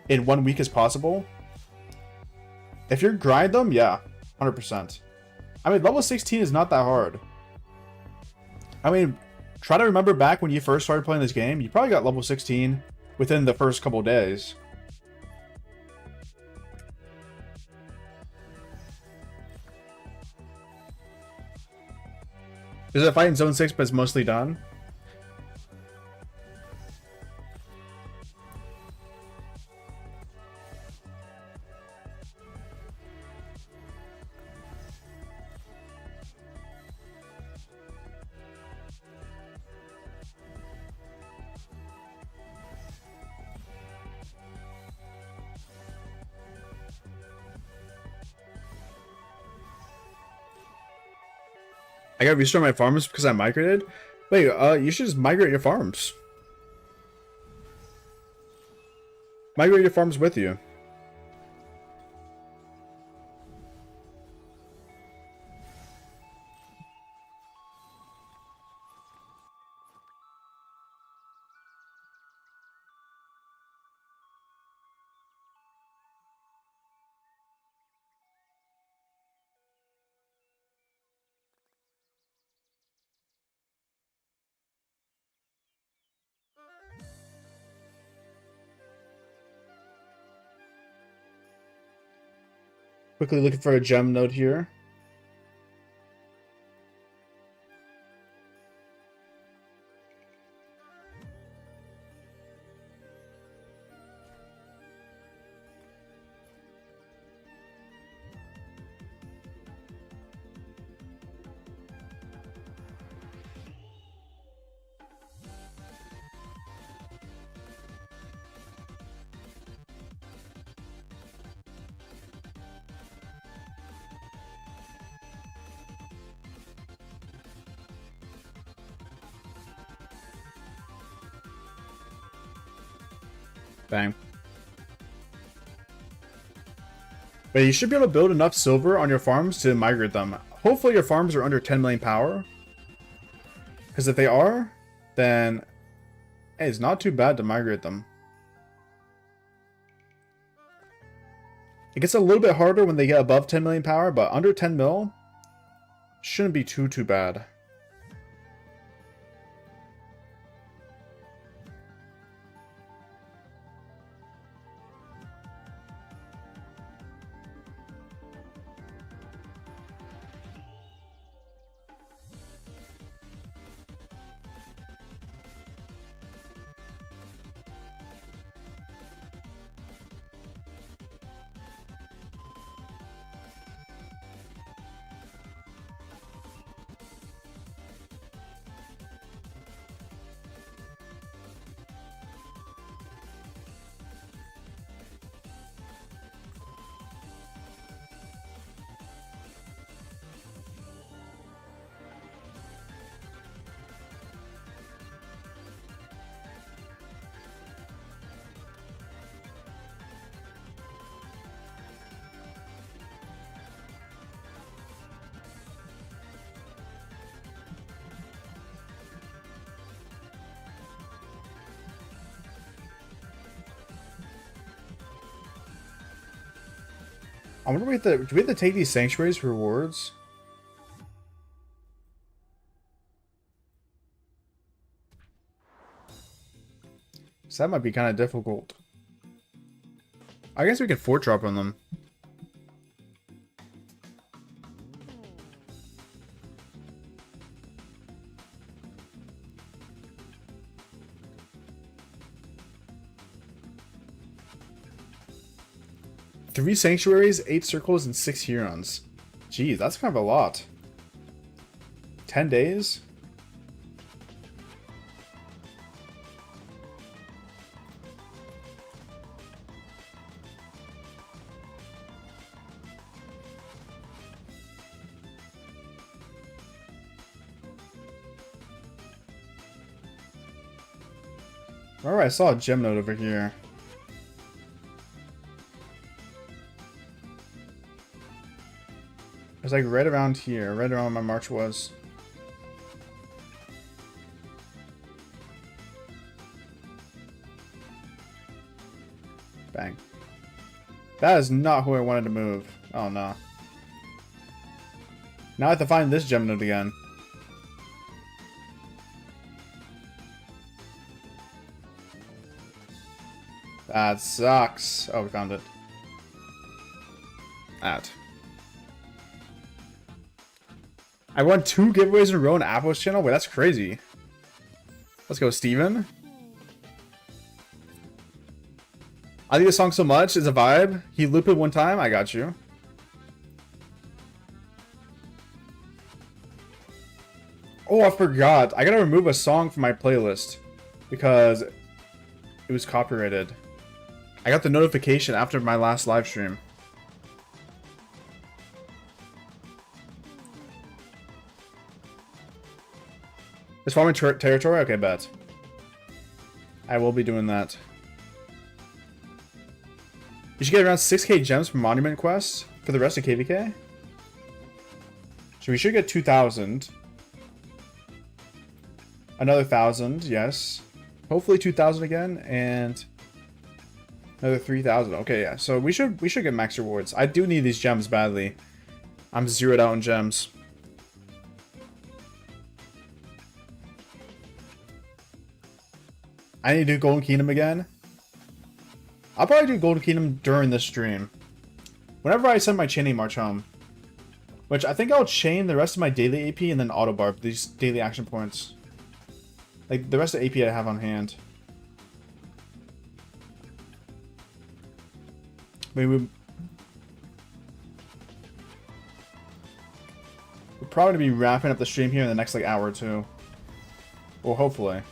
in 1 week is possible? If you grind them, yeah. 100%. I mean, level 16 is not that hard. I mean, try to remember back when you first started playing this game, you probably got level 16 within the first couple days. There's a fight in Zone 6, but it's mostly done. I gotta restart my farms because I migrated? Wait, you should just migrate your farms. Migrate your farms with you. Quickly looking for a gem node here. Bang. But you should be able to build enough silver on your farms to migrate them. Hopefully your farms are under 10 million power. Because if they are, then hey, it's not too bad to migrate them. It gets a little bit harder when they get above 10 million power, but under 10 mil shouldn't be too bad. I wonder if do we have to take these sanctuaries for rewards? So that might be kind of difficult. I guess we could fort drop on them. Three sanctuaries, 8 circles, and 6 Hurons. Geez, that's kind of a lot. 10 days? Alright, I saw a gem node over here. It's like right around here, right around where my march was. Bang. That is not who I wanted to move. Oh no. Now I have to find this gem node again. That sucks. Oh, we found it. That. I won 2 giveaways in a row on Apple's channel? Wait, that's crazy. Let's go, Steven. I think this song so much. It's a vibe. He looped it one time. I got you. Oh, I forgot. I gotta remove a song from my playlist because it was copyrighted. I got the notification after my last live stream. It's farming territory? Okay, bet. I will be doing that. You should get around 6k gems from Monument Quests for the rest of KVK. So we should get 2,000. Another 1,000, yes. Hopefully 2,000 again, and another 3,000. Okay, yeah. So we should get max rewards. I do need these gems badly. I'm zeroed out on gems. I need to do Golden Kingdom again. I'll probably do Golden Kingdom during this stream. Whenever I send my chaining march home. Which I think I'll chain the rest of my daily AP and then auto barb these daily action points. Like the rest of AP I have on hand. Maybe we'll probably be wrapping up the stream here in the next like hour or two. Well, hopefully.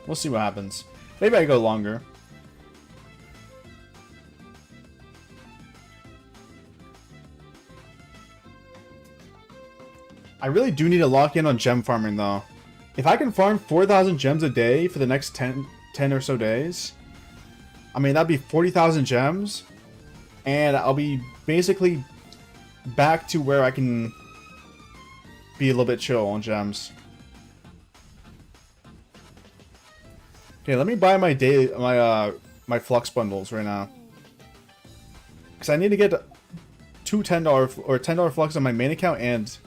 We'll see what happens. Maybe I go longer. I really do need to lock in on gem farming though. If I can farm 4,000 gems a day for the next 10 or so days, I mean that'd be 40,000 gems, and I'll be basically back to where I can be a little bit chill on gems. Okay, let me buy my my flux bundles right now, because I need to get two $10 or $10 flux on my main account and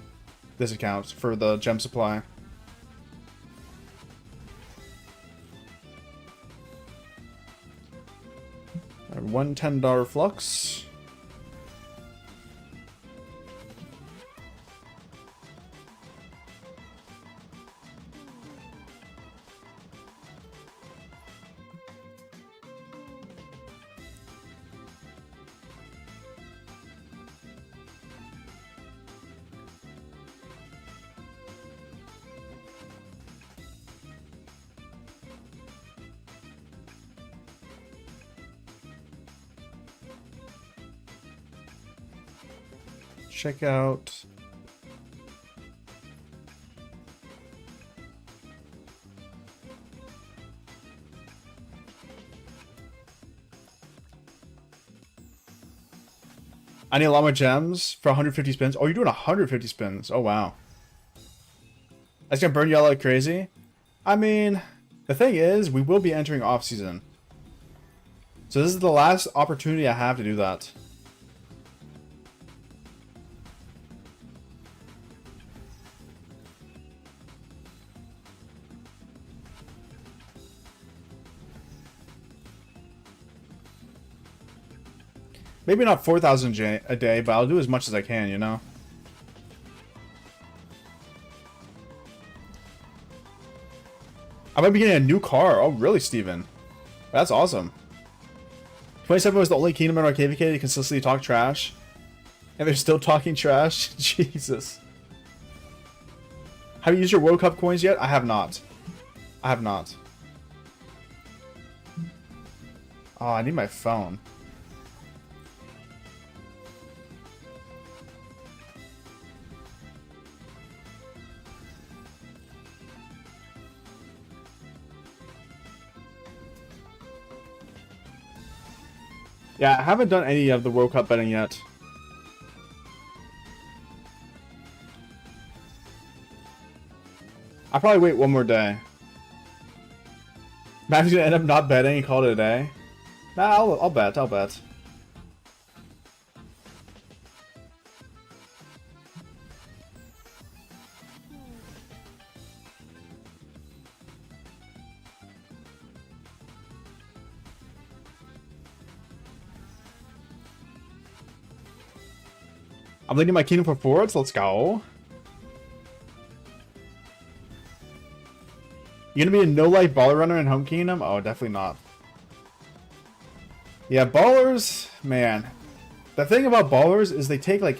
this account for the gem supply. One $10 flux. Check out I need a lot more gems for 150 spins. Oh, you're doing 150 spins. Oh, wow. That's gonna burn you out like crazy. I mean, the thing is, we will be entering off season. So this is the last opportunity I have to do that. Maybe not 4,000 a day, but I'll do as much as I can, you know? I might be getting a new car. Oh, really, Steven? That's awesome. 27 was the only kingdom in our KVK to consistently talk trash. And they're still talking trash? Jesus. Have you used your World Cup coins yet? I have not. I have not. Oh, I need my phone. Yeah, I haven't done any of the World Cup betting yet. I'll probably wait one more day. Matt's gonna end up not betting and call it a day. Nah, I'll bet. I'll bet. I'm leading my kingdom for forwards. Let's go. You gonna be a no-life baller runner in home kingdom? Oh, definitely not. Yeah, ballers, man. The thing about ballers is they take like...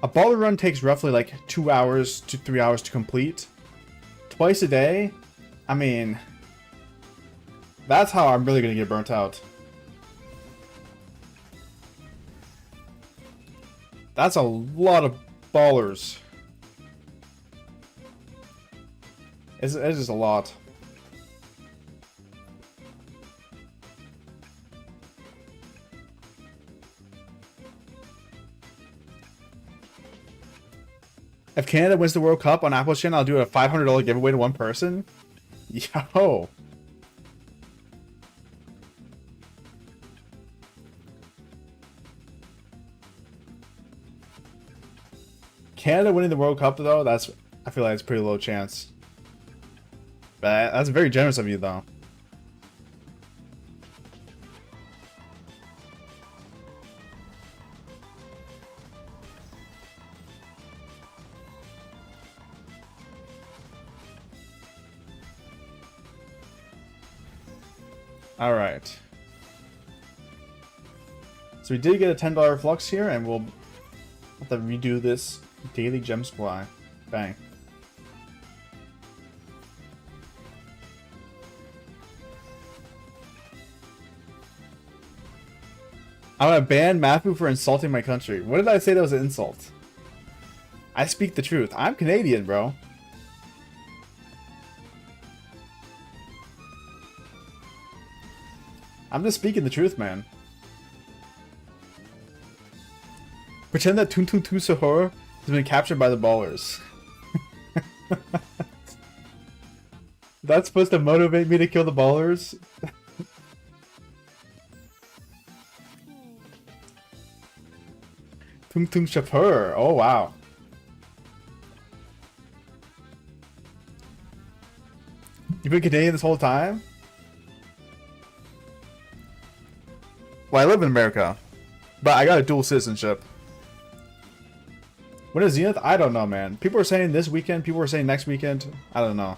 A baller run takes roughly like 2 hours to 3 hours to complete. Twice a day? I mean... That's how I'm really gonna get burnt out. That's a lot of ballers. It's just a lot. If Canada wins the World Cup on Apple's channel, I'll do a $500 giveaway to one person. Yo. Canada winning the World Cup, though, I feel like it's a pretty low chance. But that's very generous of you, though. All right. So we did get a $10 flux here, and we'll have to redo this daily gem supply. Bang. I'm gonna ban Maffu for insulting my country. What did I say that was an insult? I speak the truth. I'm Canadian, bro. I'm just speaking the truth, man. Pretend that Tun Tun Tu Sahur has been captured by the ballers. That's supposed to motivate me to kill the ballers? Tung Tung Shapur. Oh, wow. You've been Canadian this whole time? Well, I live in America, but I got a dual citizenship. When is Zenith? I don't know, man. People are saying this weekend, people are saying next weekend. I don't know.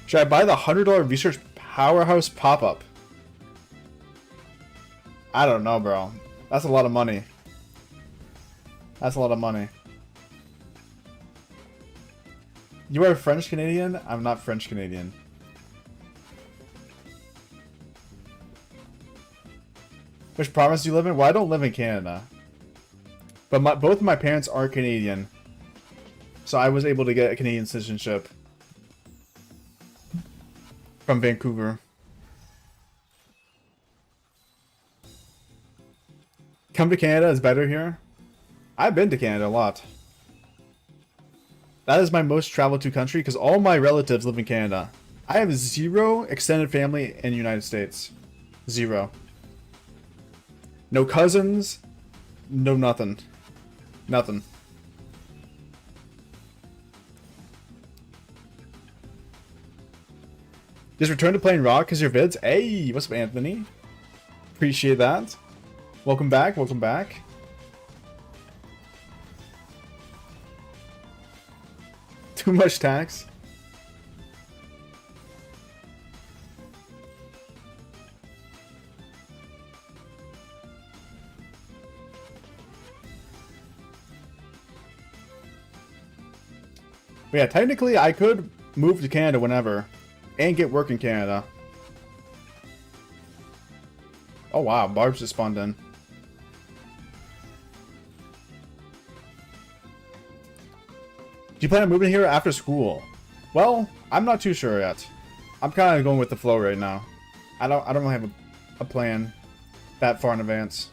Should I buy the $100 research powerhouse pop-up? I don't know, bro. That's a lot of money. That's a lot of money. You are French Canadian? I'm not French Canadian. Which province do you live in? Well, I don't live in Canada. But both of my parents are Canadian. So I was able to get a Canadian citizenship. from Vancouver. Come to Canada is better here. I've been to Canada a lot. That is my most traveled to country because all my relatives live in Canada. I have 0 extended family in the United States. 0. No cousins. No nothing. Nothing. Just return to playing Rock because your vids. Hey, what's up, Anthony? Appreciate that. Welcome back. Welcome back. Too much tax. But yeah, technically I could move to Canada whenever and get work in Canada. Oh wow, Barbs just spawned in. Do you plan on moving here after school? Well, I'm not too sure yet. I'm kind of going with the flow right now. I don't really have a plan that far in advance.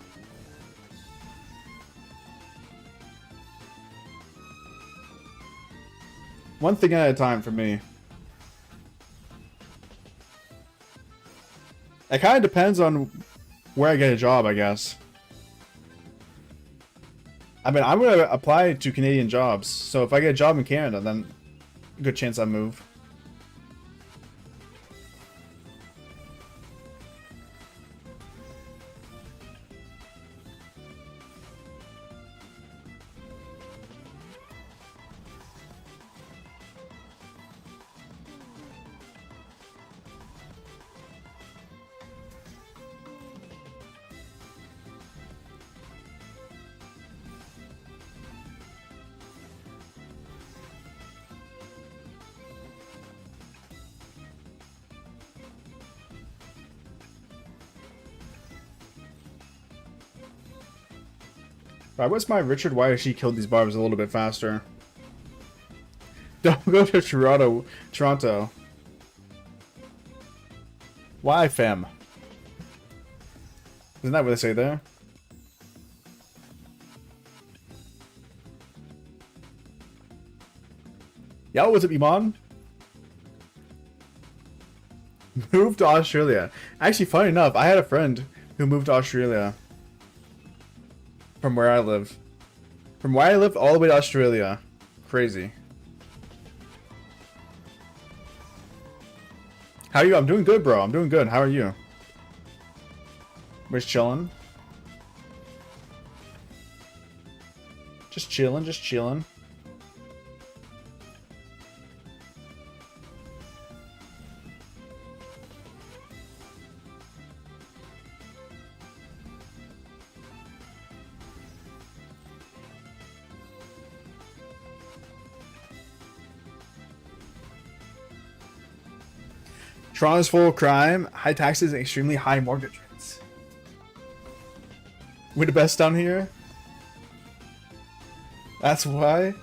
One thing at a time for me. It kind of depends on where I get a job, I guess. I mean, I'm going to apply to Canadian jobs, so if I get a job in Canada, then good chance I move. I wish my Richard why she killed these barbs a little bit faster. Don't go to Toronto. Why, fam? Isn't that what they say there? Yo, what's up, Iman? Moved to Australia. Actually, funny enough, I had a friend who moved to Australia. From where I live. From where I live all the way to Australia. Crazy. How are you? I'm doing good, bro. I'm doing good. How are you? We're just chilling. Just chilling, just chilling. Toronto's full of crime, high taxes, and extremely high mortgage rates. We're the best down here? That's why?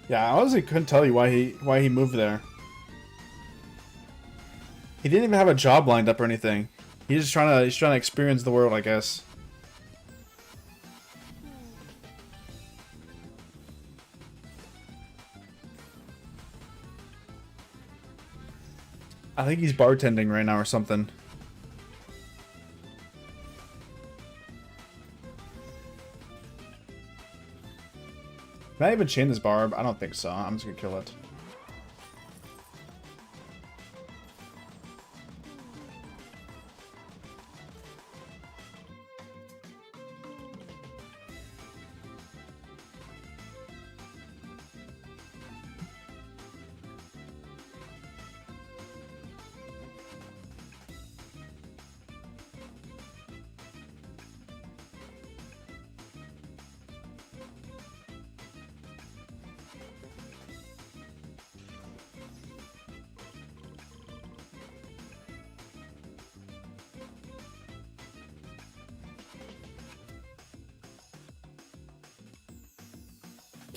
Yeah, I honestly couldn't tell you why he moved there. He didn't even have a job lined up or anything. He's trying to experience the world, I guess. I think he's bartending right now or something. Can I even chain this Barb? I don't think so. I'm just gonna kill it.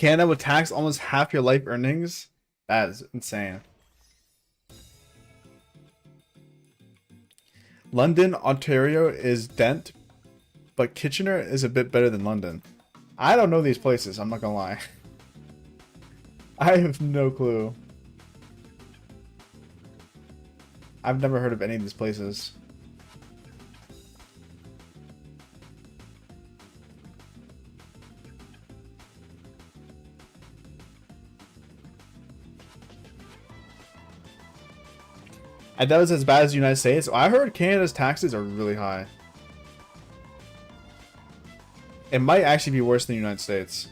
Canada would tax almost half your life earnings? That is insane. London, Ontario is dent, but Kitchener is a bit better than London. I don't know these places, I'm not gonna lie. I have no clue. I've never heard of any of these places. I doubt it's as bad as the United States. I heard Canada's taxes are really high. It might actually be worse than the United States.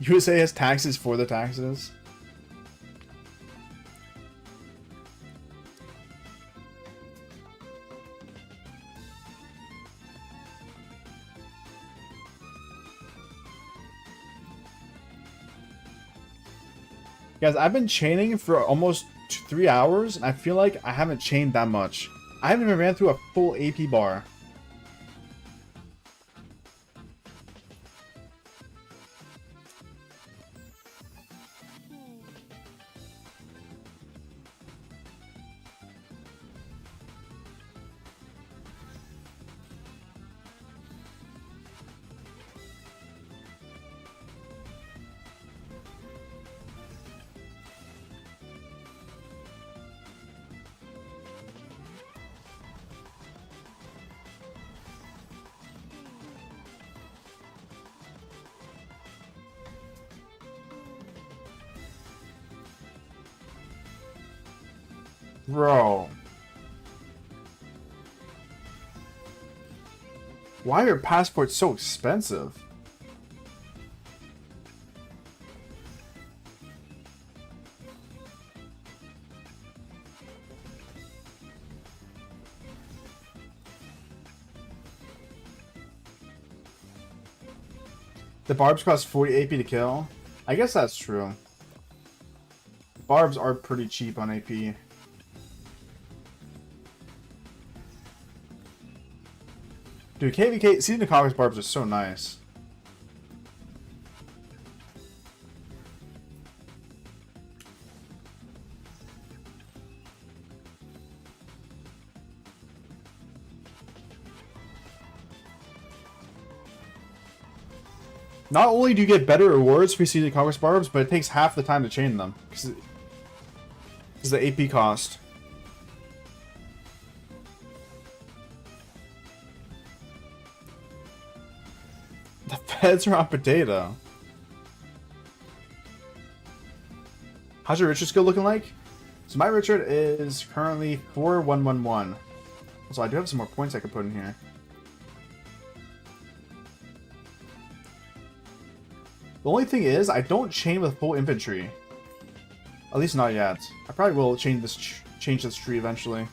USA has taxes for the taxes. Guys, I've been chaining for almost 3 hours, and I feel like I haven't chained that much. I haven't even ran through a full AP bar. Bro. Why are passports so expensive? The Barbs cost 40 AP to kill? I guess that's true. Barbs are pretty cheap on AP. Dude, KVK, seeing the comics Barbs are so nice. Not only do you get better rewards for CD Conquest Barbs, but it takes half the time to chain them. Because the AP cost. The feds are on potato. How's your Richard skill looking like? So my Richard is currently 4111. So I do have some more points I could put in here. The only thing is, I don't chain with full infantry. At least not yet. I probably will change this tree eventually.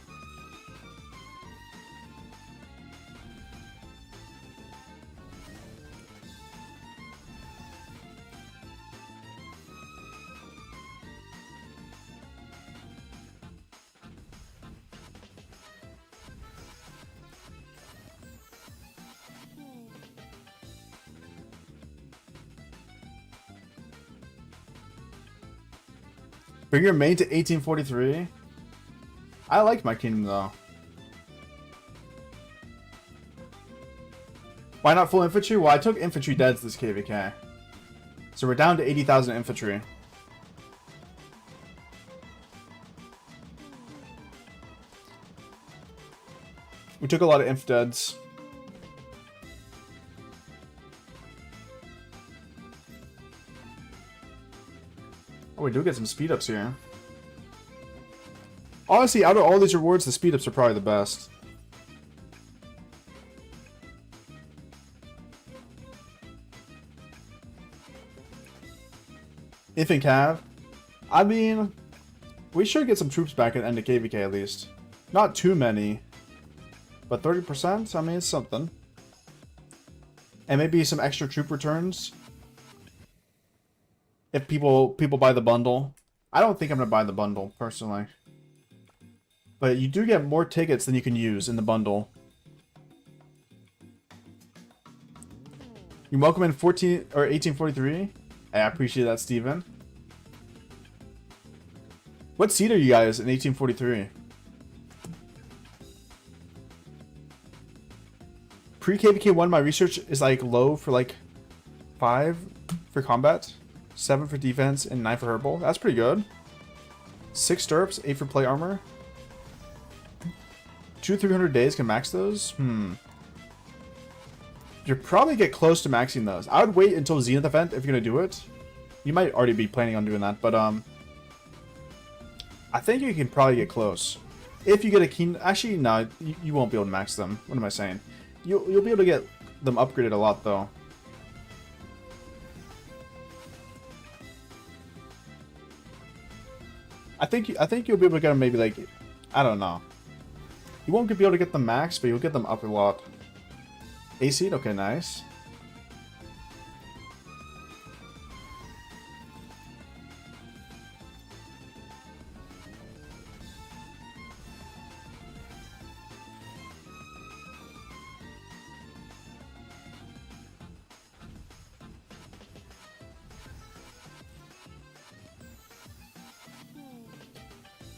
Bring your main to 1843. I like my kingdom though. Why not full infantry? Well, I took infantry deads this KVK. So we're down to 80,000 infantry. We took a lot of inf deads. Oh, we do get some speed ups here. Honestly, out of all these rewards, the speed ups are probably the best. Infant Cav. I mean, we should get some troops back at the end of KVK at least. Not too many. But 30%? I mean, it's something. And maybe some extra troop returns. If people buy the bundle. I don't think I'm going to buy the bundle, personally. But you do get more tickets than you can use in the bundle. You're welcome in 1843. I appreciate that, Steven. What seat are you guys in 1843? Pre-KVK1, my research is like low for like 5 for combat, 7 for defense, and 9 for herbal. That's pretty good. 6 stirrups, 8 for plate armor. 200-300 days can max those? You'll probably get close to maxing those. I would wait until Zenith event if you're going to do it. You might already be planning on doing that, but I think you can probably get close. If you get a keen... Actually, no, you won't be able to max them. What am I saying? You'll be able to get them upgraded a lot, though. I think you'll be able to get them maybe like... I don't know. You won't be able to get them max, but you'll get them up a lot. A seed? Okay, nice.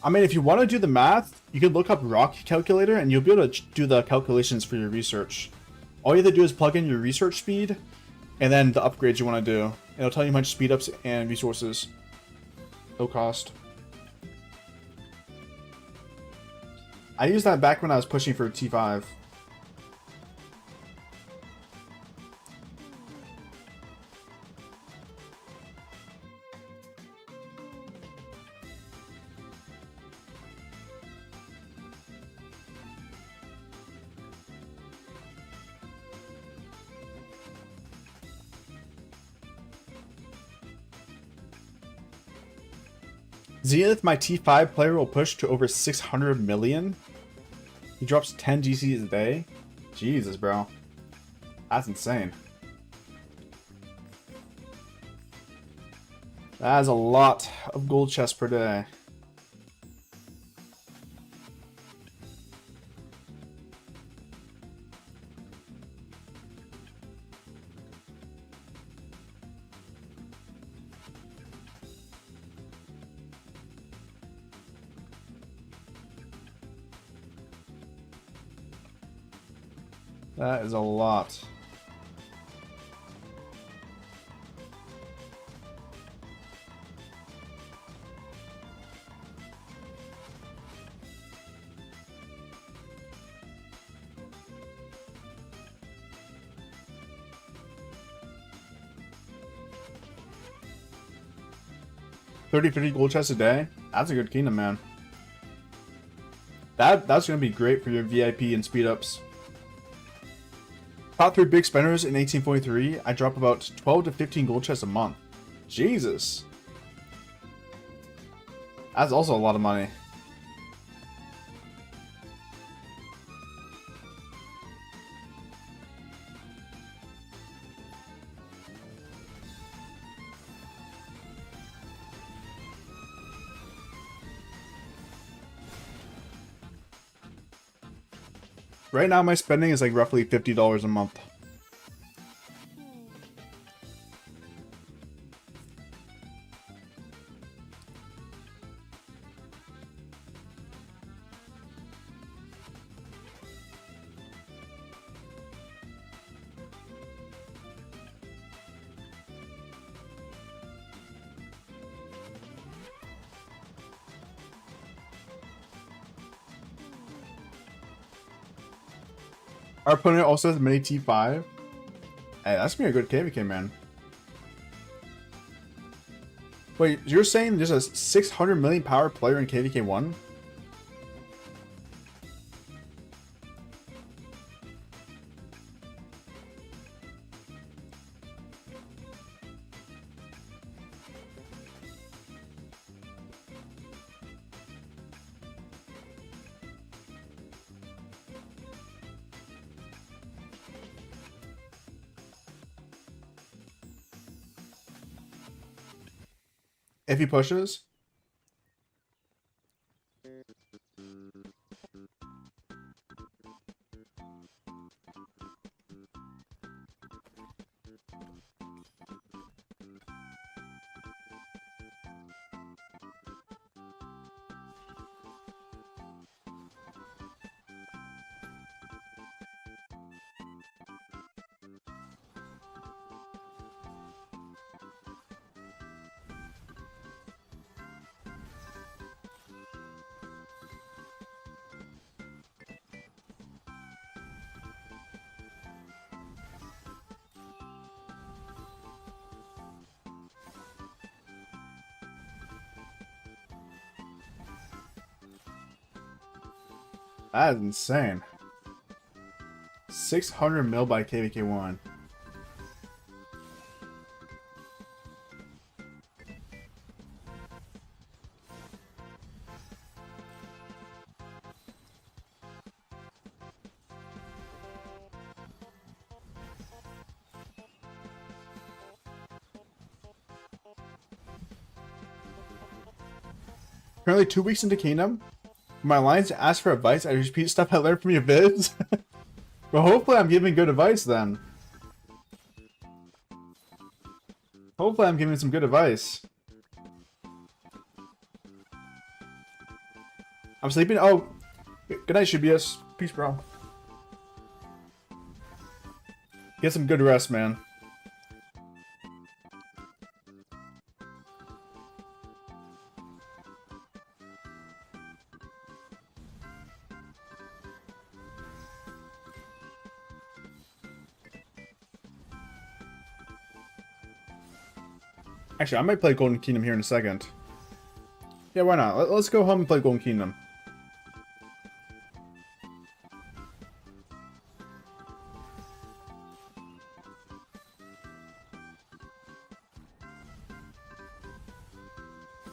I mean, if you want to do the math, you could look up Rock Calculator and you'll be able to do the calculations for your research. All you have to do is plug in your research speed and then the upgrades you want to do. And it'll tell you how much speed ups and resources. No cost. I used that back when I was pushing for T5. Zenith, my T5 player, will push to over 600 million. He drops 10 GCs a day. Jesus, bro. That's insane. That is a lot of gold chests per day. That is a lot. $30-50 gold chests a day? That's a good kingdom, man. That's gonna be great for your VIP and speed ups. Top 3 big spenders in 1843, I drop about 12 to 15 gold chests a month. Jesus. That's also a lot of money. Right now, my spending is like roughly $50 a month. Our opponent also has mini T5. Hey, that's gonna be a good KVK, man. Wait, you're saying there's a 600 million power player in KVK 1? If he pushes. That is insane. 600 mil by KVK1. Currently 2 weeks into Kingdom. My lines ask for advice. I repeat stuff I learned from your vids. But hopefully I'm giving good advice then. Hopefully I'm giving some good advice. I'm sleeping. Oh, good night, Shibius. Peace, bro. Get some good rest, man. Actually, I might play Golden Kingdom here in a second. Yeah, why not? Let's go home and play Golden Kingdom.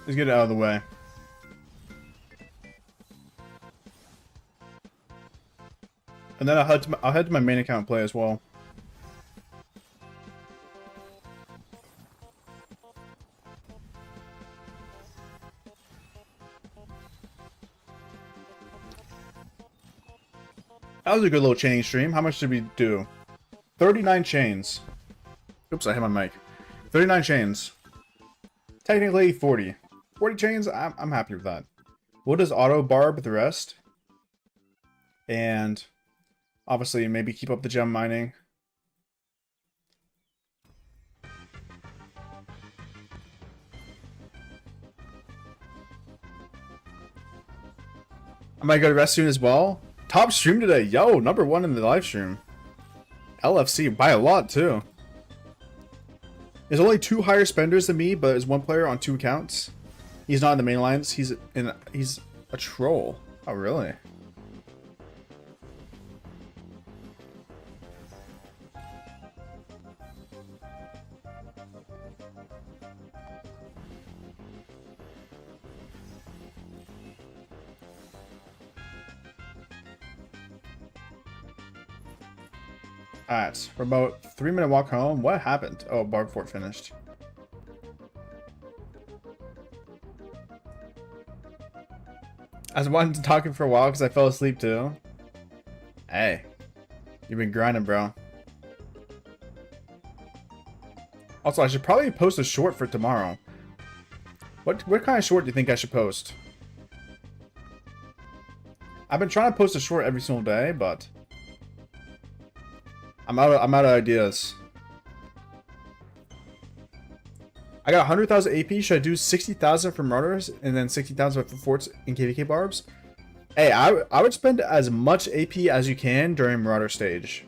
Let's get it out of the way. And then I'll head to my main account and play as well. That was a good little chaining stream. How much did we do? 39 chains. Oops, I hit my mic. 39 chains. Technically 40. 40 chains, I'm happy with that. We'll just auto barb the rest. And obviously maybe keep up the gem mining. I might go to rest soon as well. Top stream today. Yo, #1 in the live stream. LFC by a lot too. There's only 2 higher spenders than me, but there's 1 player on 2 accounts. He's not in the main lines. He's a troll. Oh really? Alright, remote 3-minute walk home. What happened? Oh, Barb Fort finished. I was wanting to talk for a while because I fell asleep too. Hey, you've been grinding, bro. Also, I should probably post a short for tomorrow. What kind of short do you think I should post? I've been trying to post a short every single day, but I'm out of ideas. I got 100,000 AP. Should I do 60,000 for Martyrs and then 60,000 for Forts and KVK Barbs? Hey, I would spend as much AP as you can during Marauder stage.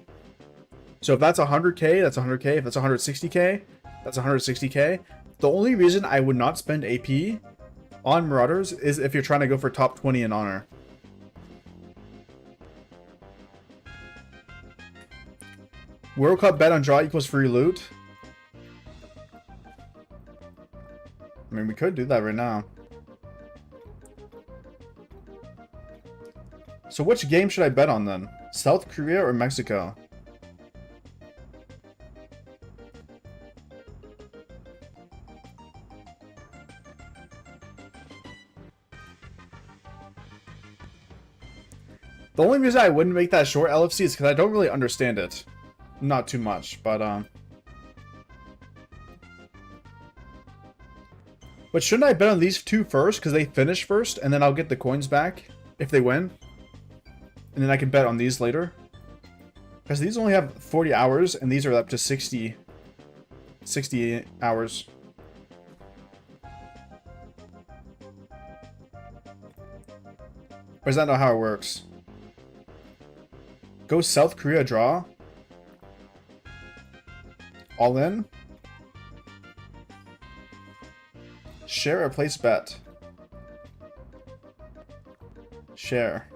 So if that's 100k, that's 100k. If that's 160k, that's 160k. The only reason I would not spend AP on Marauders is if you're trying to go for top 20 in Honor. World Cup bet on draw equals free loot. I mean, we could do that right now. So which game should I bet on then? South Korea or Mexico? The only reason I wouldn't make that short LFC is because I don't really understand it. Not too much, but But shouldn't I bet on these two first because they finish first, and then I'll get the coins back if they win? And then I can bet on these later. Because these only have 40 hours, and these are up to 60 hours. Or is that not how it works? Go South Korea draw. All in. Share or place bet. Share.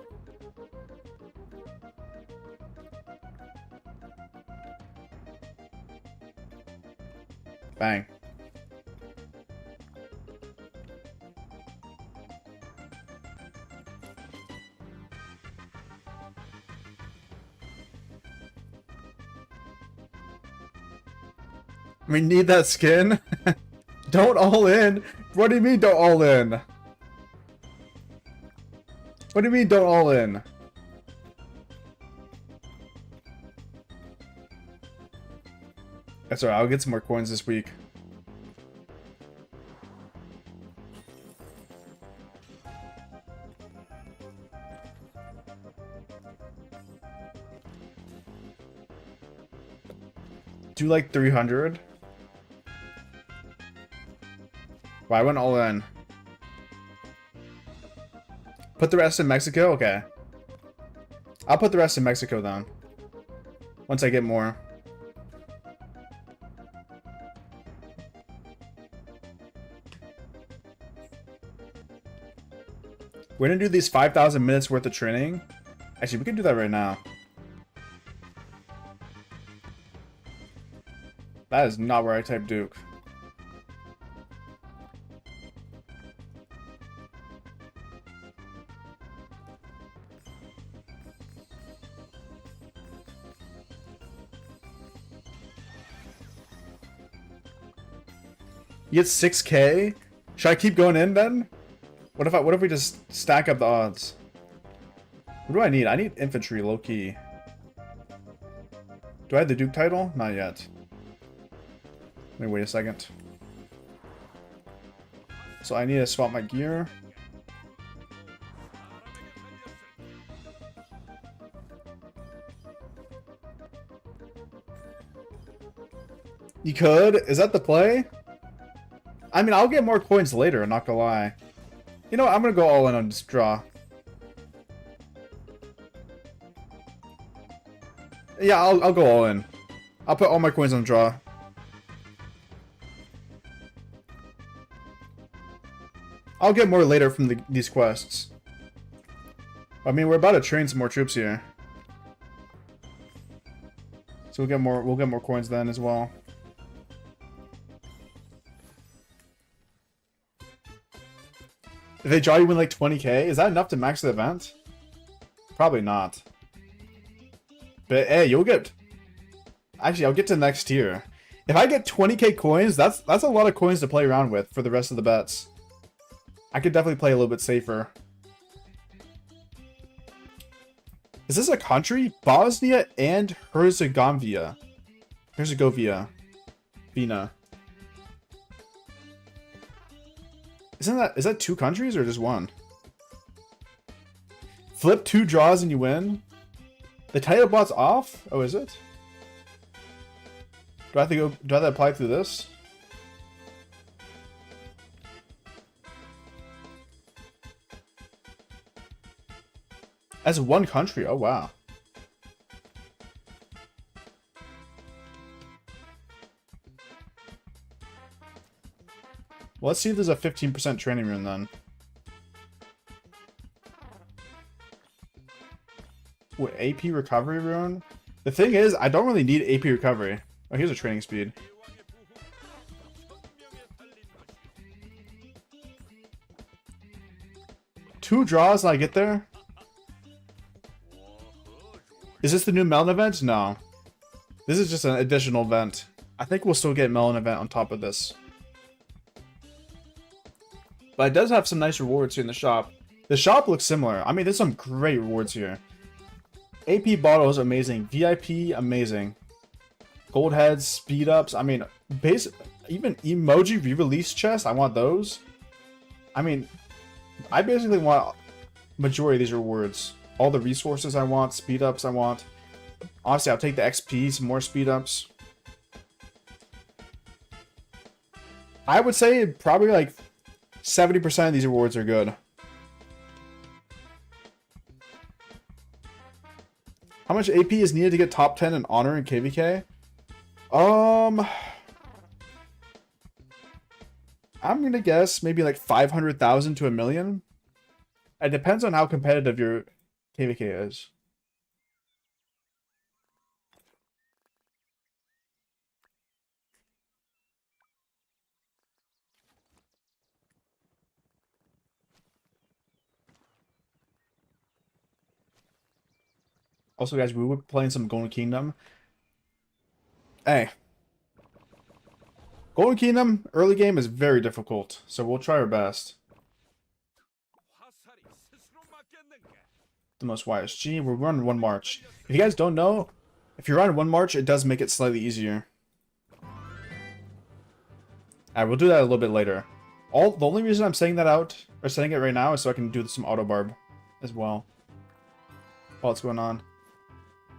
Bang. We need that skin. Don't all in. What do you mean don't all in? What do you mean don't all in? That's alright, I'll get some more coins this week. Do like 300? Well, I went all in. Put the rest in Mexico? Okay. I'll put the rest in Mexico then. Once I get more. We're gonna do these 5,000 minutes worth of training. Actually, we can do that right now. That is not where I type Duke. You get 6K? Should I keep going in then? What if we just stack up the odds? What do I need? I need infantry, low key. Do I have the Duke title? Not yet. Let me wait a second. So I need to swap my gear. You could? Is that the play? I mean, I'll get more coins later, not gonna lie. You know what? I'm gonna go all in on this draw. Yeah, I'll go all in. I'll put all my coins on draw. I'll get more later from these quests. I mean, we're about to train some more troops here. So we'll get more coins then as well. If they draw you win like 20k, is that enough to max the event? Probably not. But hey, you'll get... Actually, I'll get to next tier. If I get 20k coins, that's a lot of coins to play around with for the rest of the bets. I could definitely play a little bit safer. Is this a country? Bosnia and Herzegovina. Vina. Is that two countries or just one? Flip 2 draws and you win? The title bot's off? Oh, is it? Do I have to apply through this? As one country? Oh, wow. Well, let's see if there's a 15% training rune then. What, AP recovery rune? The thing is, I don't really need AP recovery. Oh, here's a training speed. Two draws and I get there? Is this the new Melon event? No. This is just an additional event. I think we'll still get Melon event on top of this. But it does have some nice rewards here in the shop. The shop looks similar. I mean, there's some great rewards here. AP bottles, amazing. VIP, amazing. Gold heads, speed ups. I mean, even emoji re-release chest. I want those. I mean, I basically want majority of these rewards. All the resources I want, speed ups I want. Honestly, I'll take the XP, some more speed ups. I would say probably like 70% of these rewards are good. How much AP is needed to get top 10 in honor and KVK? I'm gonna guess maybe like 500,000 to 1 million. It depends on how competitive your KVK is. Also, guys, we were playing some Golden Kingdom. Hey. Golden Kingdom, early game is very difficult, so we'll try our best. The most YSG, we're running 1 March. If you guys don't know, if you're on 1 March, it does make it slightly easier. Alright, we'll do that a little bit later. The only reason I'm saying that out, or saying it right now, is so I can do some auto barb as well. While it's going on.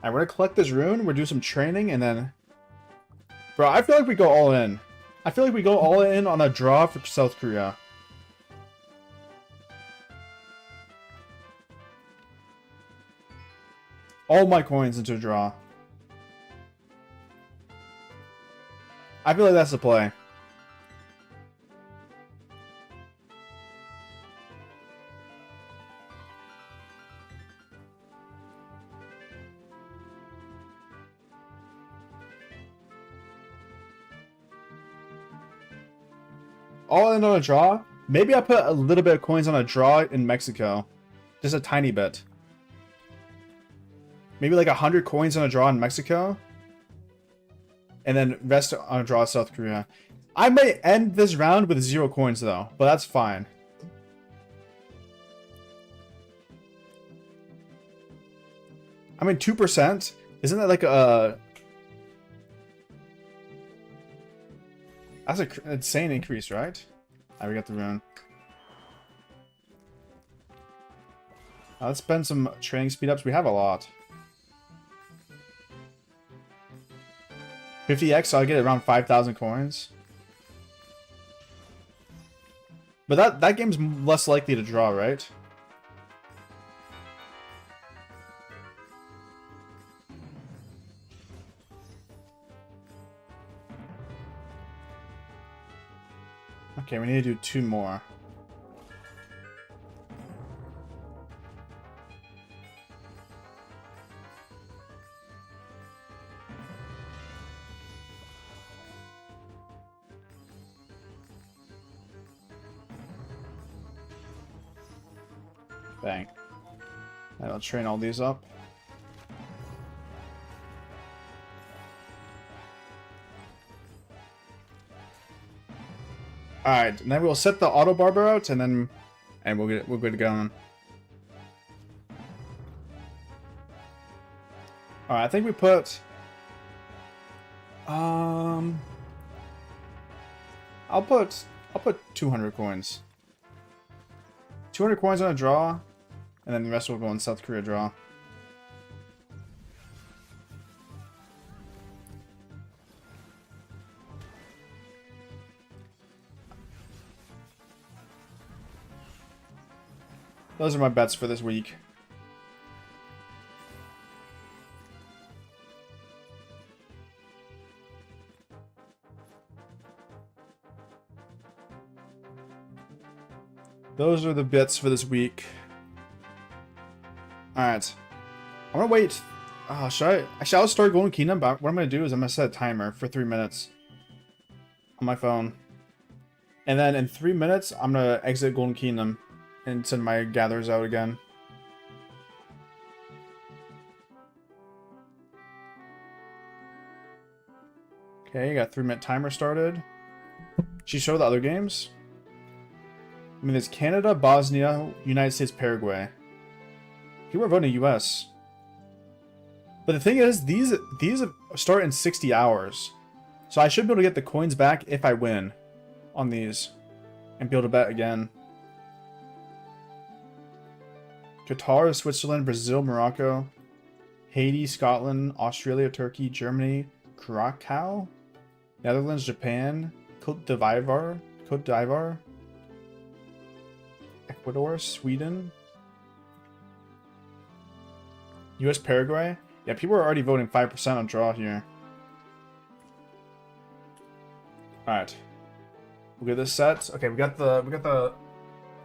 Alright, we're gonna collect this rune, we're doing some training, and then... Bro, I feel like we go all in. I feel like we go all in on a draw for South Korea. All my coins into a draw. I feel like that's the play. All in on a draw? Maybe I put a little bit of coins on a draw in Mexico. Just a tiny bit. Maybe like 100 coins on a draw in Mexico. And then rest on a draw in South Korea. I may end this round with 0 coins though, but that's fine. I mean, 2%? Isn't that like a... That's an insane increase, right? Alright, we got the rune. Let's spend some training speed ups. We have a lot. 50x, so I'll get around 5,000 coins. But that game's less likely to draw, right? Okay, we need to do 2 more. Bang. And I'll train all these up. Alright, and then we'll set the auto barber out and we're good to go on. Alright, I think we put I'll put 200 coins. 200 coins on a draw, and then the rest will go on South Korea draw. Those are my bets for this week. Those are the bets for this week. Alright. I'm gonna wait. Actually, I'll start Golden Kingdom, but what I'm gonna do is I'm gonna set a timer for 3 minutes on my phone. And then in 3 minutes, I'm gonna exit Golden Kingdom and send my gatherers out again. Okay, you got 3-minute timer started. Should you show the other games? I mean, there's Canada, Bosnia, United States, Paraguay. People are voting US. But the thing is, these start in 60 hours. So I should be able to get the coins back if I win on these. And be able to bet again. Qatar, Switzerland, Brazil, Morocco, Haiti, Scotland, Australia, Turkey, Germany, Krakow, Netherlands, Japan, Côte d'Ivoire, Ecuador, Sweden, US, Paraguay. Yeah, people are already voting 5% on draw here. Alright. We'll get this set. Okay, we got the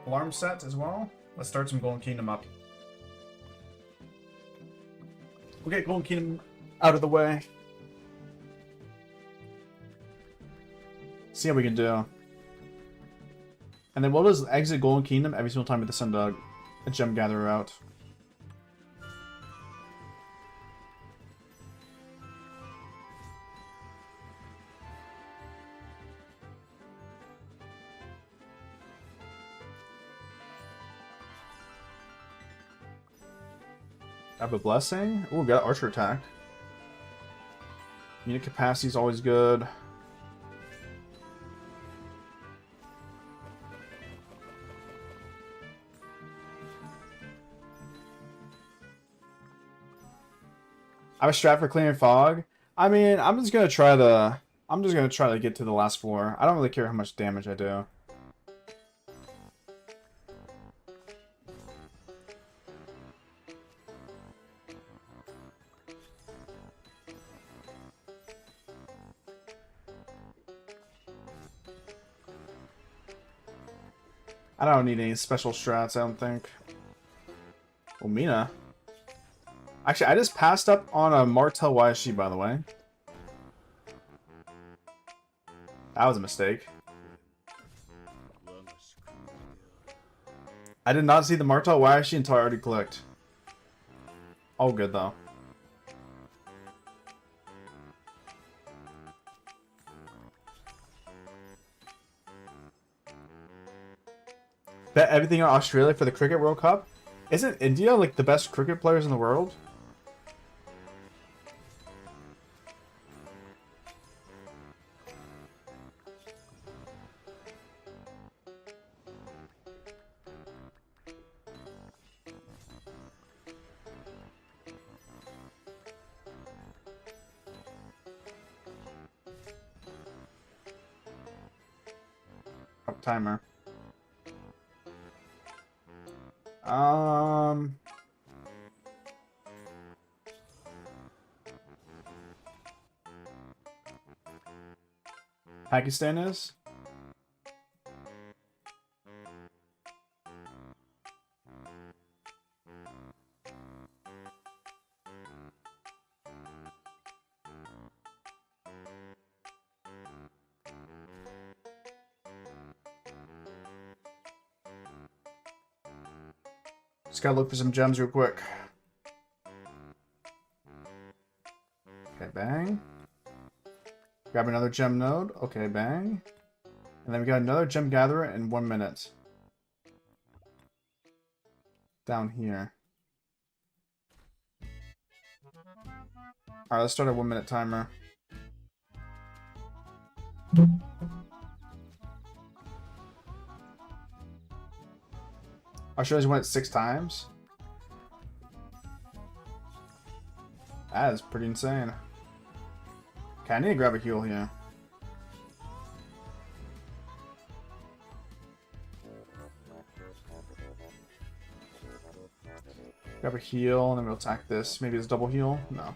alarm set as well. Let's start some Golden Kingdom up. We'll get Golden Kingdom out of the way. See how we can do. And then we'll just exit Golden Kingdom every single time we send a gem gatherer out. Have a blessing. Ooh, we got archer attack. Unit capacity is always good. I have a strat for clearing fog. I mean, I'm just gonna try to get to the last floor. I don't really care how much damage I do. I don't need any special strats, I don't think. Oh, Mina. Actually, I just passed up on a Martel YSG, by the way. That was a mistake. I did not see the Martel YSG until I already clicked. All good, though. Bet everything on Australia for the Cricket World Cup? Isn't India like the best cricket players in the world? Oh, timer. Pakistan is? Just gotta look for some gems real quick. Okay, bang. Grab another gem node. Okay, bang. And then we got another gem gatherer in 1 minute. Down here. Alright, let's start a 1 minute timer. Australia's went 6 times. That is pretty insane. Okay, I need to grab a heal here. Grab a heal, and then we'll attack this. Maybe it's double heal? No.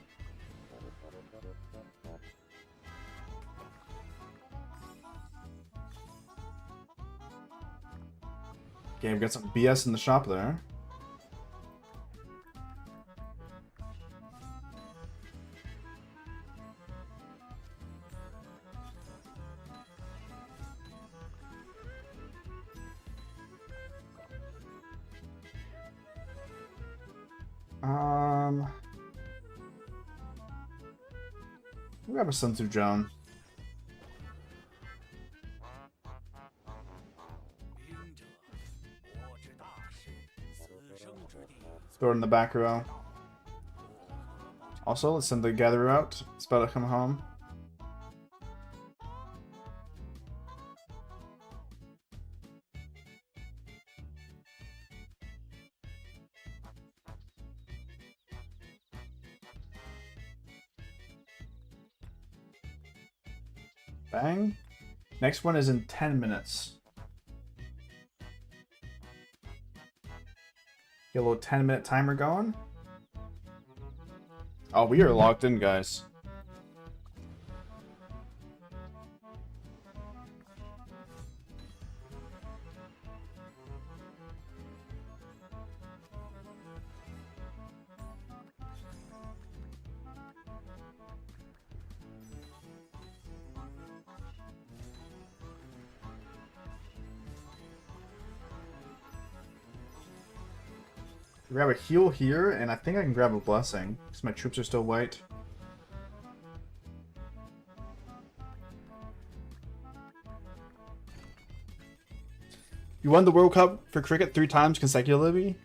Okay, we've got some BS in the shop there. We'll grab a Sun Tzu Joan. Throw it in the back row. Also, let's send the gatherer out. It's about to come home. Bang. Next one is in 10 minutes. Get a little 10-minute timer going. Oh, we are locked in, guys. Grab a heal here, and I think I can grab a blessing, because my troops are still white. You won the World Cup for cricket 3 times consecutively?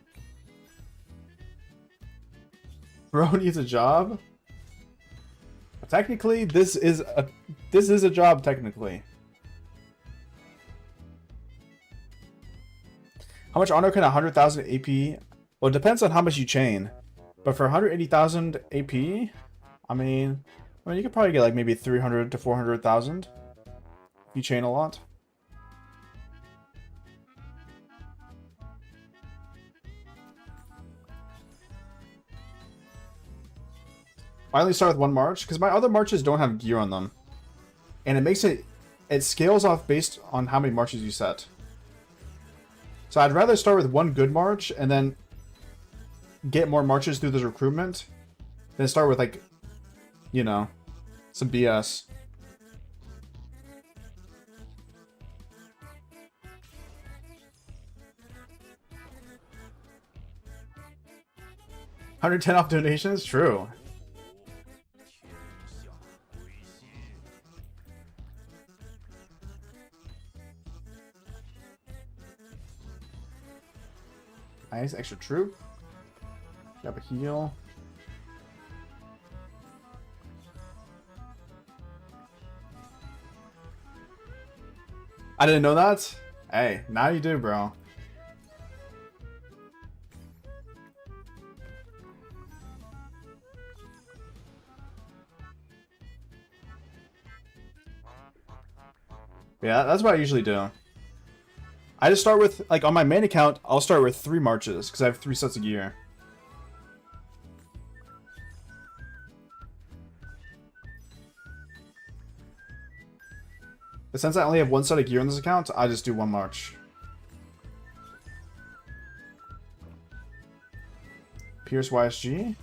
Bro needs a job? Technically, this is a job, technically. How much honor can 100,000 AP? Well, it depends on how much you chain. But for 180,000 AP, I mean, you could probably get like maybe 300 to 400,000 if you chain a lot. I only start with 1 march because my other marches don't have gear on them, and it scales off based on how many marches you set. So I'd rather start with 1 good march and then get more marches through this recruitment than start with, like, you know, some BS. $110 off donations? True. Nice, extra troop. Grab a heal. I didn't know that? Hey, now you do, bro. Yeah, that's what I usually do. I just start with, like, on my main account, I'll start with 3 marches, because I have 3 sets of gear. But since I only have 1 set of gear on this account, I just do 1 march. Pierce YSG.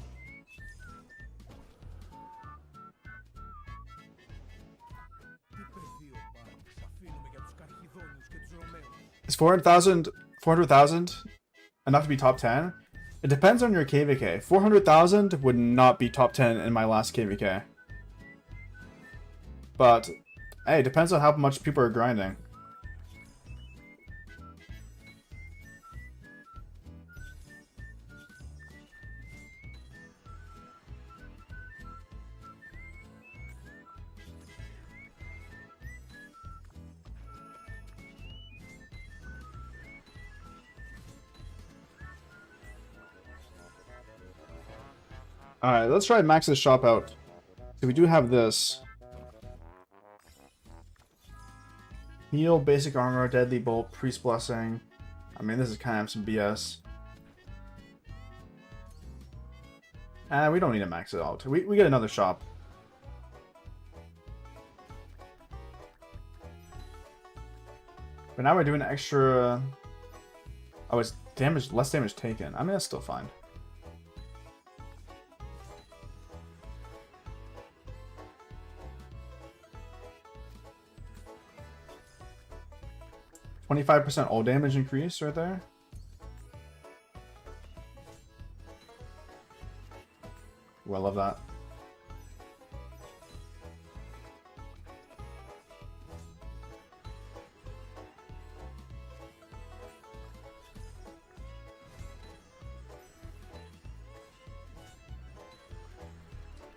Is 400,000 enough to be top 10? It depends on your KVK. 400,000 would not be top 10 in my last KVK. But, hey, it depends on how much people are grinding. Alright, let's try max this shop out. So we do have this. Heal, basic armor, deadly bolt, priest blessing. I mean, this is kind of some BS. We don't need to max it out. We get another shop. But now we're doing extra... Oh, it's damage, less damage taken. I mean, that's still fine. %25% all damage increase right there. Ooh, I love that.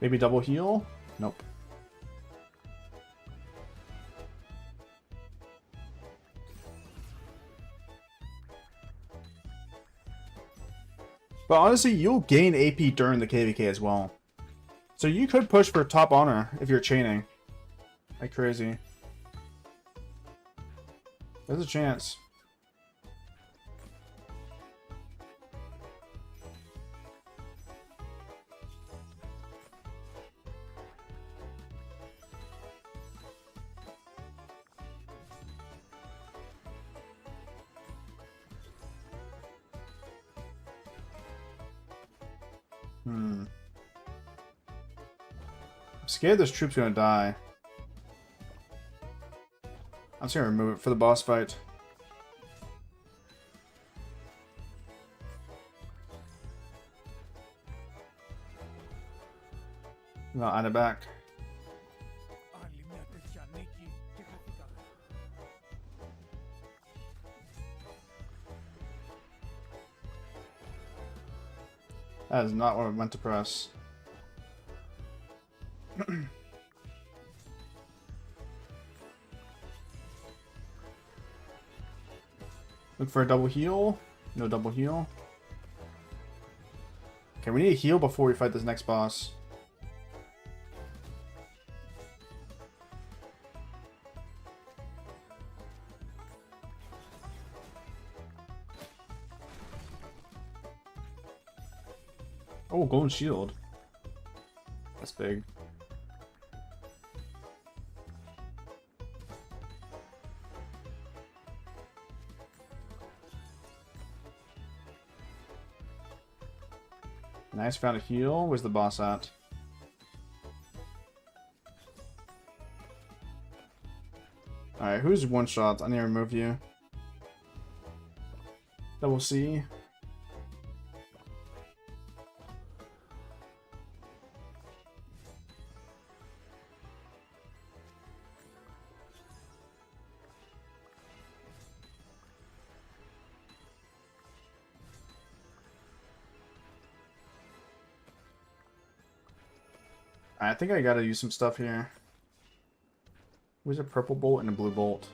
Maybe double heal? Nope. But honestly, you'll gain AP during the KVK as well. So you could push for top honor if you're chaining. Like crazy. There's a chance. I'm scared this troop's gonna die. I'm just gonna remove it for the boss fight. No, add it back. That is not what I meant to press. Look for a double heal. No double heal. Okay, we need a heal before we fight this next boss. Oh, golden shield. That's big. Nice, found a heal. Where's the boss at? Alright, who's one shot? I need to remove you. Double C. I think I gotta use some stuff here. Where's a purple bolt and a blue bolt?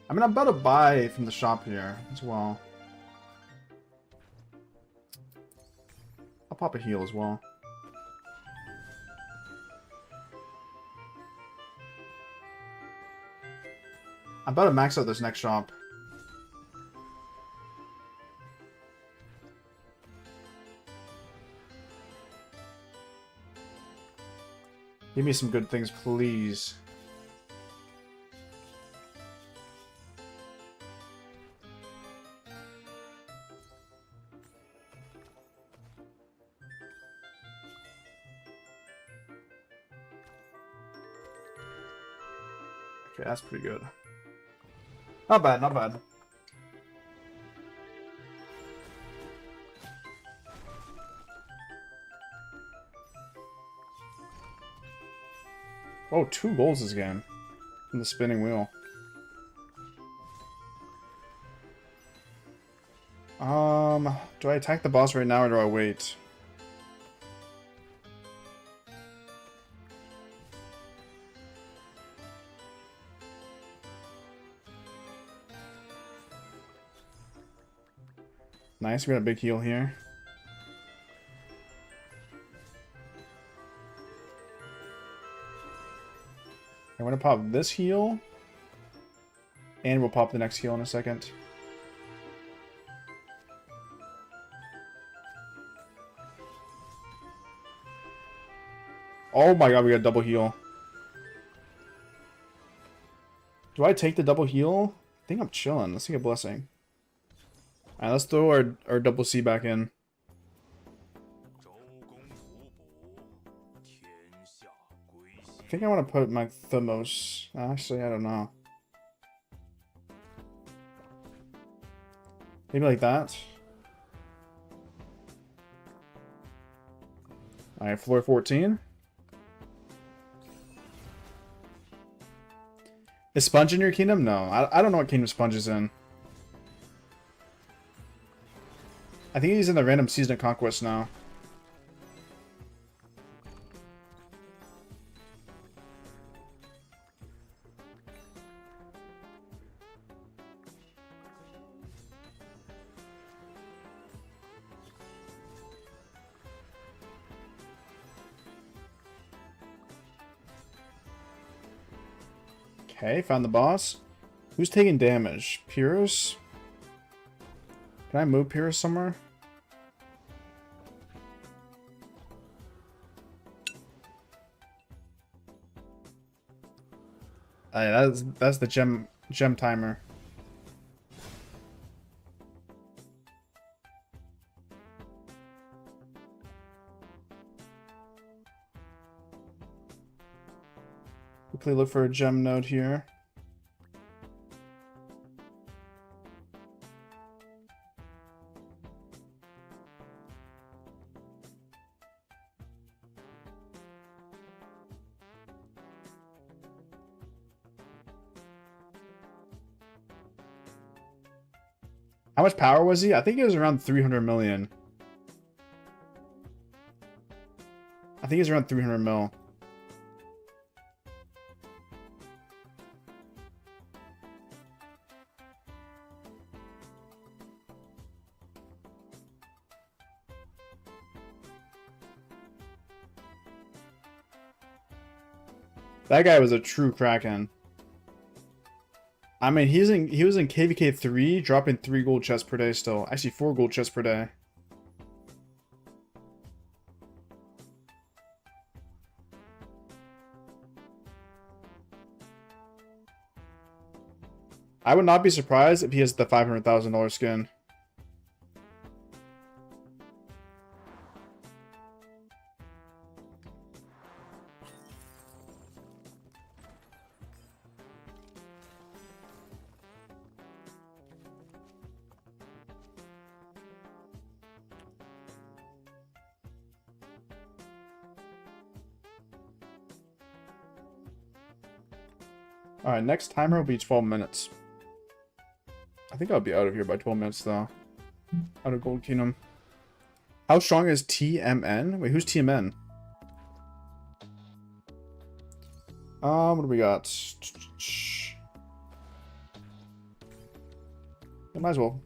I mean, I'm about to buy from the shop here as well. I'll pop a heal as well. I'm about to max out this next shop. Give me some good things, please. Okay, that's pretty good. Not bad, not bad. Oh, 2 goals this game. In the spinning wheel. Do I attack the boss right now or do I wait? Nice, we got a big heal here. I'm gonna pop this heal. And we'll pop the next heal in a second. Oh my god, we got a double heal. Do I take the double heal? I think I'm chilling. Let's take a blessing. Alright, let's throw our double C back in. I think I want to put my Thumos. Actually, I don't know. Maybe like that. Alright, floor 14. Is Sponge in your kingdom? No. I don't know what kingdom Sponge is in. I think he's in the random season of Conquest now. Okay, found the boss. Who's taking damage? Pierce? Can I move Pierce somewhere? Oh, yeah, that's the gem timer. Quickly look for a gem node here. How much power was he? I think it was around 300 million. I think he's around 300 mil. That guy was a true Kraken. I mean, he was in KVK 3, dropping 3 gold chests per day still. Actually, 4 gold chests per day. I would not be surprised if he has the $500,000 skin. Alright, next timer will be 12 minutes. I think I'll be out of here by 12 minutes though. Out of Gold Kingdom. How strong is TMN? Wait, who's TMN? What do we got? I might as well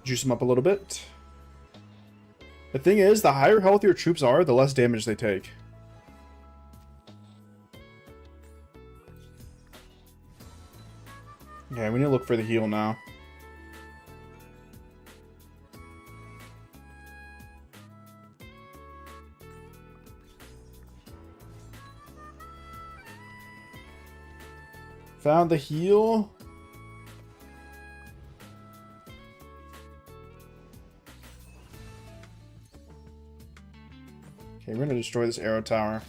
juice them up a little bit. The thing is, the higher health your troops are, the less damage they take. Yeah, we need to look for the heal now. Found the heal. Okay, we're gonna destroy this arrow tower.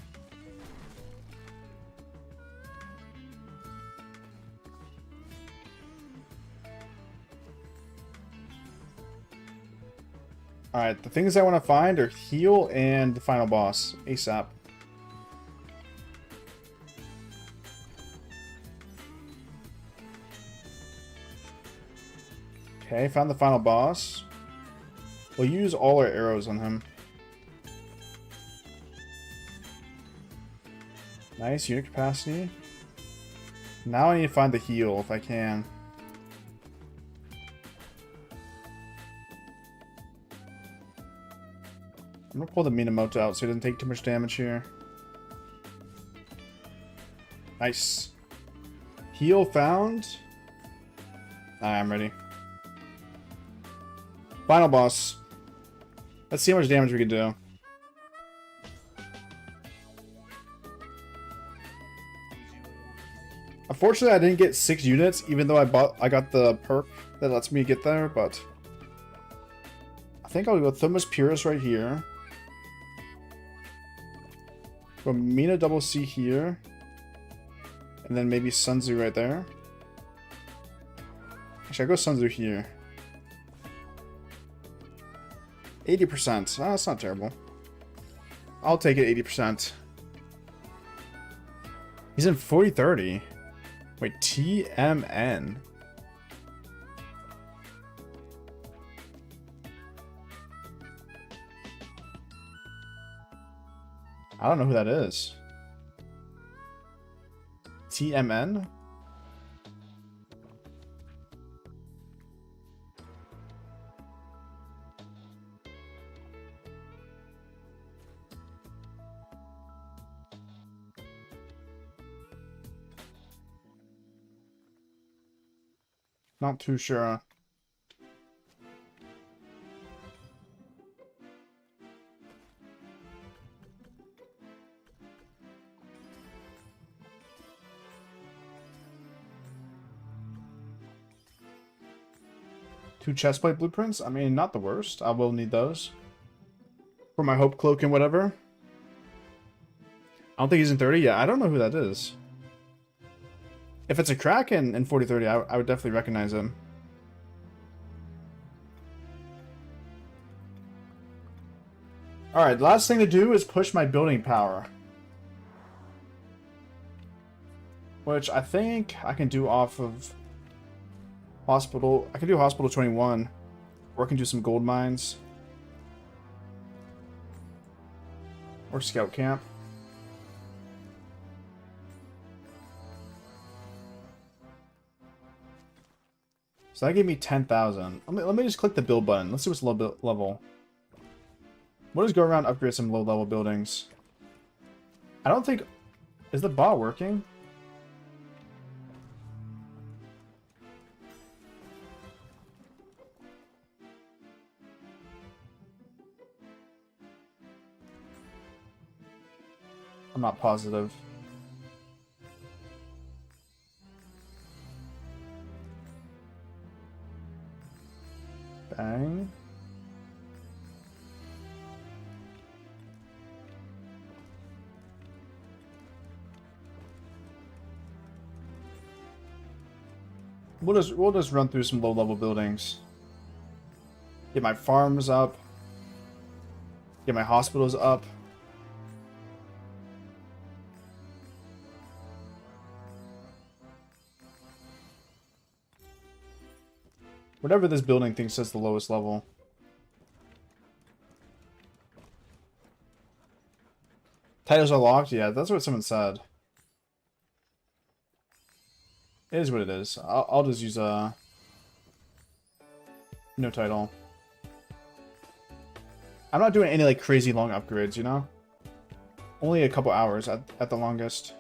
Alright, the things I want to find are heal and the final boss, ASAP. Okay, found the final boss. We'll use all our arrows on him. Nice, unit capacity. Now I need to find the heal if I can. I'm gonna pull the Minamoto out so he doesn't take too much damage here. Nice. Heal found. Alright, I'm ready. Final boss. Let's see how much damage we can do. Unfortunately, I didn't get 6 units, even though I got the perk that lets me get there, but I think I'll go Thomas Purus right here. Go Mina double C here. And then maybe Sun Tzu right there. Actually, I'll go Sun Tzu here. 80%. Oh, that's not terrible. I'll take it 80%. He's in 40-30. Wait, TMN. I don't know who that is. TMN? Not too sure. Two chestplate blueprints? I mean, not the worst. I will need those. For my hope cloak and whatever. I don't think he's in 30 yet. I don't know who that is. If it's a Kraken in 4030, I would definitely recognize him. Alright, the last thing to do is push my building power. Which I think I can do off of Hospital. I can do Hospital 21. Or I can do some gold mines. Or Scout Camp. So that gave me 10,000. Let me just click the build button. Let's see what's low level. We'll just go around and upgrade some low level buildings. I don't think... Is the bot working? I'm not positive. Bang. We'll just run through some low level buildings. Get my farms up. Get my hospitals up. Whatever this building thinks is the lowest level. Titles are locked? Yeah, that's what someone said. It is what it is. I'll just use no title. I'm not doing any like crazy long upgrades, you know? Only a couple hours at the longest.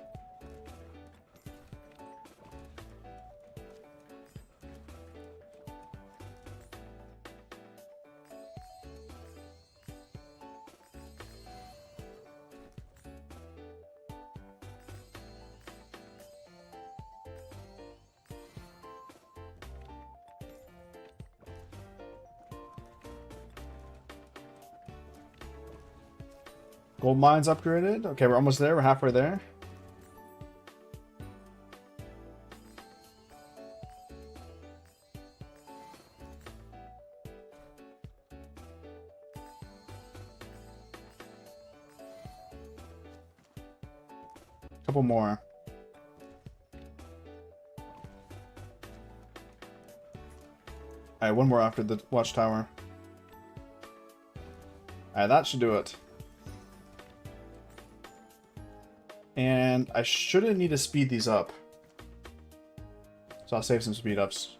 Gold mines upgraded. Okay, we're almost there. We're halfway there. Couple more. Alright, one more after the watchtower. Alright, that should do it. And I shouldn't need to speed these up. So I'll save some speed ups.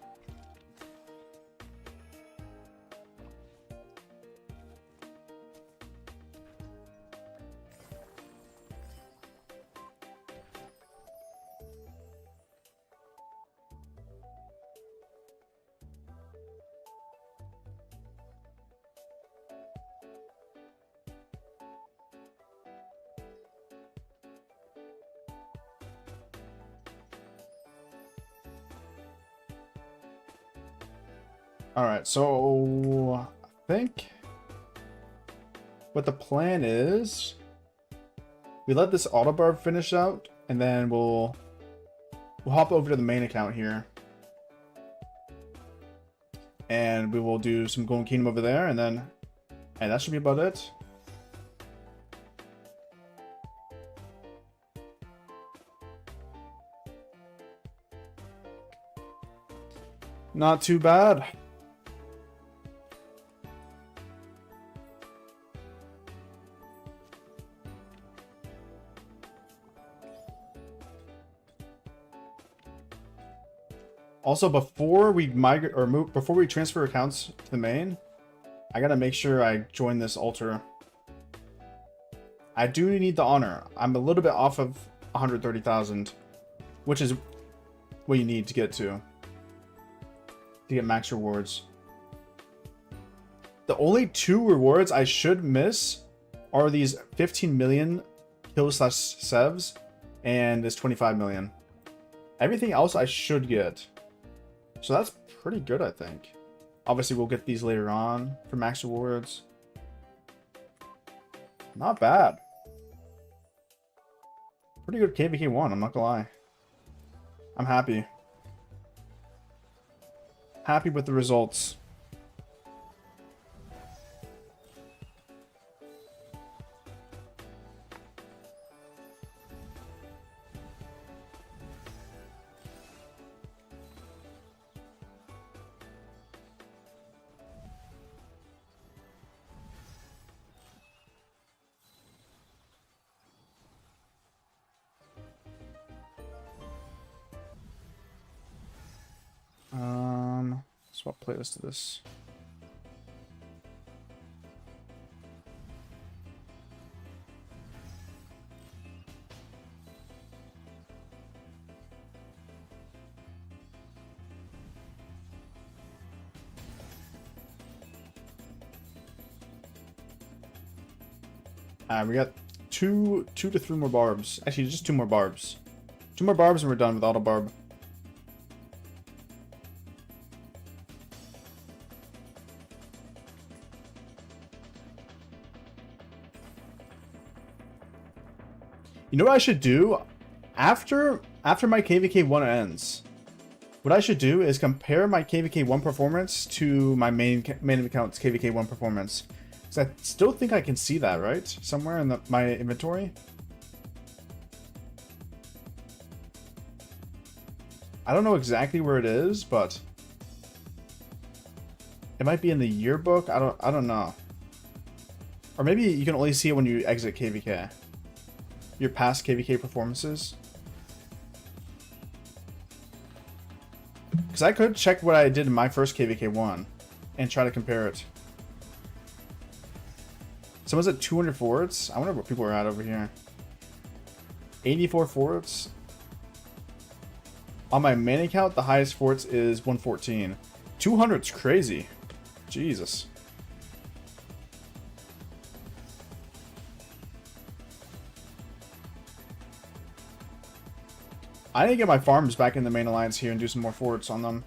Alright, so I think what the plan is, we let this auto barb finish out, and then we'll hop over to the main account here. And we will do some Golden Kingdom over there, and then that should be about it. Not too bad. Also, before we migrate or move, before we transfer accounts to the main, I gotta make sure I join this altar. I do need the honor. I'm a little bit off of 130,000, which is what you need to get to. to get max rewards. The only 2 rewards I should miss are these 15 million kills slash sevs and this 25 million. Everything else I should get. So that's pretty good, I think. Obviously, we'll get these later on for max rewards. Not bad. Pretty good KVK 1, I'm not gonna lie. I'm happy. Happy with the results. Swap playlist to this. We got two to 3 more barbs. Actually, just 2 more barbs. 2 more barbs and we're done with auto barb. You know what I should do? After my KVK 1 ends, what I should do is compare my KVK 1 performance to my main account's KVK 1 performance. Because I still think I can see that, right? Somewhere in my inventory. I don't know exactly where it is, but it might be in the yearbook. I don't know. Or maybe you can only see it when you exit KVK. Your past KVK performances. Because I could check what I did in my first KVK 1 and try to compare it. Someone's at 200 forwards. I wonder what people are at over here. 84 forwards. On my main account, the highest forwards is 114. 200's crazy. Jesus. I need to get my farms back in the main alliance here and do some more forts on them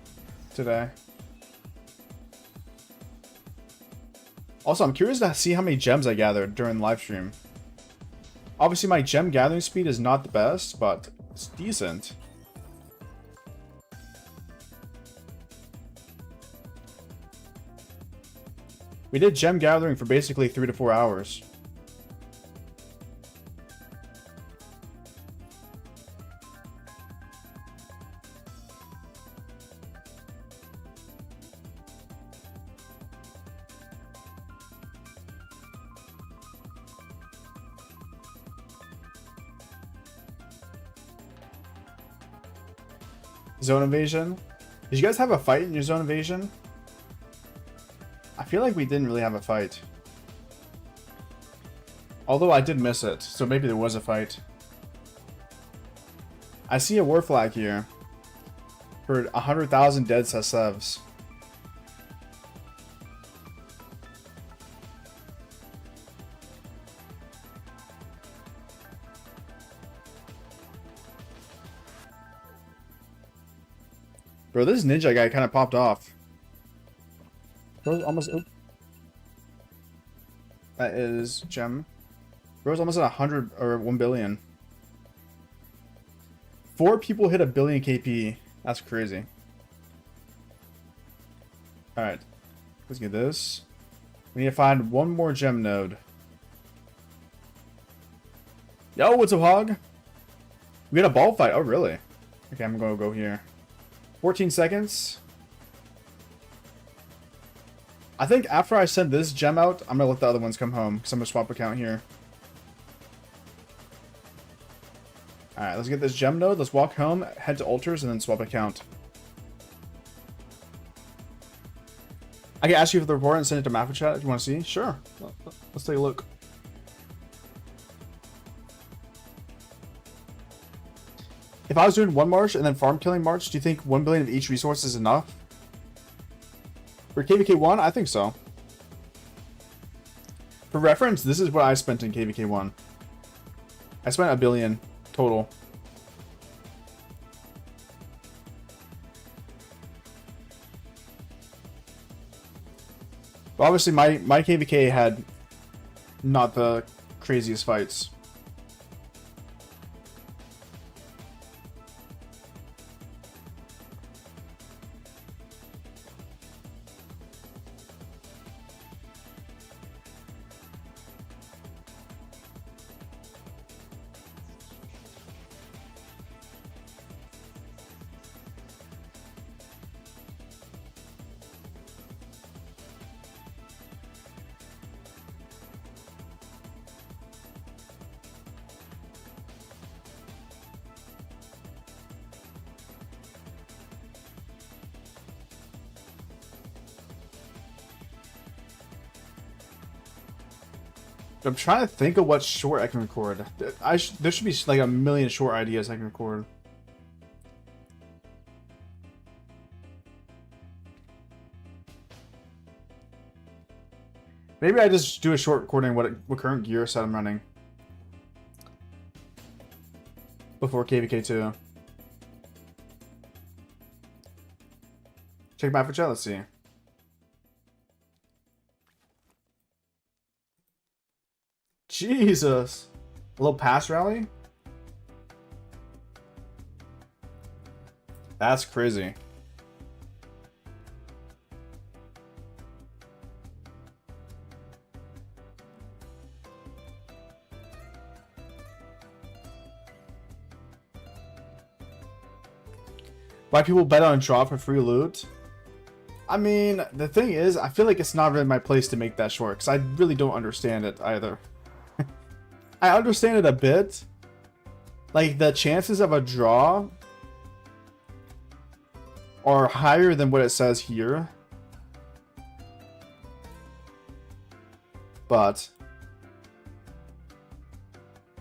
today. Also, I'm curious to see how many gems I gathered during the live stream. Obviously, my gem gathering speed is not the best, but it's decent. We did gem gathering for basically 3 to 4 hours. Zone invasion. Did you guys have a fight in your zone invasion? I feel like we didn't really have a fight. Although I did miss it, so maybe there was a fight. I see a war flag here. For 100,000 dead Sesevs. Bro, this ninja guy kind of popped off. Bro's almost... Oop. That is gem. Bro's almost at 100 or 1 billion. 4 people hit 1 billion KP. That's crazy. Alright. Let's get this. We need to find 1 more gem node. Yo, what's up, Hog? We got a ball fight. Oh, really? Okay, I'm gonna go here. 14 seconds. I think after I send this gem out, I'm gonna let the other ones come home because I'm gonna swap account here. Alright, let's get this gem node. Let's walk home, head to altars, and then swap account. I can ask you for the report and send it to Maffu chat if you want to see. Sure. Let's take a look. If I was doing 1 march and then farm killing march, do you think 1 billion of each resource is enough? For KVK1, I think so. For reference, this is what I spent in KVK1. I spent $1 billion total. But obviously, my KVK had not the craziest fights. I'm trying to think of what short I can record. There should be like a million short ideas I can record. Maybe I just do a short recording what current gear set I'm running before KVK 2. Check back for chat. Let's see. Jesus. A little pass rally? That's crazy. Why people bet on a drop for free loot? I mean, the thing is, I feel like it's not really my place to make that short, because I really don't understand it either. I understand it a bit. Like, the chances of a draw are higher than what it says here. But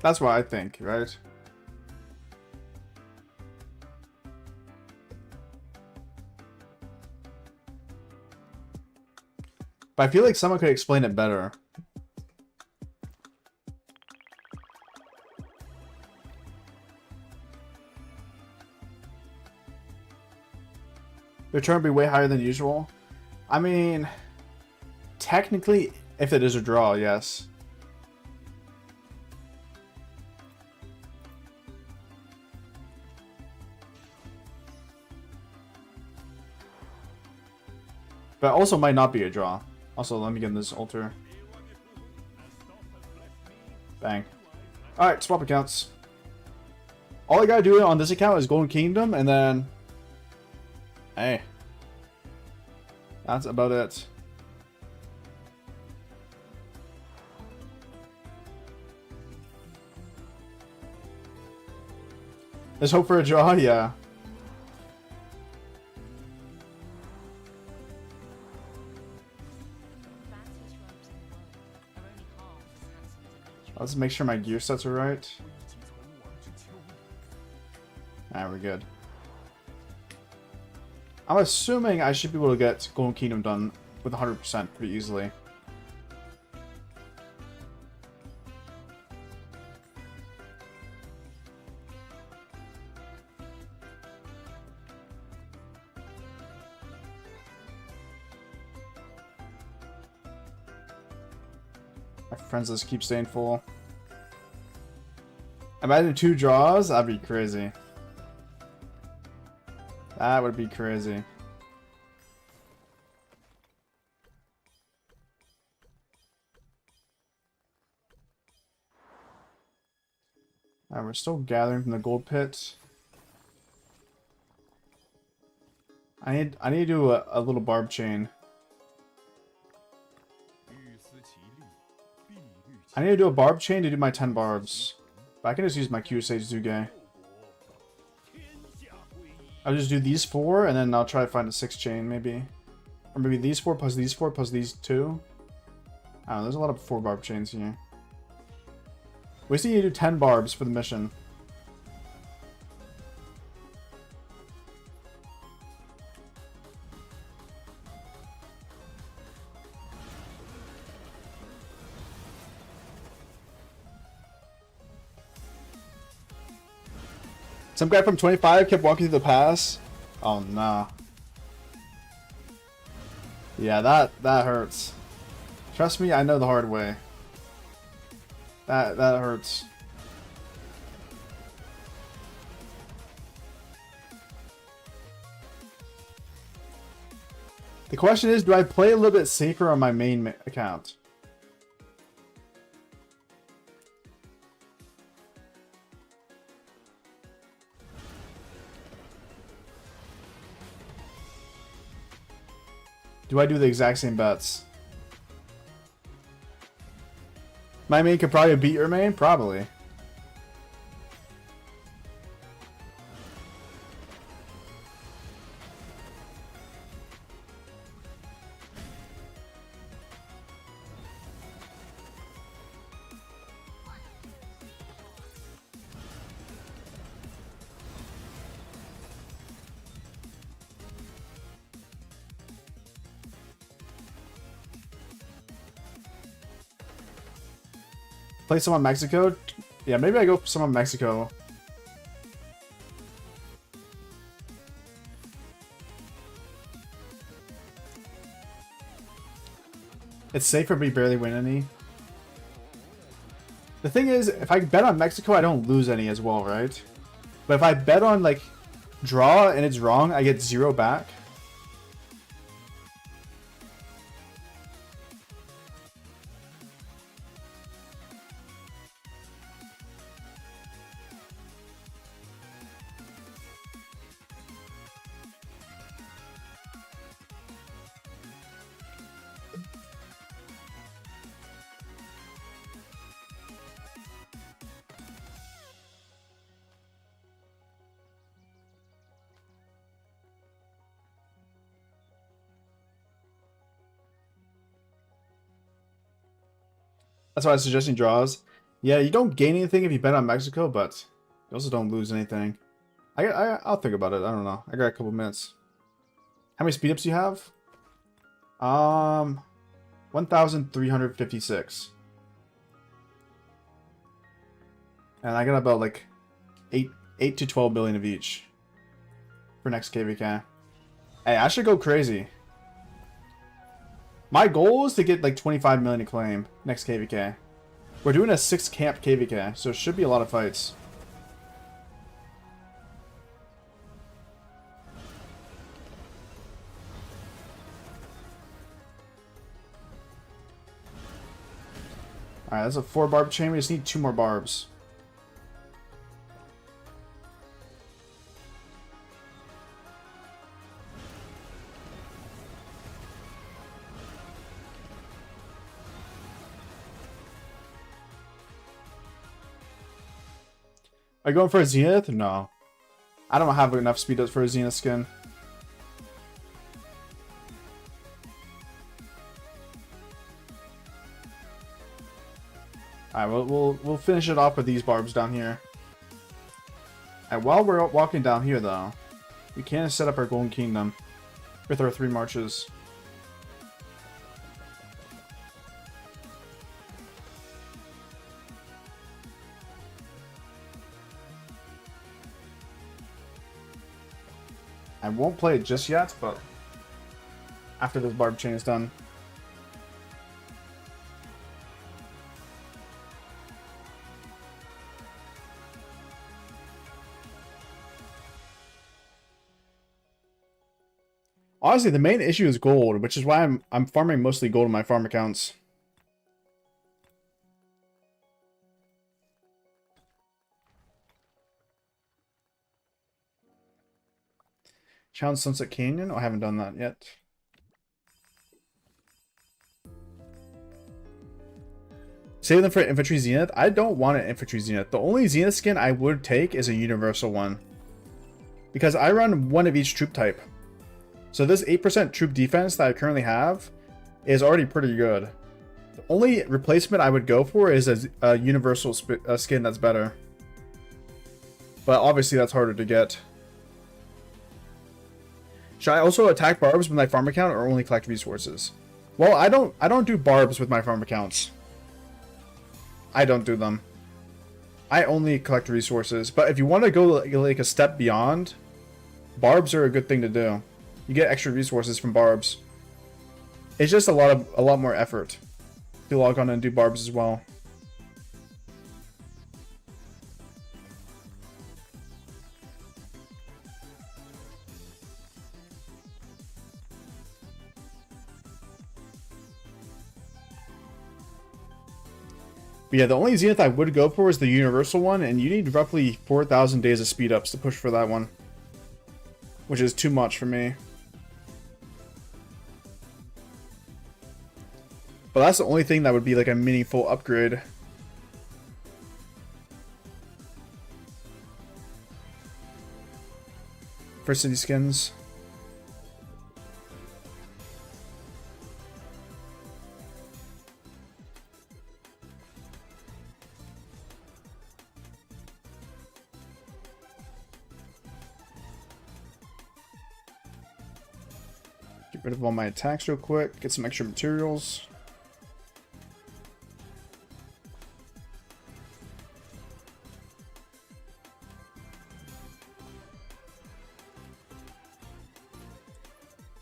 that's what I think, right? But I feel like someone could explain it better. Return would be way higher than usual. I mean, technically, if it is a draw, yes. But also might not be a draw. Also, let me get this altar. Bang. Alright, swap accounts. All I gotta do on this account is Golden Kingdom, and then... Hey. That's about it. Let's hope for a draw, yeah. Let's make sure my gear sets are right. Alright, we're good. I'm assuming I should be able to get Golden Kingdom done with 100% pretty easily. My friends list keeps staying full. Imagine 2 draws? That'd be crazy. That would be crazy. Alright, we're still gathering from the gold pit. I need to do a little barb chain. I need to do a barb chain to do my 10 barbs. But I can just use my Q-Sage Zuge. I'll just do these 4, and then I'll try to find a 6 chain, maybe. Or maybe these 4 plus these 4 plus these 2. I don't know, there's a lot of 4 barb chains here. We just need to do 10 barbs for the mission. Some guy from 25 kept walking through the pass. Oh no. Yeah, that hurts. Trust me, I know the hard way. That hurts. The question is, do I play a little bit safer on my main account? Do I do the exact same bets? My main could probably beat your main? Probably. Play some on Mexico? Yeah, maybe I go for some on Mexico. It's safer, but you barely win any. The thing is, if I bet on Mexico, I don't lose any as well, right? But if I bet on, like, draw and it's wrong, I get 0 back. That's why I was suggesting draws. Yeah, you don't gain anything if you bet on Mexico, but you also don't lose anything. I'll think about it. I don't know. I got a couple minutes. How many speed ups do you have? 1,356. And I got about like 8 to 12 billion of each for next KVK. Hey, I should go crazy. My goal is to get like 25 million to claim next KVK. We're doing a 6 camp KVK, so it should be a lot of fights. Alright, that's a 4 barb chain. We just need 2 more barbs. Are you going for a Zenith? No. I don't have enough speed ups for a Zenith skin. Alright, we'll finish it off with these barbs down here. And while we're walking down here though, we can set up our Golden Kingdom with our 3 marches. I won't play it just yet, but after this barb chain is done. Honestly, the main issue is gold, which is why I'm farming mostly gold in my farm accounts. Challenge Sunset Canyon? Oh, I haven't done that yet. Save them for Infantry Zenith? I don't want an Infantry Zenith. The only Zenith skin I would take is a universal one. Because I run one of each troop type. So this 8% troop defense that I currently have is already pretty good. The only replacement I would go for is a universal skin that's better. But obviously that's harder to get. Should I also attack barbs with my farm account or only collect resources? Well, I don't do barbs with my farm accounts. I don't do them. I only collect resources, but if you want to go like a step beyond, Barbs are a good thing to do. You get extra resources from Barbs. It's just a lot more effort to log on and do Barbs as well. But yeah, the only Zenith I would go for is the universal one, and you need roughly 4,000 days of speed ups to push for that one, which is too much for me. But that's the only thing that would be like a meaningful upgrade. For city skins. Get rid of all my attacks real quick. Get some extra materials.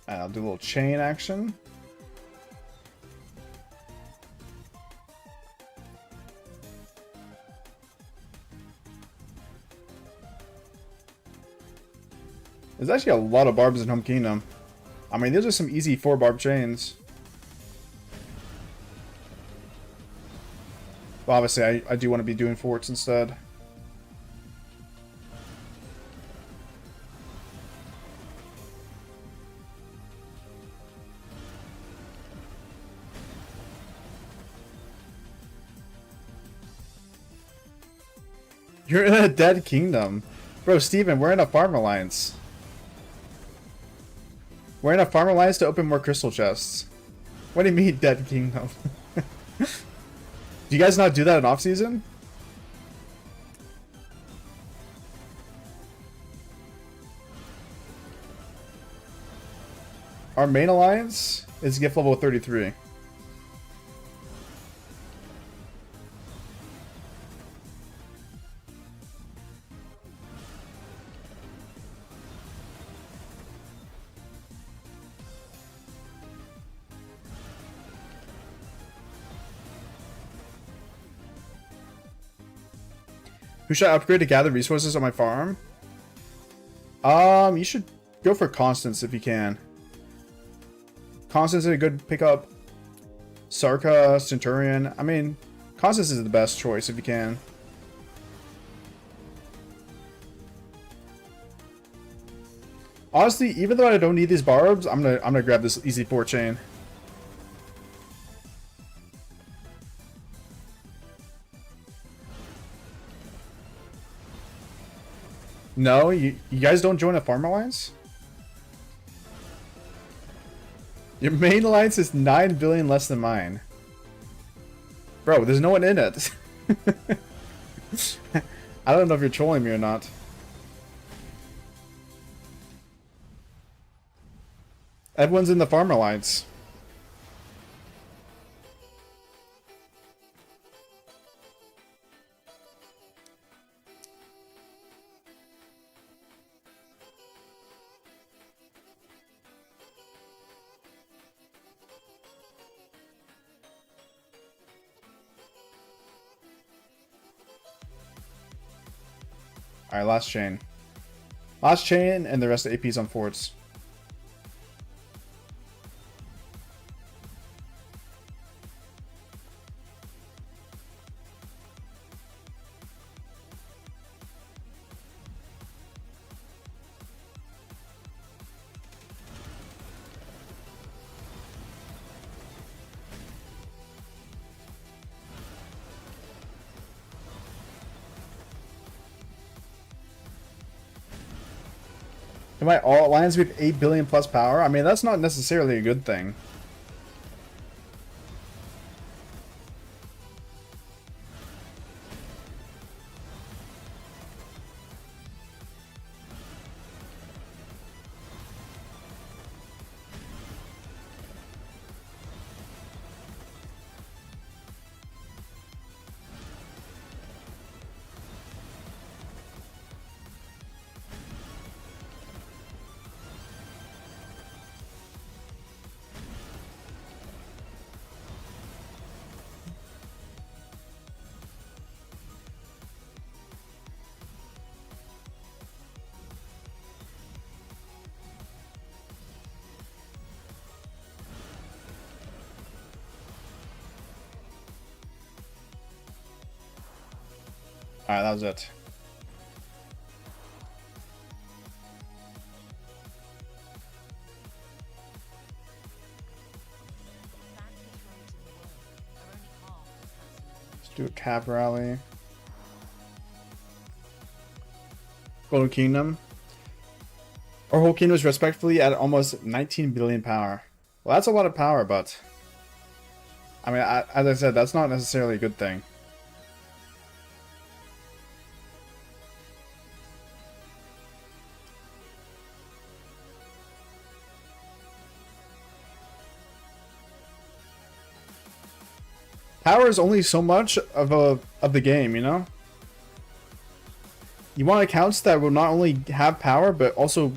I'll do a little chain action. There's actually a lot of Barbs in Home Kingdom. I mean, these are some easy 4 Barb chains. But obviously, I do want to be doing forts instead. You're in a dead kingdom. Bro, Steven, we're in a farm alliance. We're in a farm alliance to open more crystal chests. What do you mean, dead kingdom? Do you guys not do that in off-season? Our main alliance is gift level 33. Who should I upgrade to gather resources on my farm? You should go for Constance if you can. Constance is a good pickup. Sarka, Centurion. I mean, Constance is the best choice if you can. Honestly, even though I don't need these Barbs, I'm gonna grab this easy 4 chain. No, you guys don't join a farm alliance? Your main alliance is 9 billion less than mine. Bro, there's no one in it. I don't know if you're trolling me or not. Everyone's in the farm alliance. Alright, last chain. Last chain, and the rest of AP's on forts. Am I all alliance with 8 billion plus power? I mean, that's not necessarily a good thing. Alright, that was it. Let's do a cap rally. Golden Kingdom. Our whole kingdom is respectfully at almost 19 billion power. Well, that's a lot of power, but I mean, as I said, that's not necessarily a good thing. Power is only so much of the game, you know? You want accounts that will not only have power, but also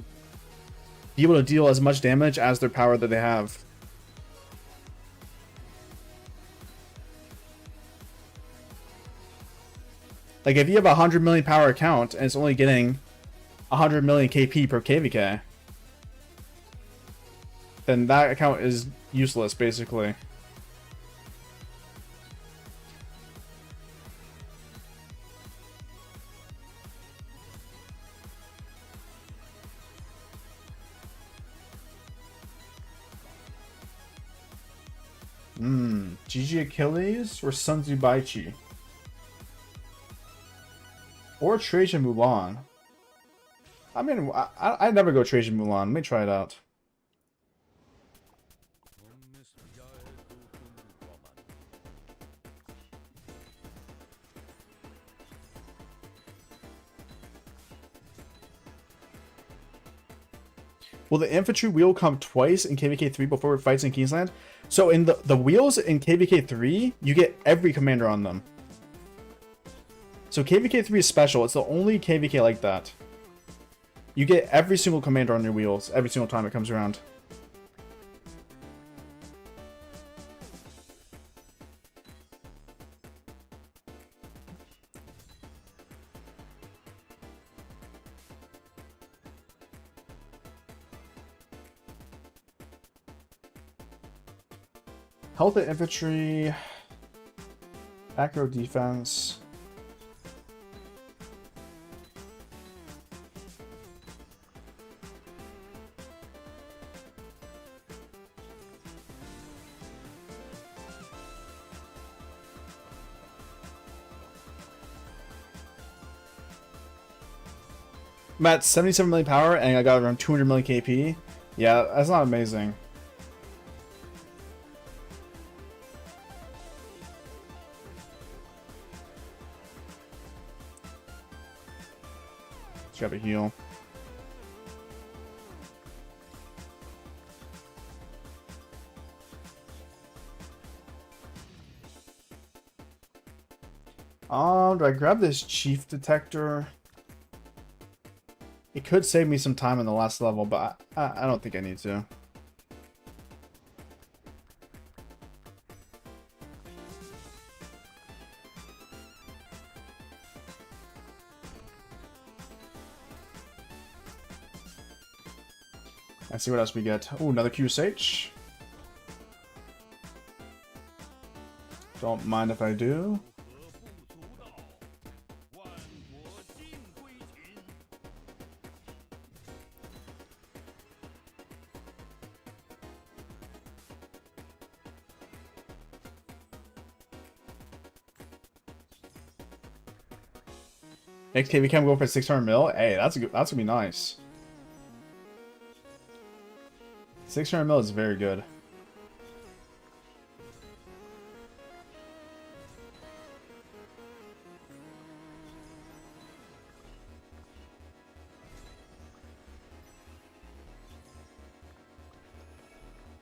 be able to deal as much damage as their power that they have. Like, if you have a 100 million power account and it's only getting 100 million KP per KVK, then that account is useless, basically. GG Achilles or Sun Tzu Baichi? Or Trajan Mulan? I mean, I'd never go Trajan Mulan. Let me try it out. Will the infantry wheel come twice in KVK 3 before it fights in Kingsland? So in the wheels in KVK 3, you get every commander on them. So KVK 3 is special. It's the only KVK like that. You get every single commander on your wheels every single time it comes around. Health and infantry, back row defense. I'm at 77 million power and I got around 200 million KP. Yeah, that's not amazing. Grab a heal. Do I grab this chief detector? It could save me some time in the last level, but I don't think I need to. Let's see what else we get. Oh, another QSH. Don't mind if I do. Next KV Cam go for 600 mil. Hey, that's gonna be nice. 600 mil is very good.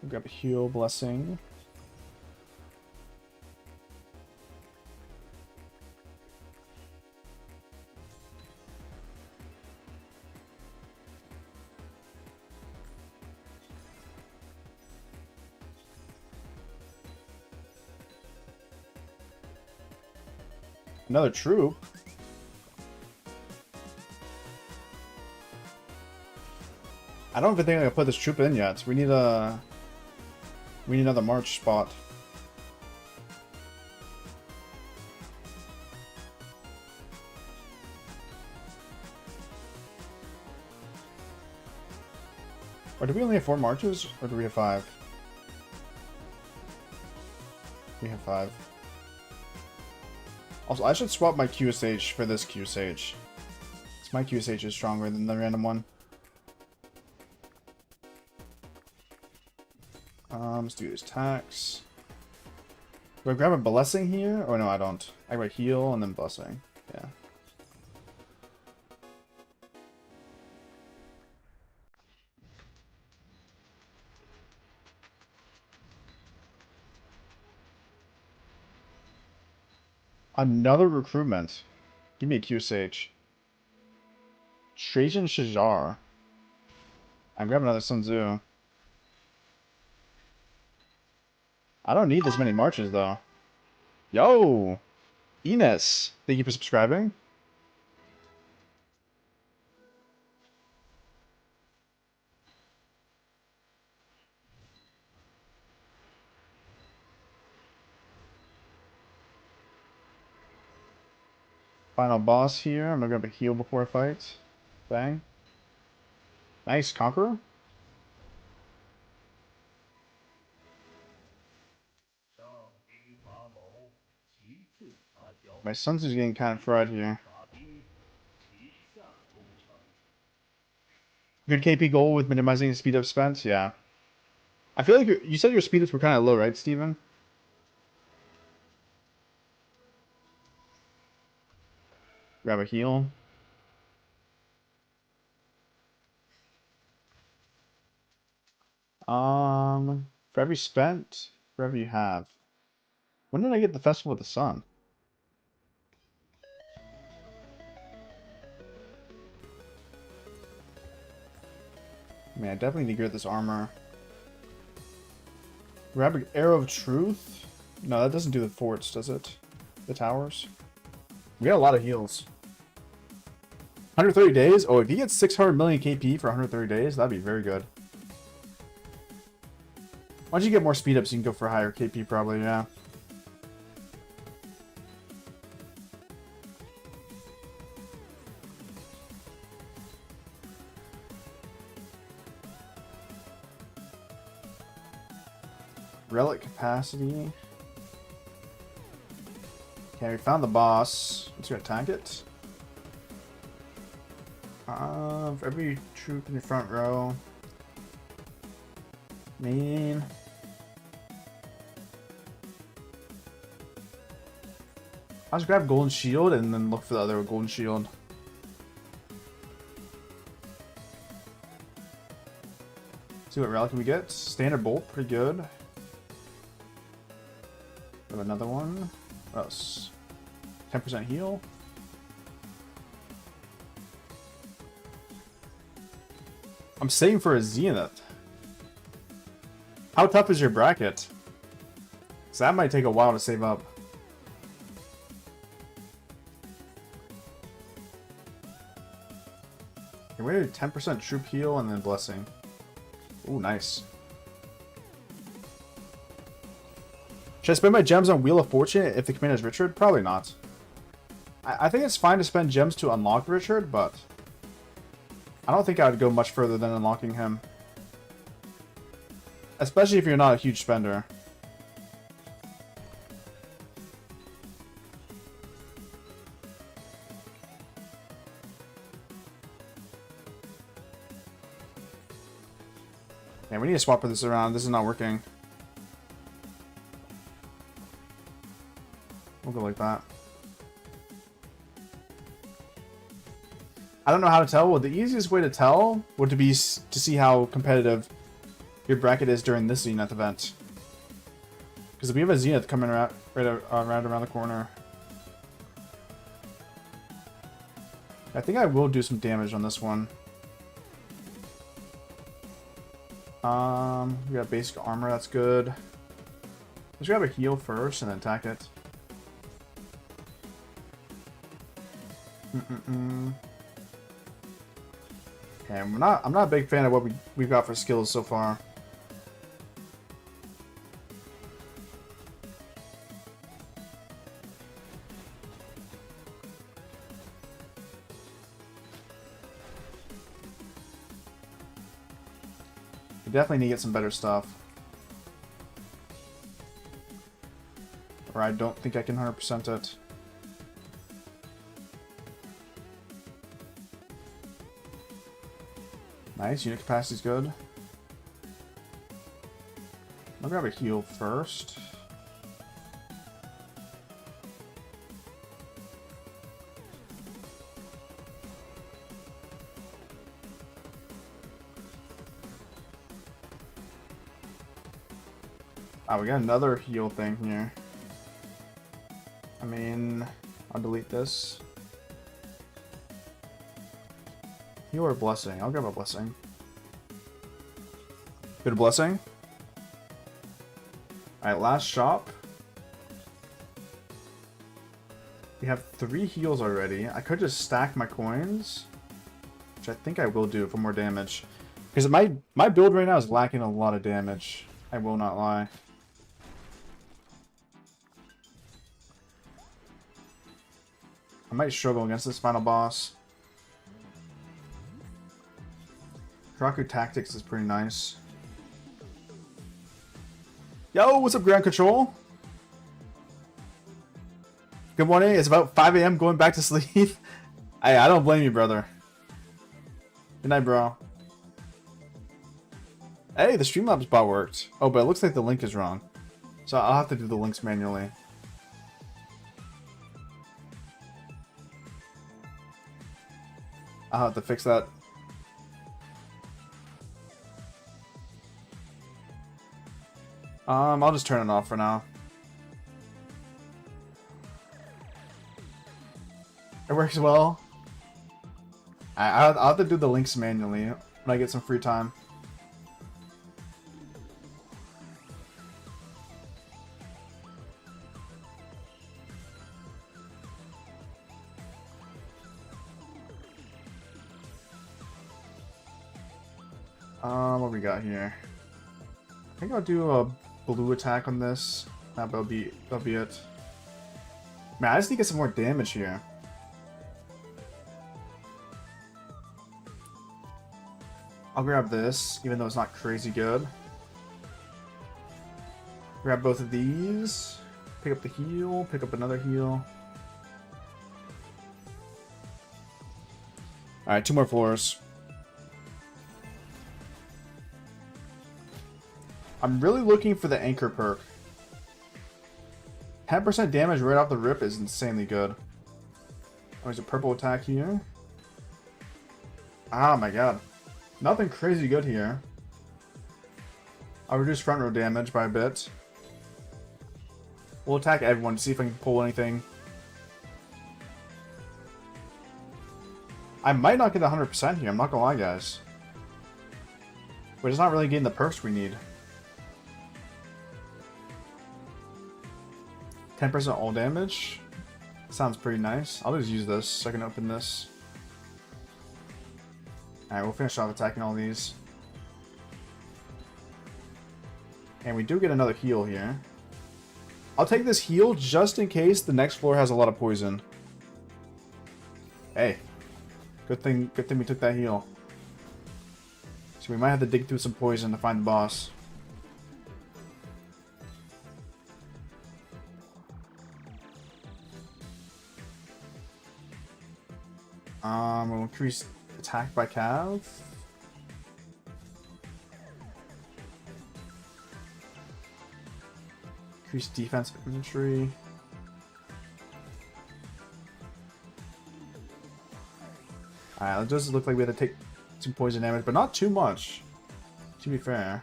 Grab a heal blessing. Another troop. I don't even think I can put this troop in yet. We need another march spot. Or do we only have 4 marches? Or do we have 5? We have 5. Also, I should swap my QSH for this QSH. Because my QSH is stronger than the random one. Let's do this tax. Do I grab a blessing here? Oh no, I don't. I grab heal and then blessing. Yeah. Another recruitment. Give me a QSH. Trajan Shajar. I'm grabbing another Sun Tzu. I don't need this many marches though. Yo! Ines! Thank you for subscribing. Final boss here. I'm gonna grab a heal before I fight. Bang. Nice, Conqueror. My Sun Tzu's getting kind of fried here. Good KP goal with minimizing the speed up spent? Yeah. I feel like you said your speed ups were kind of low, right, Steven? Grab a heal. For every spent, for every you have. When did I get the Festival of the Sun? I mean, I definitely need to get this armor. Grab an Arrow of Truth? No, that doesn't do the forts, does it? The towers? We got a lot of heals. 130 days? Oh, if you get 600 million KP for 130 days, that'd be very good. Once you get more speed ups, you can go for higher KP probably, yeah. Relic capacity. Okay, we found the boss. Let's go attack it. For every troop in the front row. Main. I'll just grab Golden Shield and then look for the other Golden Shield. See what relic we get. Standard Bolt, pretty good. We have another one. What else? 10% heal. I'm saving for a Zenith. How tough is your bracket? So that might take a while to save up. Okay, we did 10% troop heal and then blessing. Ooh, nice. Should I spend my gems on Wheel of Fortune if the commander is Richard? Probably not. I think it's fine to spend gems to unlock Richard, but I don't think I would go much further than unlocking him. Especially if you're not a huge spender. Yeah, we need to swap this around. This is not working. We'll go like that. I don't know how to tell. Well, the easiest way to tell would be to see how competitive your bracket is during this Zenith event. Because we have a Zenith coming right around the corner. I think I will do some damage on this one. We got basic armor, that's good. Let's grab a heal first and then attack it. Okay, I'm not a big fan of what we've got for skills so far. We definitely need to get some better stuff. Or I don't think I can 100% it. Nice, unit capacity is good. I'll grab a heal first. Ah, we got another heal thing here. I mean, I'll delete this. Heal or blessing? I'll grab a blessing. Good blessing. Alright, last shop. We have 3 heals already. I could just stack my coins, which I think I will do for more damage. Because my build right now is lacking a lot of damage. I will not lie. I might struggle against this final boss. Kraku Tactics is pretty nice. Yo, what's up, Ground Control? Good morning. It's about 5 a.m. going back to sleep. I don't blame you, brother. Good night, bro. Hey, the Streamlabs bot worked. Oh, but it looks like the link is wrong. So I'll have to do the links manually. I'll have to fix that. I'll just turn it off for now. It works well. I'll have to do the links manually when I get some free time. What we got here? I think I'll do a blue attack on this. That'll be it. Man, I just need to get some more damage here. I'll grab this, even though it's not crazy good. Grab both of these. Pick up the heal. Pick up another heal. Alright, 2 more floors. I'm really looking for the anchor perk. 10% damage right off the rip is insanely good. Oh, there's a purple attack here. Oh my god. Nothing crazy good here. I'll reduce front row damage by a bit. We'll attack everyone to see if I can pull anything. I might not get 100% here, I'm not gonna lie, guys. But it's not really getting the perks we need. 10% all damage. Sounds pretty nice. I'll just use this so I can open this. Alright, we'll finish off attacking all these. And we do get another heal here. I'll take this heal just in case the next floor has a lot of poison. Hey. Good thing we took that heal. So we might have to dig through some poison to find the boss. We'll increase attack by cav. Increase defense of infantry. Alright, it does look like we have to take some poison damage, but not too much, to be fair.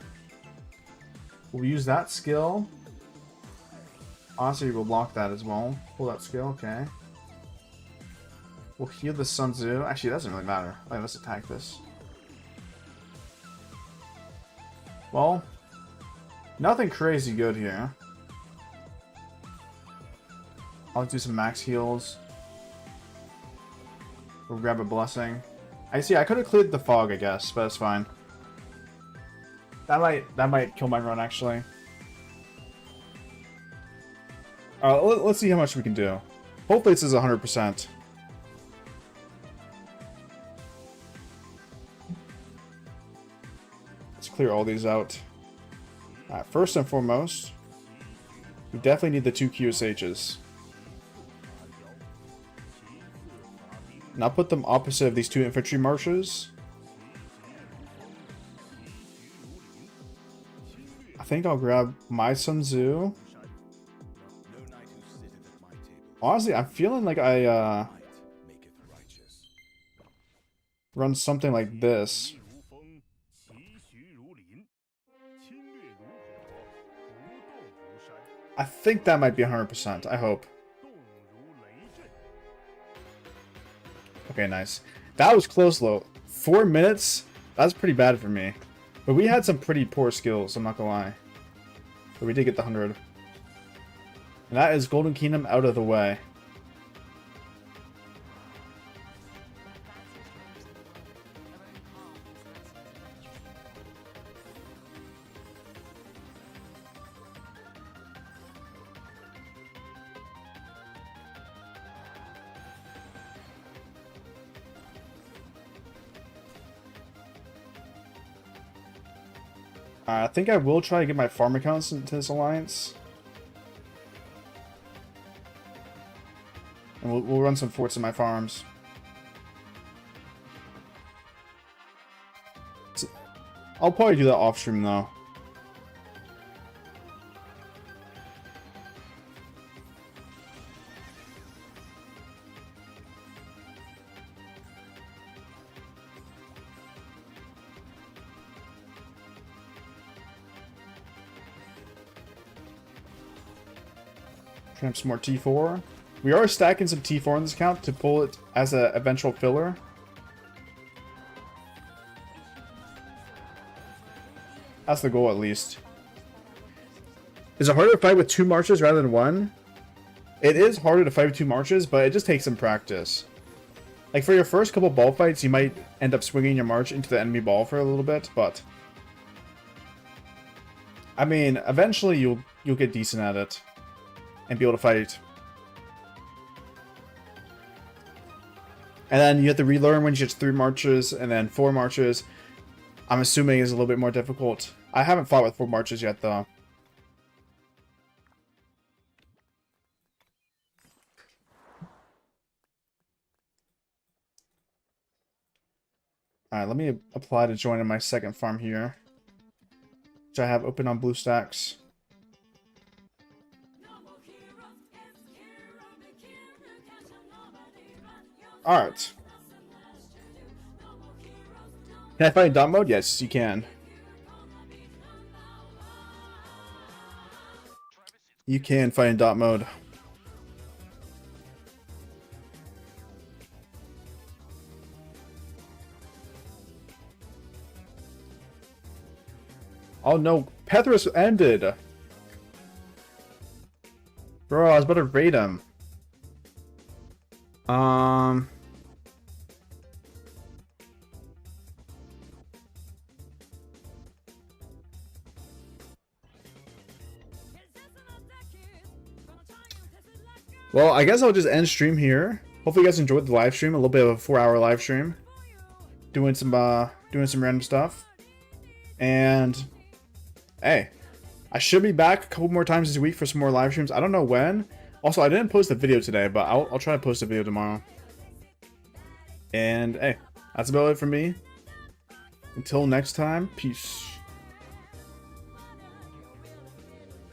We'll use that skill. Honestly, we'll block that as well. Pull that skill, okay. We'll heal the Sun Tzu. Actually, it doesn't really matter. Right, let's attack this. Well, nothing crazy good here. I'll do some max heals. We'll grab a blessing. I see. I could have cleared the fog, I guess, but it's fine. That might kill my run, actually. Let's see how much we can do. Hopefully, this is 100%. clear all these out. Alright, first and foremost, we definitely need the 2 QSHs. And I'll put them opposite of these 2 infantry marches. I think I'll grab my Sun Tzu. Honestly, I'm feeling like I run something like this. I think that might be 100%. I hope. Okay, nice. That was close, though. 4 minutes? That's pretty bad for me. But we had some pretty poor skills, I'm not gonna lie. But we did get the 100. And that is Golden Kingdom out of the way. I think I will try to get my farm accounts into this alliance. And we'll run some forts in my farms. I'll probably do that off stream though. Try some more T4. We are stacking some T4 in this account to pull it as an eventual filler. That's the goal, at least. Is it harder to fight with 2 marches rather than 1? It is harder to fight with 2 marches, but it just takes some practice. Like, for your first couple ball fights, you might end up swinging your march into the enemy ball for a little bit, but... I mean, eventually you'll get decent at it. And be able to fight. And then you have to relearn when you get 3 marches, and then 4 marches. I'm assuming is a little bit more difficult. I haven't fought with 4 marches yet, though. Alright, let me apply to join in my second farm here, which I have open on BlueStacks. Alright. Can I find dot mode? Yes, you can. You can find dot mode. Oh no, Pethros ended. Bro, I was about to raid him. Well, I guess I'll just end stream here. Hopefully you guys enjoyed the live stream. A little bit of a 4-hour live stream. Doing some random stuff. And hey, I should be back a couple more times this week for some more live streams. I don't know when. Also, I didn't post a video today, but I'll try to post a video tomorrow. And hey, that's about it for me. Until next time, peace.